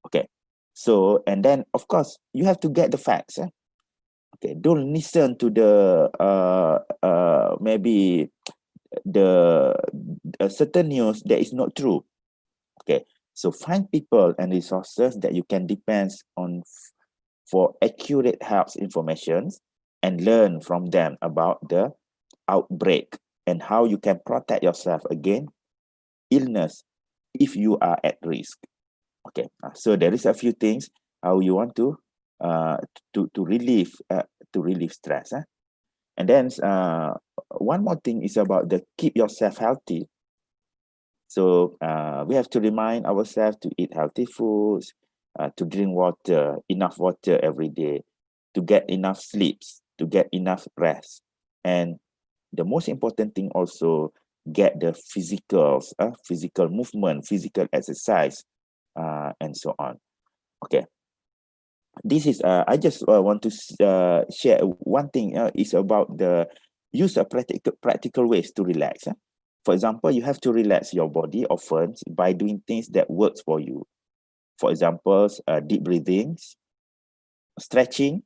Okay. So, and then of course you have to get the facts. Okay. Don't listen to the maybe the certain news that is not true. Okay. So find people and resources that you can depend on for accurate health information, and learn from them about the outbreak and how you can protect yourself against illness if you are at risk. Okay, so there is a few things how you want to relieve stress. And then one more thing is about the keep yourself healthy. So we have to remind ourselves to eat healthy foods, to drink water, enough water every day, to get enough sleeps, to get enough rest, and the most important thing also, get the physical movement, physical exercise, and so on. Okay, this is I just want to share one thing is about the use of practical ways to relax. For example, you have to relax your body often by doing things that works for you. For example, deep breathings, stretching.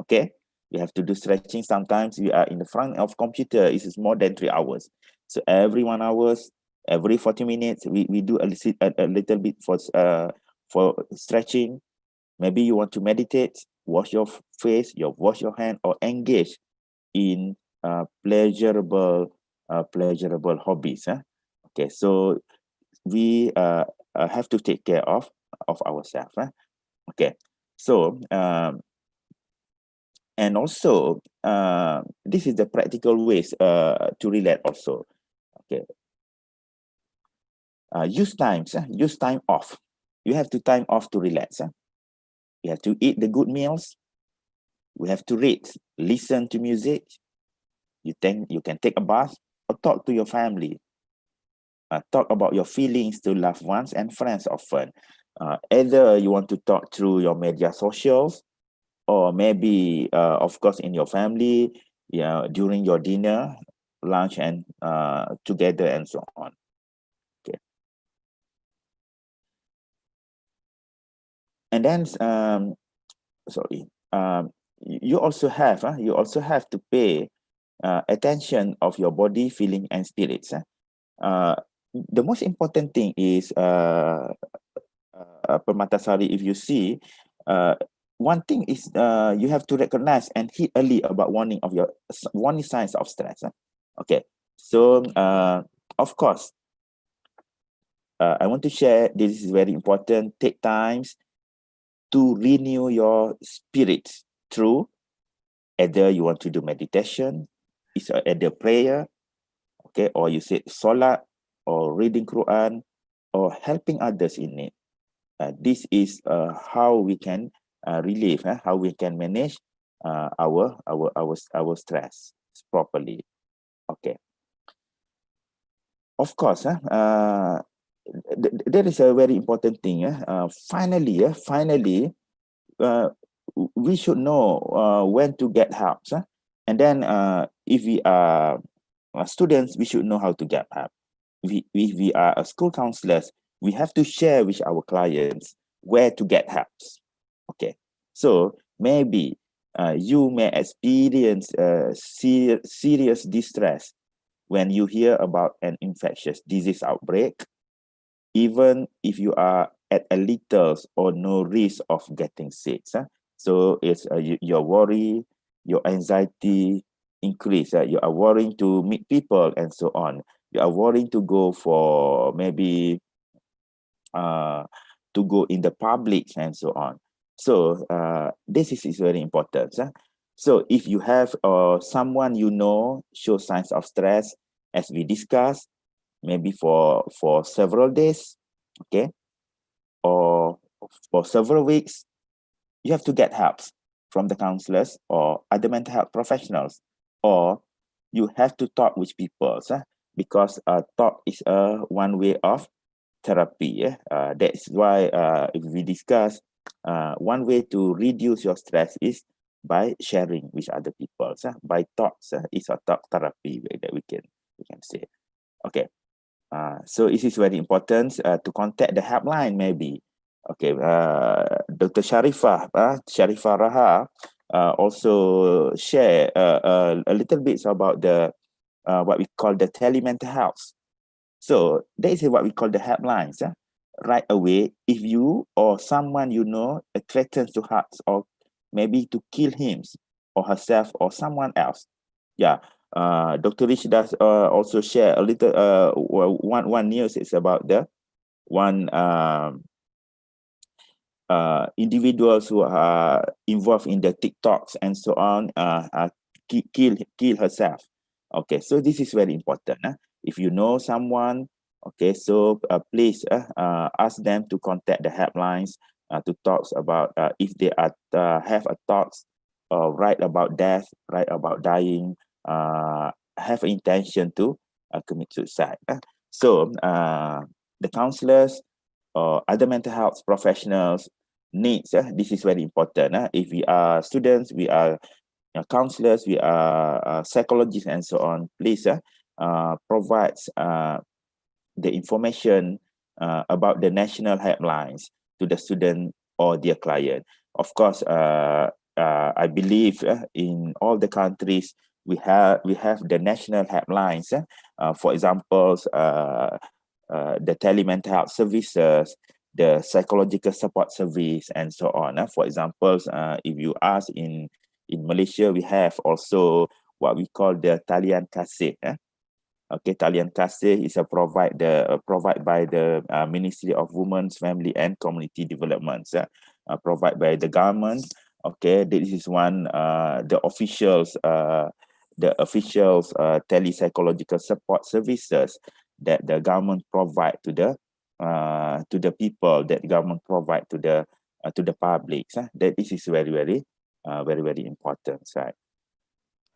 Okay, we have to do stretching. Sometimes we are in the front of computer, it is more than 3 hours. So every 1 hour, every 40 minutes, we do a little bit for stretching. Maybe you want to meditate, wash your face, wash your hand, or engage in pleasurable hobbies. Okay, so we have to take care of ourselves. Okay, so and also this is the practical ways to relax also. Okay, use time off. You have to time off to relax. You have to eat the good meals. We have to read, listen to music. You can take a bath or talk to your family. Talk about your feelings to loved ones and friends often. Either you want to talk through your media socials, or maybe, of course, in your family, during your dinner, lunch, and together, and so on. Okay. And then sorry, you also have to pay attention of your body, feeling, and spirits. The most important thing is Permatasari, if you see, one thing is you have to recognize and hit early about warning signs of stress. Okay, so of course, I want to share, this is very important. Take times to renew your spirits through either you want to do meditation, it's either prayer, okay, or you say salat, or reading Quran, or helping others in need. This is how we can relieve, how we can manage our stress properly. Okay. Of course, there is a very important thing. Finally, we should know when to get help. And then if we are students, we should know how to get help. If we are a school counselors, we have to share with our clients where to get help. Okay, so maybe you may experience serious distress when you hear about an infectious disease outbreak, even if you are at a little or no risk of getting sick. So it's your worry, your anxiety increase. You are worrying to meet people and so on. You are worrying to go for maybe to go in the public and so on. So this is very important. So if you have someone you know show signs of stress, as we discussed, maybe for several days, okay, or for several weeks, you have to get help from the counselors or other mental health professionals, or you have to talk with people, because talk is one way of therapy. That's why if we discuss, one way to reduce your stress is by sharing with other people. By talks, it's a talk therapy that we can say. Okay. So it is very important to contact the helpline maybe. Okay, Dr. Sharifah Raha also share a little bit about the what we call the telemental health. So that is what we call the helplines. Right away, if you or someone you know threatens to hurt or maybe to kill him or herself or someone else, yeah. Dr. Rich does also share a little one news is about the one individuals who are involved in the TikToks and so on kill herself. Okay, so this is very important. If you know someone, okay, so please ask them to contact the helplines to talk about if they are have a thoughts right about death, right about dying, have intention to commit suicide. So the counselors or other mental health professionals needs, this is very important. If we are students, we are counselors, we are psychologists and so on, please provide the information about the national helplines to the student or their client. Of course, I believe in all the countries we have the national helplines. For example, the telemental health services, the psychological support service, and so on. For example, if you ask in Malaysia, we have also what we call the Talian Kasih. Okay, Talian Kasih is provided by the Ministry of Women's, Family and Community Development, provided by the government. Okay, this is one the officials telepsychological support services that the government provide to the people, that the government provide to the public. That this is very important, right?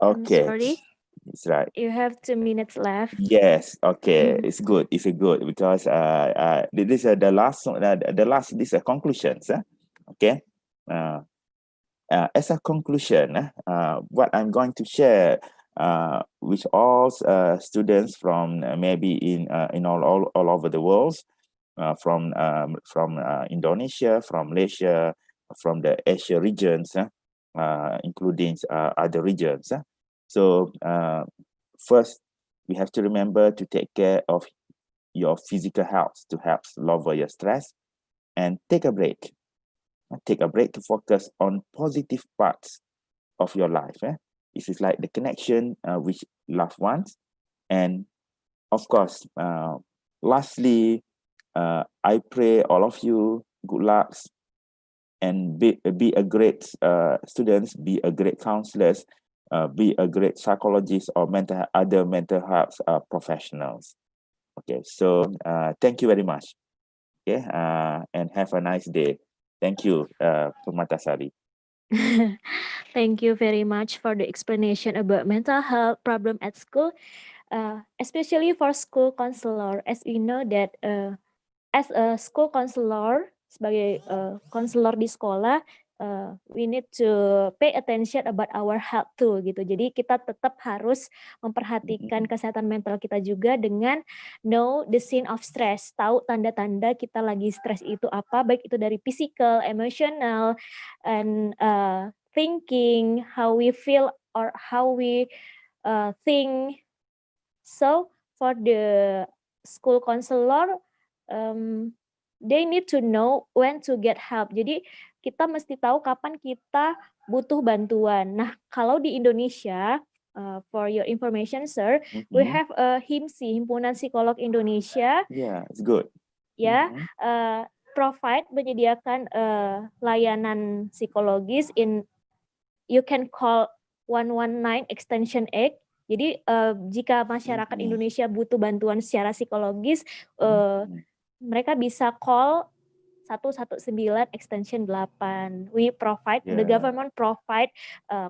Okay. I'm sorry. It's right. You have 2 minutes left. Yes. Okay. It's good. It's good because this is the last. This is conclusions. Okay. As a conclusion, what I'm going to share with all students from maybe in all over the world, from Indonesia, from Malaysia, from the Asia regions, including other regions. So first, we have to remember to take care of your physical health to help lower your stress, and take a break. Take a break to focus on positive parts of your life. This is like the connection with loved ones. And of course, lastly, I pray all of you good luck and be a great students, be a great counselors, be a great psychologist or other mental health professionals. Okay, so thank you very much. Okay, and have a nice day. Thank you, Permatasari. Thank you very much for the explanation about mental health problem at school, especially for school counselor. As we know that as a school counselor, sebagai counselor di sekolah, we need to pay attention about our health too gitu. Jadi kita tetap harus memperhatikan kesehatan mental kita juga dengan know the sign of stress, tahu tanda-tanda kita lagi stres itu apa, baik itu dari physical, emotional, and thinking, how we feel or how we think. So for the school counselor, they need to know when to get help. Jadi kita mesti tahu kapan kita butuh bantuan. Nah, kalau di Indonesia, for your information, sir, we have a HIMSI, Himpunan Psikolog Indonesia. Yeah, it's good. Ya, provide menyediakan layanan psikologis you can call 119 extension 8. Jadi jika masyarakat Indonesia butuh bantuan secara psikologis, mereka bisa call 119 extension 8. We provide, the government provide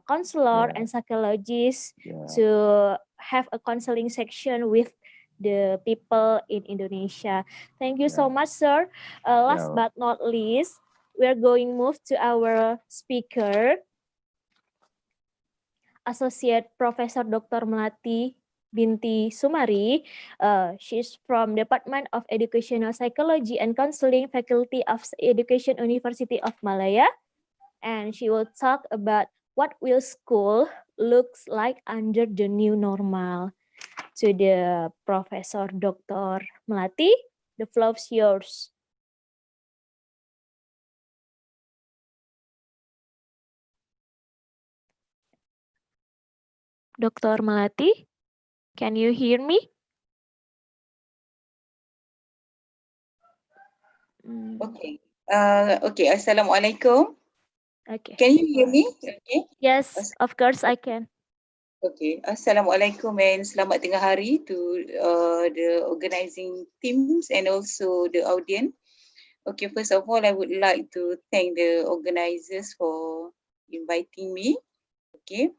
counselor and psychologist to have a counseling section with the people in Indonesia. Thank you so much, sir. Last but not least, we're going to move to our speaker, Associate Professor Dr. Melati Binti Sumari. She's from Department of Educational Psychology and Counseling, Faculty of Education, University of Malaya. And she will talk about what will school looks like under the new normal. To the Professor Dr. Melati, the floor is yours. Dr. Melati, can you hear me? Okay. Okay. Assalamualaikum. Okay. Can you hear me? Okay. Yes, of course I can. Okay. Assalamualaikum and selamat tengah hari to the organizing teams and also the audience. Okay. First of all, I would like to thank the organizers for inviting me. Okay.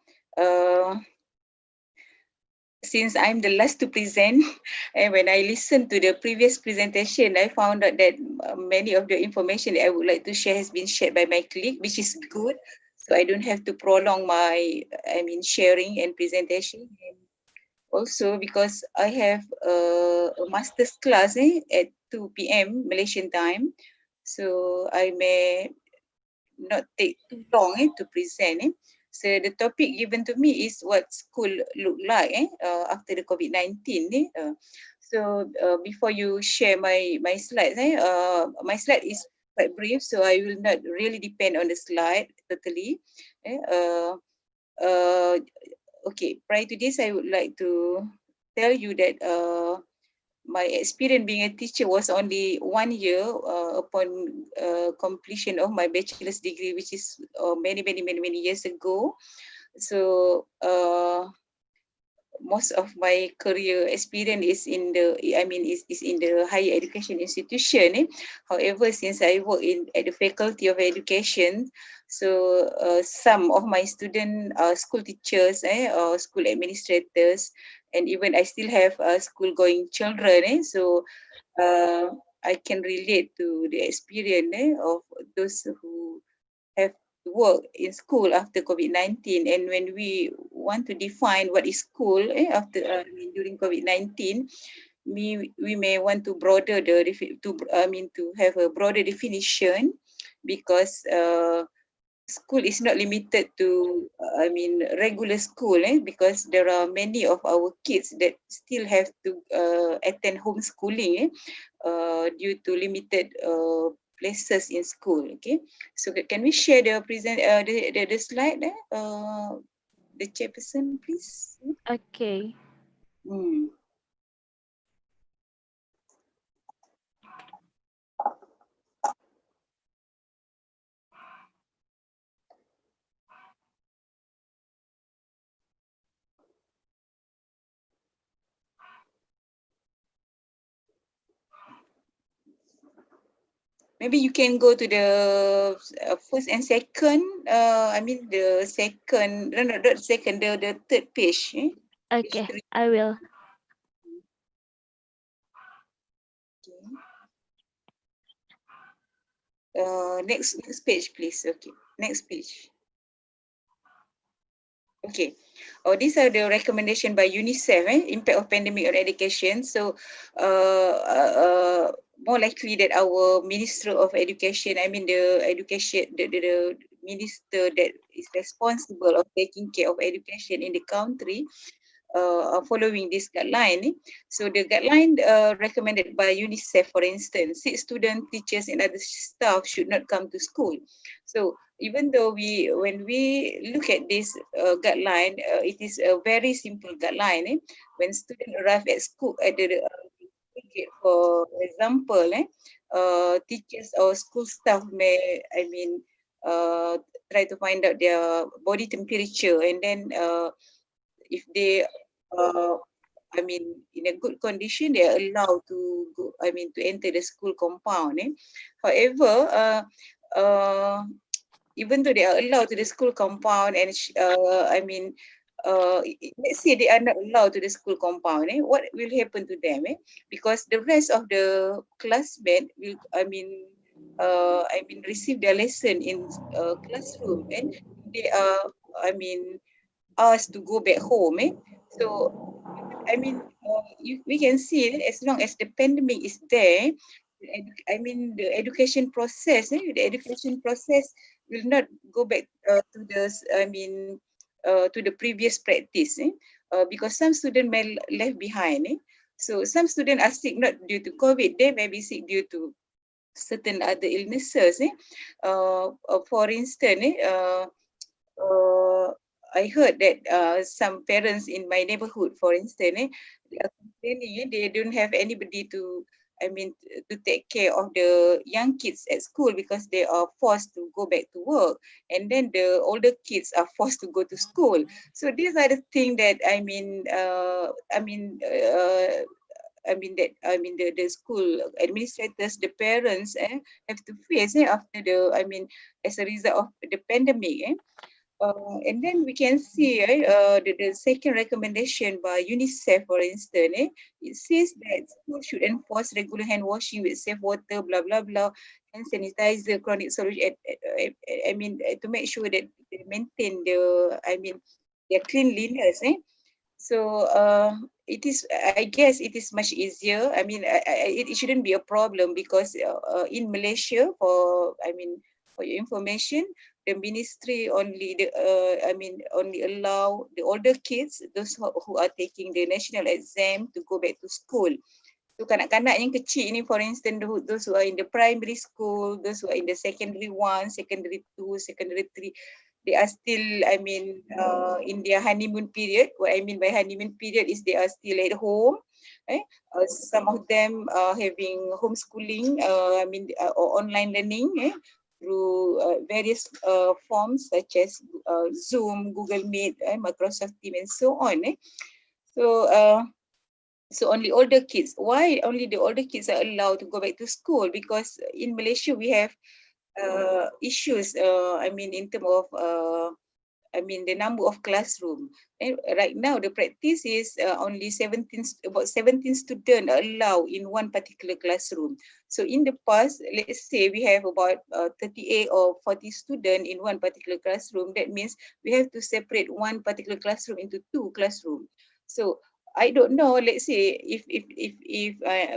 Since I'm the last to present, and when I listened to the previous presentation, I found out that many of the information that I would like to share has been shared by my colleague, which is good. So I don't have to prolong my, sharing and presentation. And also because I have a master's class at 2 p.m. Malaysian time, so I may not take too long to present. So the topic given to me is what school look like after the COVID-19. So before you share my slides, my slide is quite brief, so I will not really depend on the slide totally. Okay, prior to this, I would like to tell you that my experience being a teacher was only 1 year upon completion of my bachelor's degree, which is many years ago. So most of my career experience is in the is in the higher education institution. However, since I work at the Faculty of Education, so some of my students are school teachers or school administrators, and even I still have school going children. So I can relate to the experience of those who have work in school after COVID-19. And when we want to define what is school after during COVID-19, we may want to broader the to have a broader definition, because school is not limited to regular school, because there are many of our kids that still have to attend homeschooling due to limited places in school. Okay, so can we share the the slide? The chairperson, please. Okay. Maybe you can go to the first and second. The second, no, not second, the third page. Okay, Page 3. I will. Next page, please. Okay, next page. Okay. These are the recommendation by UNICEF, impact of pandemic on education. So, more likely that our Minister of Education, the minister that is responsible of taking care of education in the country, are following this guideline. So the guideline recommended by UNICEF, for instance, students, teachers, and other staff should not come to school. So even though when we look at this guideline, it is a very simple guideline. When students arrive at school at the for example, teachers or school staff may, try to find out their body temperature, and then if they in a good condition, they are allowed to go, to enter the school compound. However, even though they are allowed to the school compound, and let's say they are not allowed to the school compound, what will happen to them? Because the rest of the classmates will, receive their lesson in classroom, and they are, asked to go back home. So, we can see that as long as the pandemic is there, the education process, will not go back to the, to the previous practice, because some students may left behind. So some students are sick not due to COVID, they may be sick due to certain other illnesses. For instance, I heard that some parents in my neighborhood, for instance, they are complaining they don't have anybody to, to take care of the young kids at school, because they are forced to go back to work, and then the older kids are forced to go to school. So these are the things that the school administrators, the parents, have to face after the, as a result of the pandemic. And then we can see the second recommendation by UNICEF, for instance, it says that schools should enforce regular hand washing with safe water, blah, blah, blah, hand sanitizer, chronic solution, to make sure that they maintain their cleanliness. So it is, I guess it is much easier. It shouldn't be a problem, because in Malaysia, for your information, the ministry only only allow the older kids, those who are taking the national exam, to go back to school. So kanak-kanak yang kecil ni, for instance, those who are in the primary school, those who are in the secondary 1, secondary 2, secondary 3, they are still, in their honeymoon period. What I mean by honeymoon period is they are still at home. Some of them are having homeschooling, or online learning, through various forms such as Zoom, Google Meet, Microsoft Teams, and so on. So only older kids. Why only the older kids are allowed to go back to school? Because in Malaysia we have issues. In terms of the number of classroom. And right now the practice is only about 17 students are allowed in one particular classroom. So in the past, let's say we have about 38 or 40 students in one particular classroom. That means we have to separate one particular classroom into 2 classrooms. So I don't know. Let's say if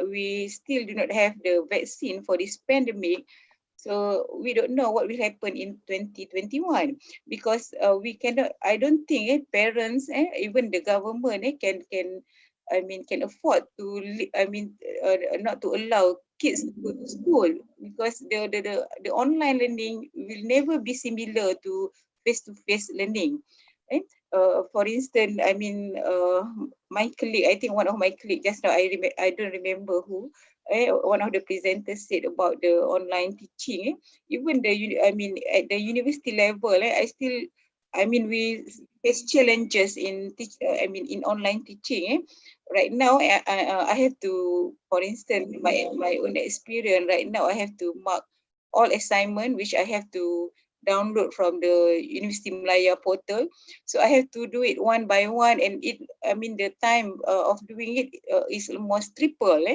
we still do not have the vaccine for this pandemic, so we don't know what will happen in 2021, because we cannot. I don't think parents, even the government, can afford to. Not to allow kids to go to school, because the online learning will never be similar to face-to-face learning. For instance, my colleague, I think one of my colleague just now, I don't remember who, one of the presenters said about the online teaching. Even at the university level, we face challenges in in online teaching. Right now, I have to, for instance, my own experience. Right now, I have to mark all assignment which I have to download from the University Malaya portal. So I have to do it one by one, and the time of doing it is almost triple.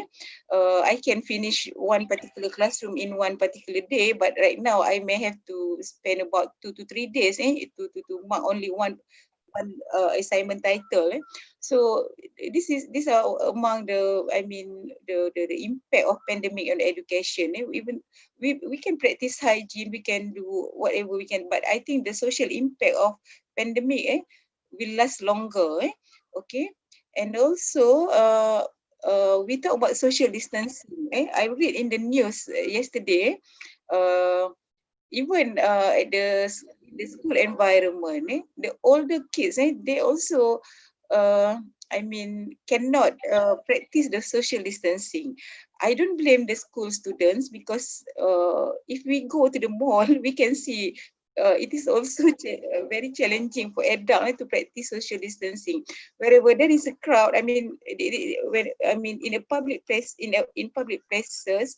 I can finish one particular classroom in one particular day, but right now I may have to spend about 2 to 3 days to mark only one assignment title. So these are among the the impact of pandemic on education. Even we can practice hygiene, we can do whatever we can, but I think the social impact of pandemic will last longer. Okay, and also we talk about social distancing. I read in the news yesterday. Uh, Even at the school environment, the older kids, they also cannot practice the social distancing. I don't blame the school students, because if we go to the mall, we can see it is also very challenging for adults to practice social distancing. Wherever there is a crowd, in a public place, in public places,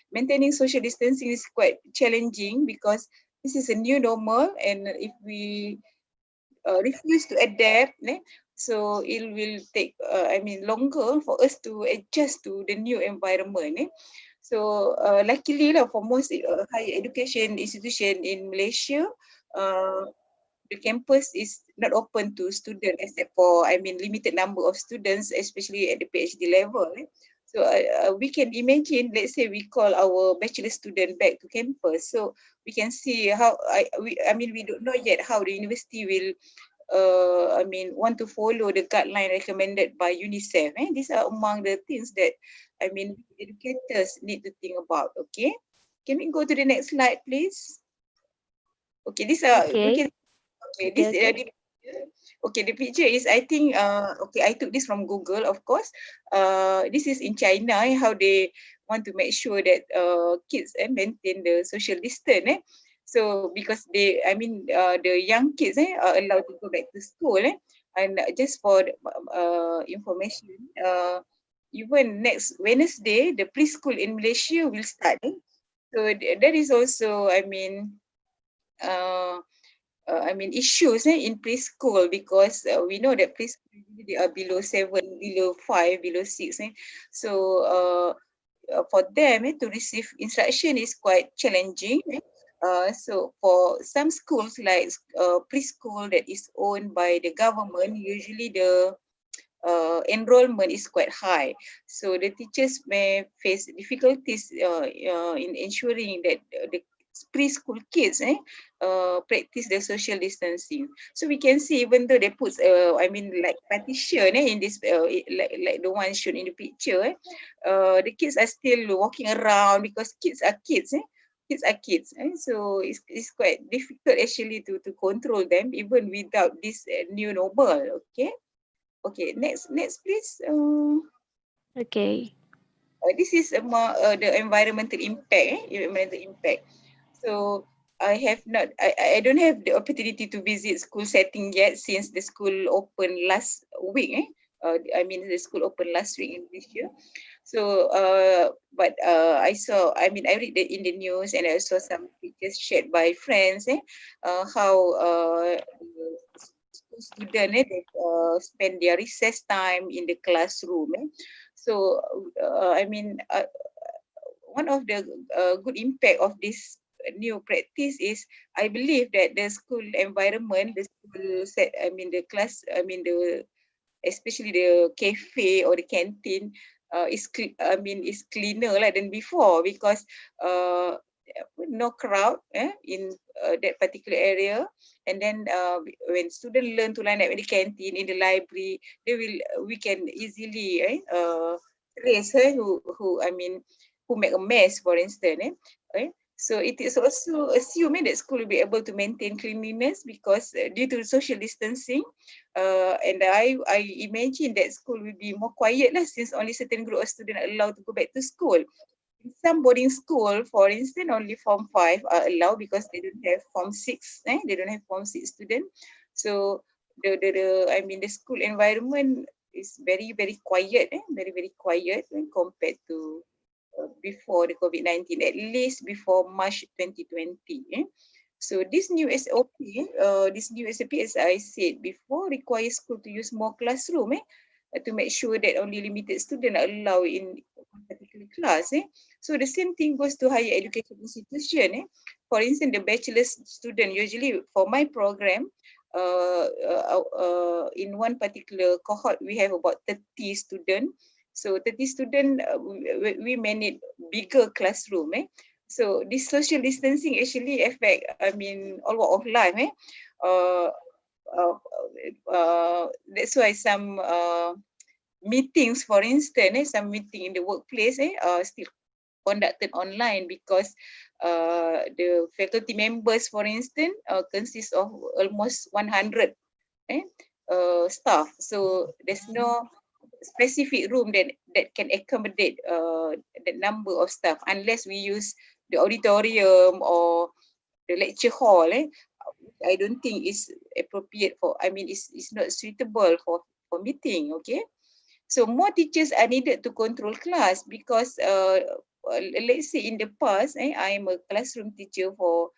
maintaining social distancing is quite challenging, because this is a new normal, and if we refuse to adapt, so it will take longer for us to adjust to the new environment. So luckily for most higher education institution in Malaysia, the campus is not open to students, except for limited number of students, especially at the PhD level. So we can imagine, let's say we call our bachelor student back to campus, so we can see how we don't know yet how the university will want to follow the guideline recommended by UNICEF. These are among the things that educators need to think about. Okay, can we go to the next slide, please? Okay, these are we Okay. can. Okay, this the picture is, I think I took this from Google, of course. This is in China, how they want to make sure that kids maintain the social distance. So because the young kids are allowed to go back to school, and just for information, even next Wednesday the preschool in Malaysia will start. So that is also uh, issues in preschool, because we know that preschool they are below 7, below 5, below 6. So for them to receive instruction is quite challenging. So for some schools, like preschool that is owned by the government, usually the enrollment is quite high. So the teachers may face difficulties in ensuring that the preschool kids practice the social distancing. So we can see, even though they put like partition in this like the one shown in the picture, the kids are still walking around, because kids are kids. Kids are kids, so it's quite difficult actually to control them even without this new normal. Okay, next please. Okay. This is the environmental impact. Environmental impact. So I don't have the opportunity to visit school setting yet, since the school opened last week. The school opened last week in this year. So, but I saw. I read in the news, and I saw some pictures shared by friends. How school student they spend their recess time in the classroom. So, one of the good impact of this new practice is, I believe that the school environment, the school set, the class, especially the cafe or the canteen is cleaner than before, because no crowd in that particular area. And then when students learn to line up in the canteen, in the library, we can easily trace who make a mess, for instance. So it is also assuming that school will be able to maintain cleanliness, because due to social distancing, and I imagine that school will be more quiet since only certain group of students are allowed to go back to school. In some boarding school, for instance, only Form 5 are allowed because they don't have Form 6. They don't have Form 6 student. So the school environment is very, very quiet, very, very quiet when compared to before the COVID-19, at least before March 2020. So this new SOP, as I said before, requires school to use more classroom to make sure that only limited students are allowed in one particular class. So the same thing goes to higher education institution. For instance, the bachelor's student, usually for my program, in one particular cohort, we have about 30 students. So 30 students, we manage bigger classroom. So this social distancing actually affect, all walk of life. That's why some meetings, for instance, some meeting in the workplace still conducted online, because the faculty members, for instance, consist of almost 100 staff. So there's no specific room that can accommodate the number of staff, unless we use the auditorium or the lecture hall. I don't think it's appropriate for, it's not suitable for meeting. Okay. So more teachers are needed to control class, because let's say in the past, I'm a classroom teacher for,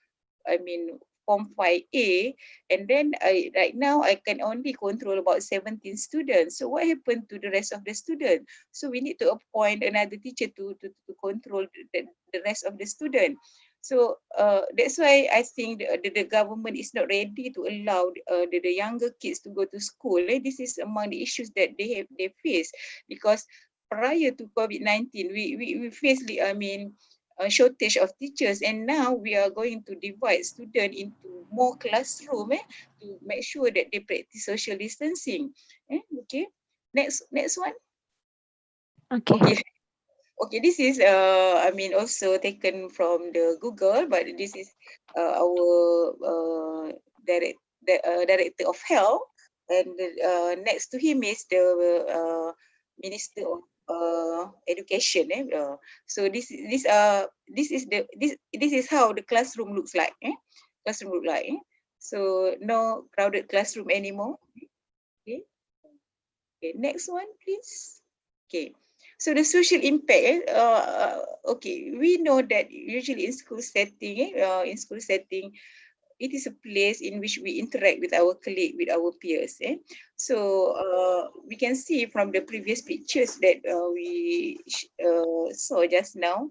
Form 5A, and then right now I can only control about 17 students. So what happened to the rest of the students? So we need to appoint another teacher to control the rest of the students. So that's why I think the government is not ready to allow the younger kids to go to school. This is among the issues that they face, because prior to COVID-19, we faced a shortage of teachers, and now we are going to divide students into more classroom to make sure that they practice social distancing. Okay, next one. Okay. Okay, this is also taken from the Google, but this is our director of health, and next to him is the minister of education. So this is how the classroom looks like. So no crowded classroom anymore. Okay. Okay, next one, please. Okay. So the social impact, okay, we know that usually in school setting, it is a place in which we interact with our colleagues, with our peers. So we can see from the previous pictures that we saw just now,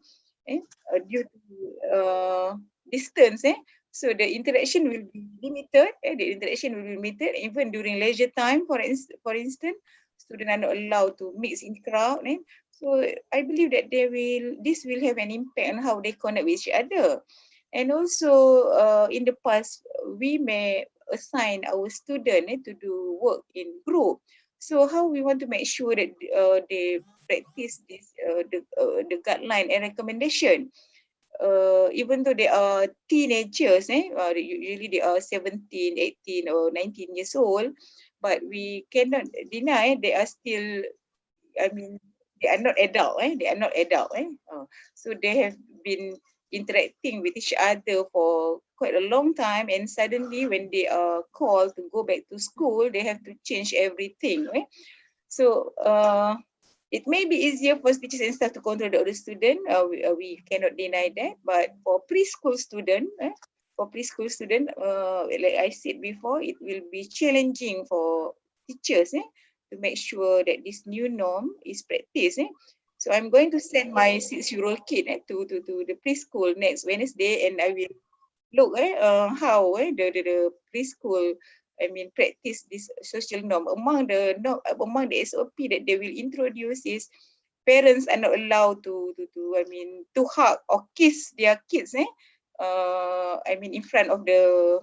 due to distance, so the interaction will be limited. Even during leisure time, for instance, students are not allowed to mix in crowd. So I believe that this will have an impact on how they connect with each other. And also in the past, we may assign our students to do work in group. So how we want to make sure that they practice this the guideline and recommendation. Even though they are teenagers, usually they are 17, 18 or 19 years old, but we cannot deny they are still, they are not adult. So they have been interacting with each other for quite a long time, and suddenly when they are called to go back to school, they have to change everything. So it may be easier for teachers and staff to control the older student. We cannot deny that. But for preschool student, like I said before, it will be challenging for teachers to make sure that this new norm is practiced. So I'm going to send my 6-year-old kid to the preschool next Wednesday, and I will look how the preschool practice this social norm. Among the SOP that they will introduce is parents are not allowed to hug or kiss their kids in front of the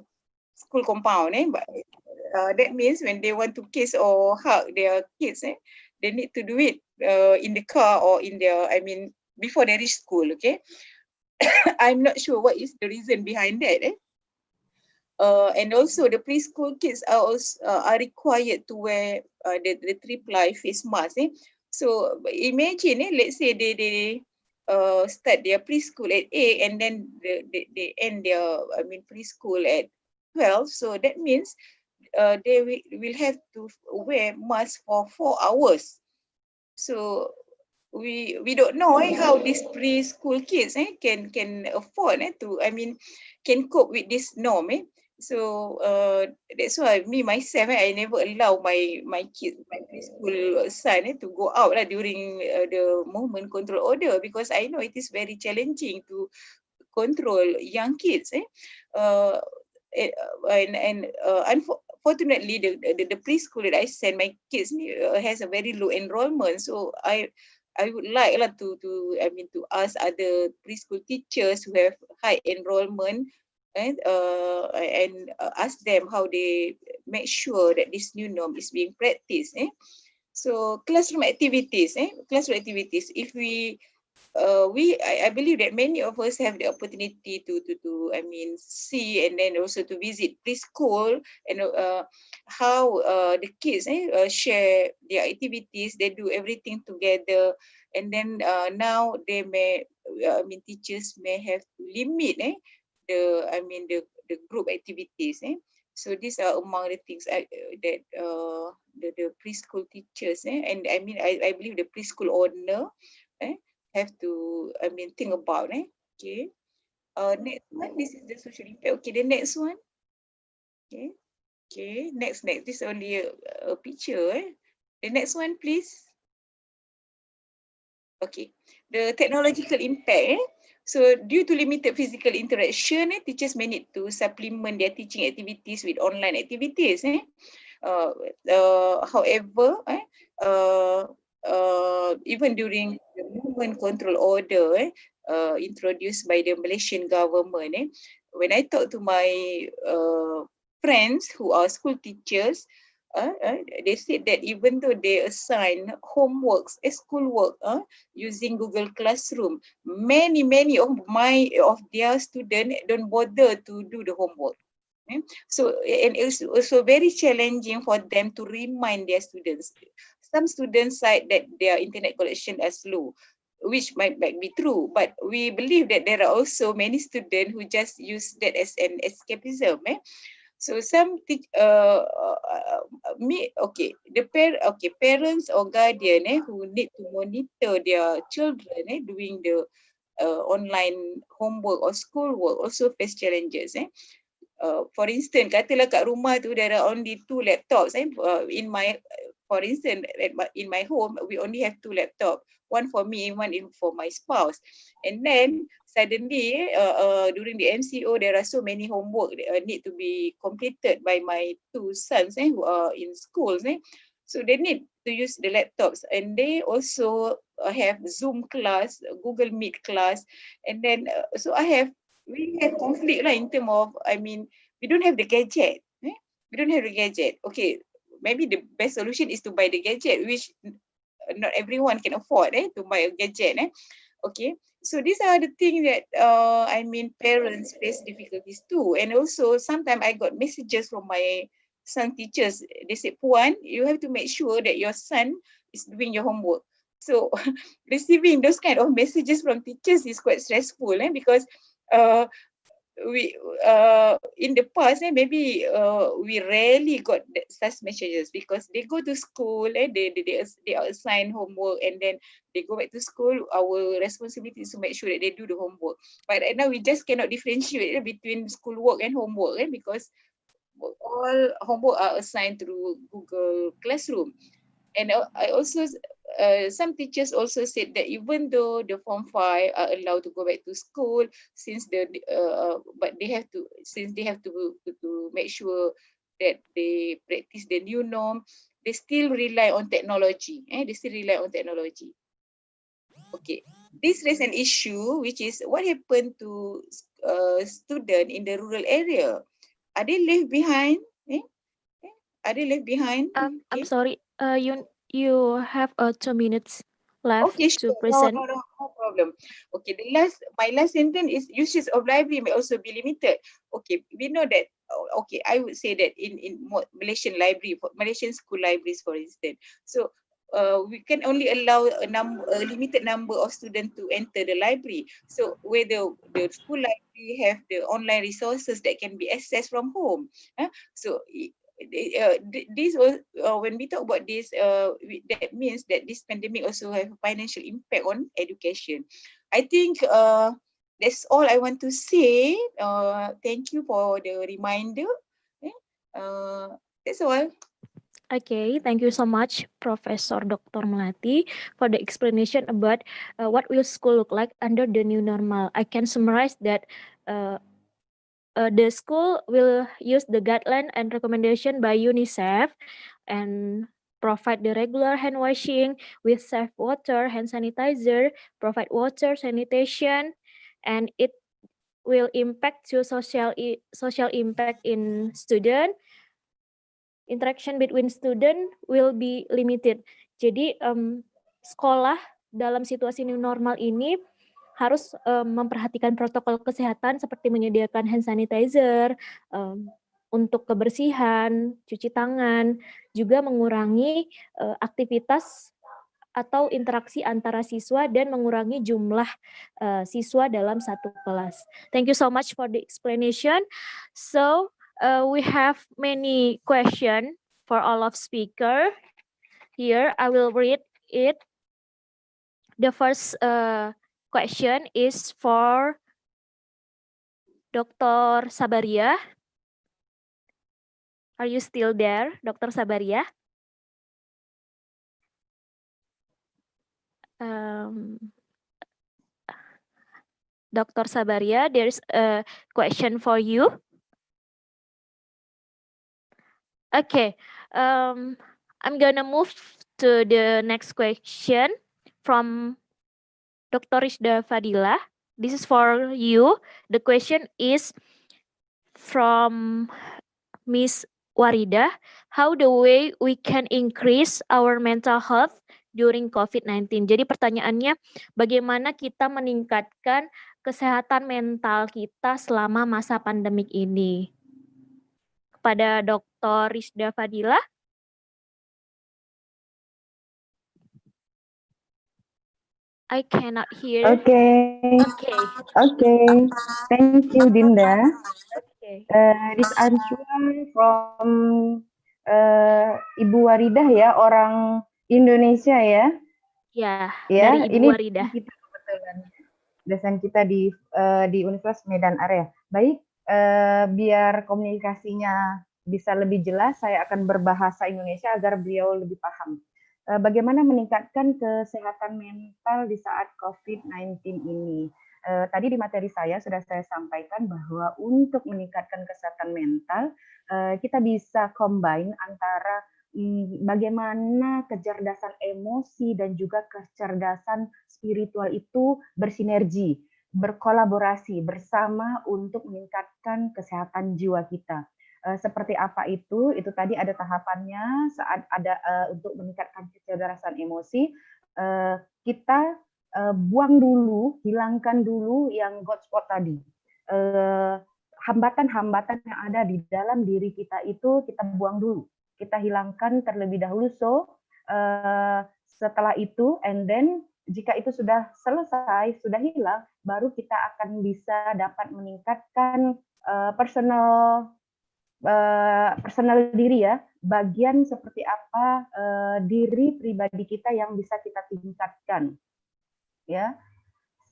school compound but that means when they want to kiss or hug their kids they need to do it in the car or in their before they reach school. Okay. I'm not sure what is the reason behind that. And also the preschool kids are also are required to wear the three-ply face mask. So imagine, let's say they start their preschool at 8 and then they end their preschool at 12. So that means they will have to wear mask for 4 hours. So we don't know how these preschool kids can afford to can cope with this norm. So that's why me myself I never allow my kids, my preschool son to go out during the movement control order, because I know it is very challenging to control young kids. Unfortunately, the preschool that I send my kids has a very low enrollment. So I would like to ask other preschool teachers who have high enrollment and ask them how they make sure that this new norm is being practiced. So classroom activities. If we I believe that many of us have the opportunity to see and then also to visit preschool and how the kids share their activities. They do everything together, and then now they may teachers may have to limit the group activities. So these are among the things that the preschool teachers and I believe the preschool owner have to think about. Okay. Next one, this is the social impact. Okay, the next one. Okay, next. This is only a picture. The next one, please. Okay, the technological impact. So due to limited physical interaction, teachers may need to supplement their teaching activities with online activities. However, even during the movement control order introduced by the Malaysian government, when I talk to my friends who are school teachers, they said that even though they assign homeworks, schoolwork using Google Classroom, many of their students don't bother to do the homework. So, and it's also very challenging for them to remind their students. Some students cite that their internet connection is slow, which might be true, but we believe that there are also many students who just use that as an escapism. So some parents or guardian who need to monitor their children doing the online homework or schoolwork also face challenges. For instance, katalah kat rumah tu there are only 2 laptops. For instance, in my home, we only have 2 laptops, one for me, one for my spouse. And then suddenly, during the MCO, there are so many homework that need to be completed by my 2 sons who are in schools. So they need to use the laptops, and they also have Zoom class, Google Meet class, and then we have conflict in terms of, we don't have the gadget. We don't have the gadget. Okay, maybe the best solution is to buy the gadget, which not everyone can afford to buy a gadget. Okay, so these are the things that parents face difficulties too. And also sometimes I got messages from my son teachers. They say, Puan, you have to make sure that your son is doing your homework. So receiving those kind of messages from teachers is quite stressful because we in the past maybe we rarely got such messages, because they go to school and they are assigned homework, and then they go back to school. Our responsibility is to make sure that they do the homework. But right now we just cannot differentiate between schoolwork and homework because all homework are assigned through Google Classroom. And I also some teachers also said that even though the Form 5 are allowed to go back to school, since they have to make sure that they practice the new norm, they still rely on technology. They still rely on technology. Okay, this raises an issue, which is what happened to students in the rural area? Are they left behind? Are they left behind? I'm sorry. You have 2 minutes left Okay, to sure. present. No problem. Okay, my last sentence is usage of library may also be limited. Okay, we know that. Okay, I would say that in Malaysian library, Malaysian school libraries, for instance. So we can only allow a limited number of students to enter the library. So whether the school library have the online resources that can be accessed from home. So this was when we talk about this, that means that this pandemic also have a financial impact on education. I think that's all I want to say. Thank you for the reminder. That's all. Okay, thank you so much, Professor Dr. Melati, for the explanation about what will school look like under the new normal. I can summarize that the school will use the guideline and recommendation by UNICEF and provide the regular hand washing with safe water, hand sanitizer, provide water sanitation, and it will impact to social impact in student. Interaction between student will be limited. Jadi sekolah dalam situasi new normal ini harus memperhatikan protokol kesehatan seperti menyediakan hand sanitizer, untuk kebersihan, cuci tangan, juga mengurangi aktivitas atau interaksi antara siswa dan mengurangi jumlah siswa dalam satu kelas. Thank you so much for the explanation. So we have many questions for all of speaker. Here I will read it. The first question is for Dr. Sabaria. Are you still there, Dr. Sabaria? Dr. Sabaria, there's a question for you. Okay, I'm gonna move to the next question from Dr. Rizda Fadila. This is for you. The question is from Miss Warida. How the way we can increase our mental health during COVID-19? Jadi pertanyaannya, bagaimana kita meningkatkan kesehatan mental kita selama masa pandemik ini? Kepada Dr. Rizda Fadila. I cannot hear. Okay. Thank you, Dinda. Okay. This answer from Ibu Waridah ya, orang Indonesia ya. Ya, Ya, dari Ibu ini Waridah. kita kebetulan dosen kita di Universitas Medan Area. Baik, biar komunikasinya bisa lebih jelas, saya akan berbahasa Indonesia agar beliau lebih paham. Bagaimana meningkatkan kesehatan mental di saat COVID-19 ini. Tadi di materi saya sudah saya sampaikan bahwa untuk meningkatkan kesehatan mental, kita bisa combine antara bagaimana kecerdasan emosi dan juga kecerdasan spiritual itu bersinergi, berkolaborasi bersama untuk meningkatkan kesehatan jiwa kita. Seperti apa itu tadi ada tahapannya. Saat ada untuk meningkatkan kecerdasan emosi, kita buang dulu, hilangkan dulu yang God spot tadi. Hambatan-hambatan yang ada di dalam diri kita itu kita buang dulu, kita hilangkan terlebih dahulu. So setelah itu, and then jika itu sudah selesai, sudah hilang, baru kita akan bisa dapat meningkatkan personal diri ya, bagian seperti apa diri pribadi kita yang bisa kita tingkatkan ya.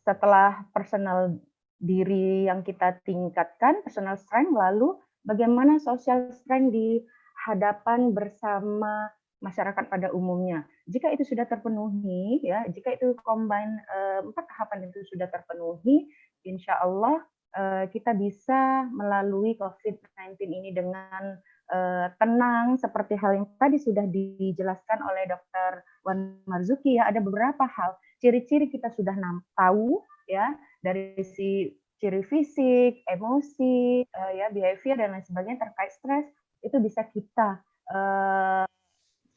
Setelah personal diri yang kita tingkatkan, personal strength, lalu bagaimana social strength di hadapan bersama masyarakat pada umumnya. Jika itu sudah terpenuhi ya, jika itu combine 4 tahapan itu sudah terpenuhi, insya Allah kita bisa melalui COVID-19 ini dengan tenang, seperti hal yang tadi sudah dijelaskan oleh Dr. Wan Marzuki ya, ada beberapa hal ciri-ciri kita sudah tahu ya, dari si ciri fisik, emosi, ya behavior dan lain sebagainya terkait stres, itu bisa kita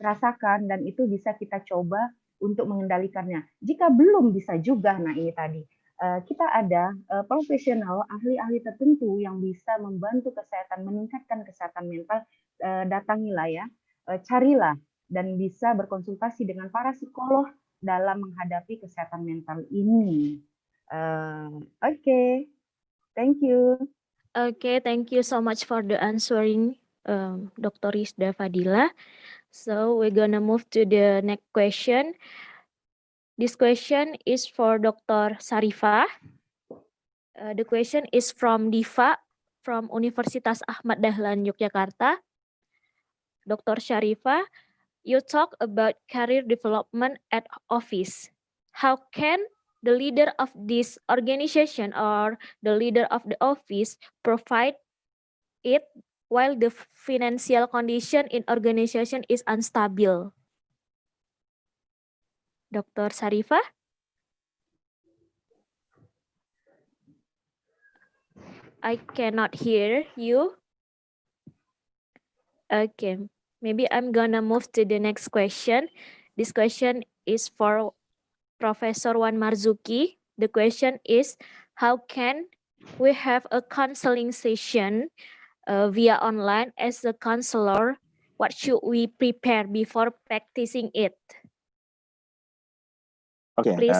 rasakan dan itu bisa kita coba untuk mengendalikannya. Jika belum bisa juga, nah ini tadi kita ada profesional, ahli-ahli tertentu yang bisa membantu kesehatan, meningkatkan kesehatan mental, datangilah ya, carilah dan bisa berkonsultasi dengan para psikolog dalam menghadapi kesehatan mental ini. Oke. Thank you. Okay, thank you so much for the answering, Dr. Rizda Fadila. So we're gonna move to the next question. This question is for Dr. Sarifah. The question is from Diva from Universitas Ahmad Dahlan, Yogyakarta. Dr. Sharifah, you talk about career development at office. How can the leader of this organization or the leader of the office provide it while the financial condition in organization is unstable? Dr. Sarifah? I cannot hear you. Okay, maybe I'm gonna move to the next question. This question is for Professor Wan Marzuki. The question is, how can we have a counseling session via online as a counselor? What should we prepare before practicing it? Okay. Please.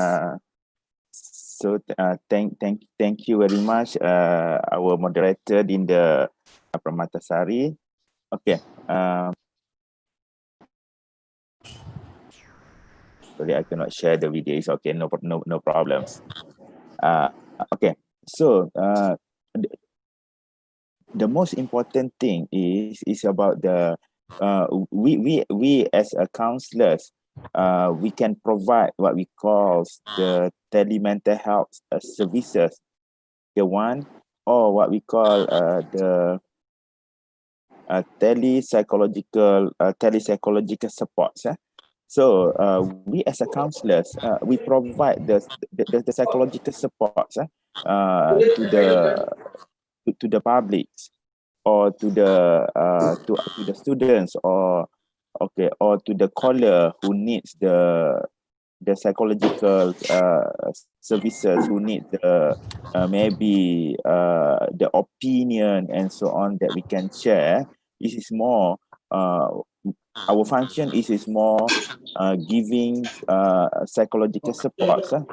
So thank you very much, our moderator Dinda Pramatasari. Okay. Sorry, I cannot share the videos. Okay, no problems. Okay. So the most important thing is about the we as a counselors, we can provide what we call the telemental health services, the one, or what we call the telepsychological supports. So we as a counselors, we provide the psychological supports to the public, or to the students, or to the caller who needs the psychological services, who need the maybe the opinion and so on that we can share. This is more our function is more giving psychological support to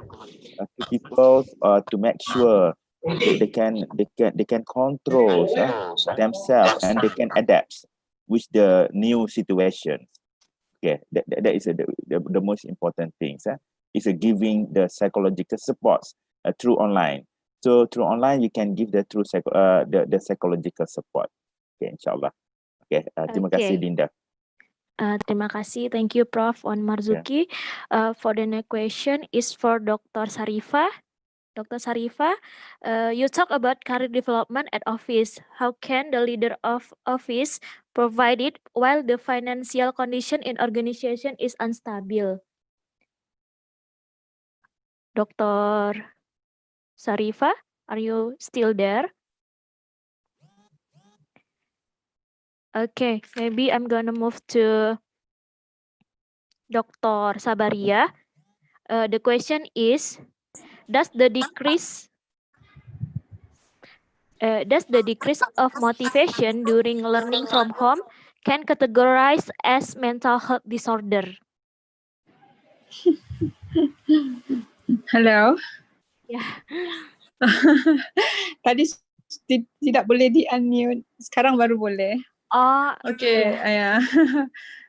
people to make sure they can control themselves, and they can adapt with the new situation. Okay, that is the most important things. Is giving the psychological supports through online. So through online, you can give the the psychological support. Okay, inshallah. Okay, terima kasih Dinda. Terima kasih, thank you Prof. Wan Marzuki. For the next question is for Dr. Sarifah. Dr. Sarifah, you talk about career development at office. How can the leader of office provide it while the financial condition in organization is unstable? Dr. Sarifah, are you still there? Okay, maybe I'm gonna move to Dr. Sabaria. The question is, does the decrease of motivation during learning from home can categorize as mental health disorder? Hello. Yeah. Tadi tidak boleh di-unmute. Sekarang baru boleh. Oh, okay. Yeah.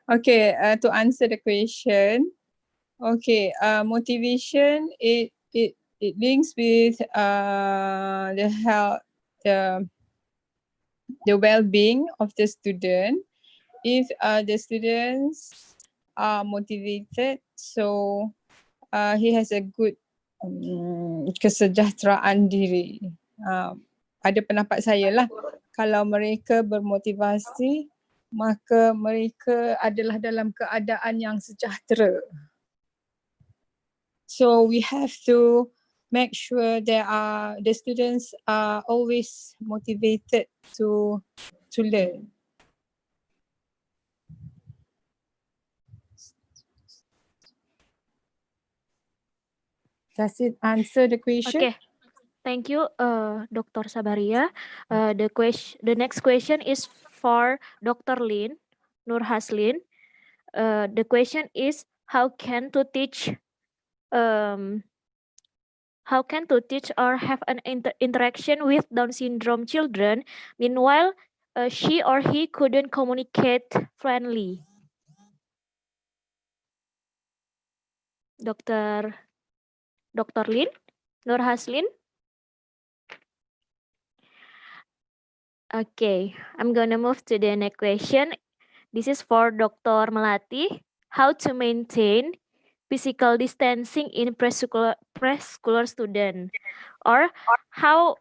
Okay, to answer the question. Okay, motivation it links with the health, the well-being of the student. If the students are motivated, so he has a good kesejahteraan diri. Pada pendapat saya lah, kalau mereka bermotivasi, maka mereka adalah dalam keadaan yang sejahtera. So we have to make sure that the students are always motivated to learn. Does it answer the question? Okay, thank you, Dr. Sabaria. The next question is for Dr. Lin Nurhaslin. The question is how can to teach or have an interaction with Down syndrome children. Meanwhile, she or he couldn't communicate fluently. Dr. Lin Nurhaslin. Okay, I'm gonna move to the next question. This is for Dr. Melati. How to maintain physical distancing in preschooler student, or how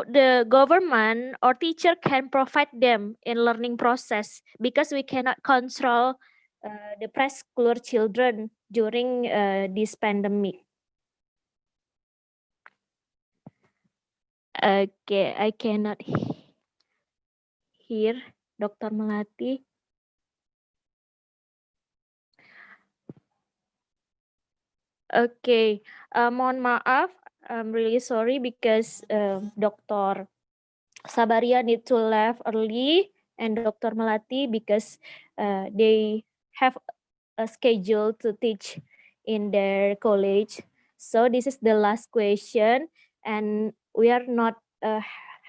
the government or teacher can provide them in learning process, because we cannot control the preschooler children during this pandemic. Okay, I cannot hear Dr. Melati. Okay, mohon maaf, I'm really sorry because Dr. Sabaria need to leave early and Dr. Melati because they have a schedule to teach in their college. So this is the last question and we are not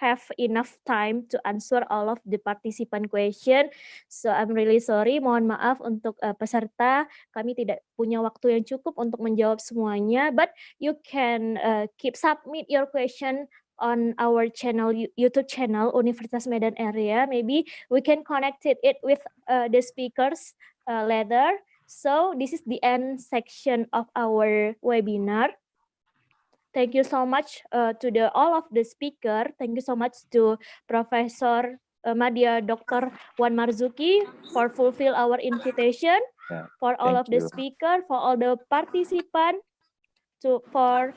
have enough time to answer all of the participant question. So I'm really sorry, mohon maaf untuk peserta, kami tidak punya waktu yang cukup untuk menjawab semuanya, but you can keep submit your question on our channel, YouTube channel, Universitas Medan Area. Maybe we can connect it with the speakers later. So this is the end section of our webinar. Thank you so much to all of the speaker. Thank you so much to Professor Madya Dr. Wan Marzuki for fulfill our invitation, for all of the speaker, for all the participant, for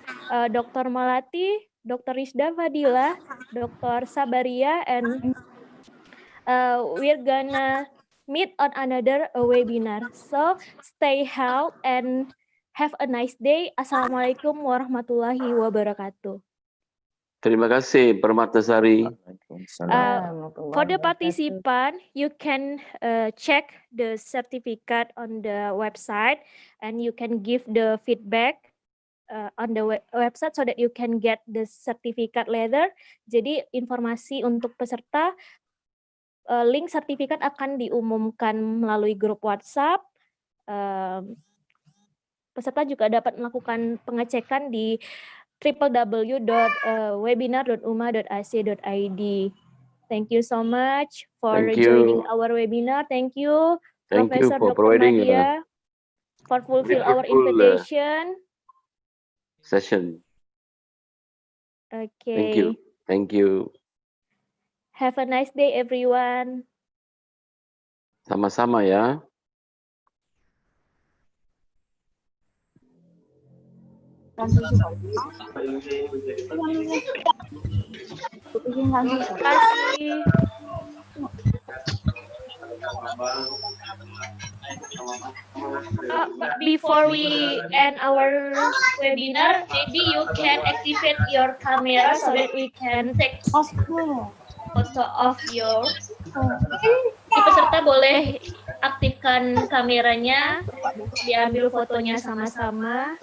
Dr. Melati, Dr. Rizda Fadila, Dr. Sabaria, and we're gonna meet on another webinar. So stay healthy and have a nice day. Assalamualaikum warahmatullahi wabarakatuh. Terima kasih, Permatasari. For the participant, you can check the certificate on the website and you can give the feedback on the website so that you can get the certificate later. Jadi informasi untuk peserta, link sertifikat akan diumumkan melalui grup WhatsApp. Peserta juga dapat melakukan pengecekan di www.webinar.uma.ac.id. Thank you so much for joining our webinar. Thank you, Professor Dr. Madya, for fulfill our invitation. Session. Okay. Thank you. Have a nice day, everyone. Sama-sama ya. Terima kasih. Before we end our webinar, maybe you can activate your camera so that we can take photo of your. Jadi peserta boleh aktifkan kameranya, diambil fotonya sama-sama.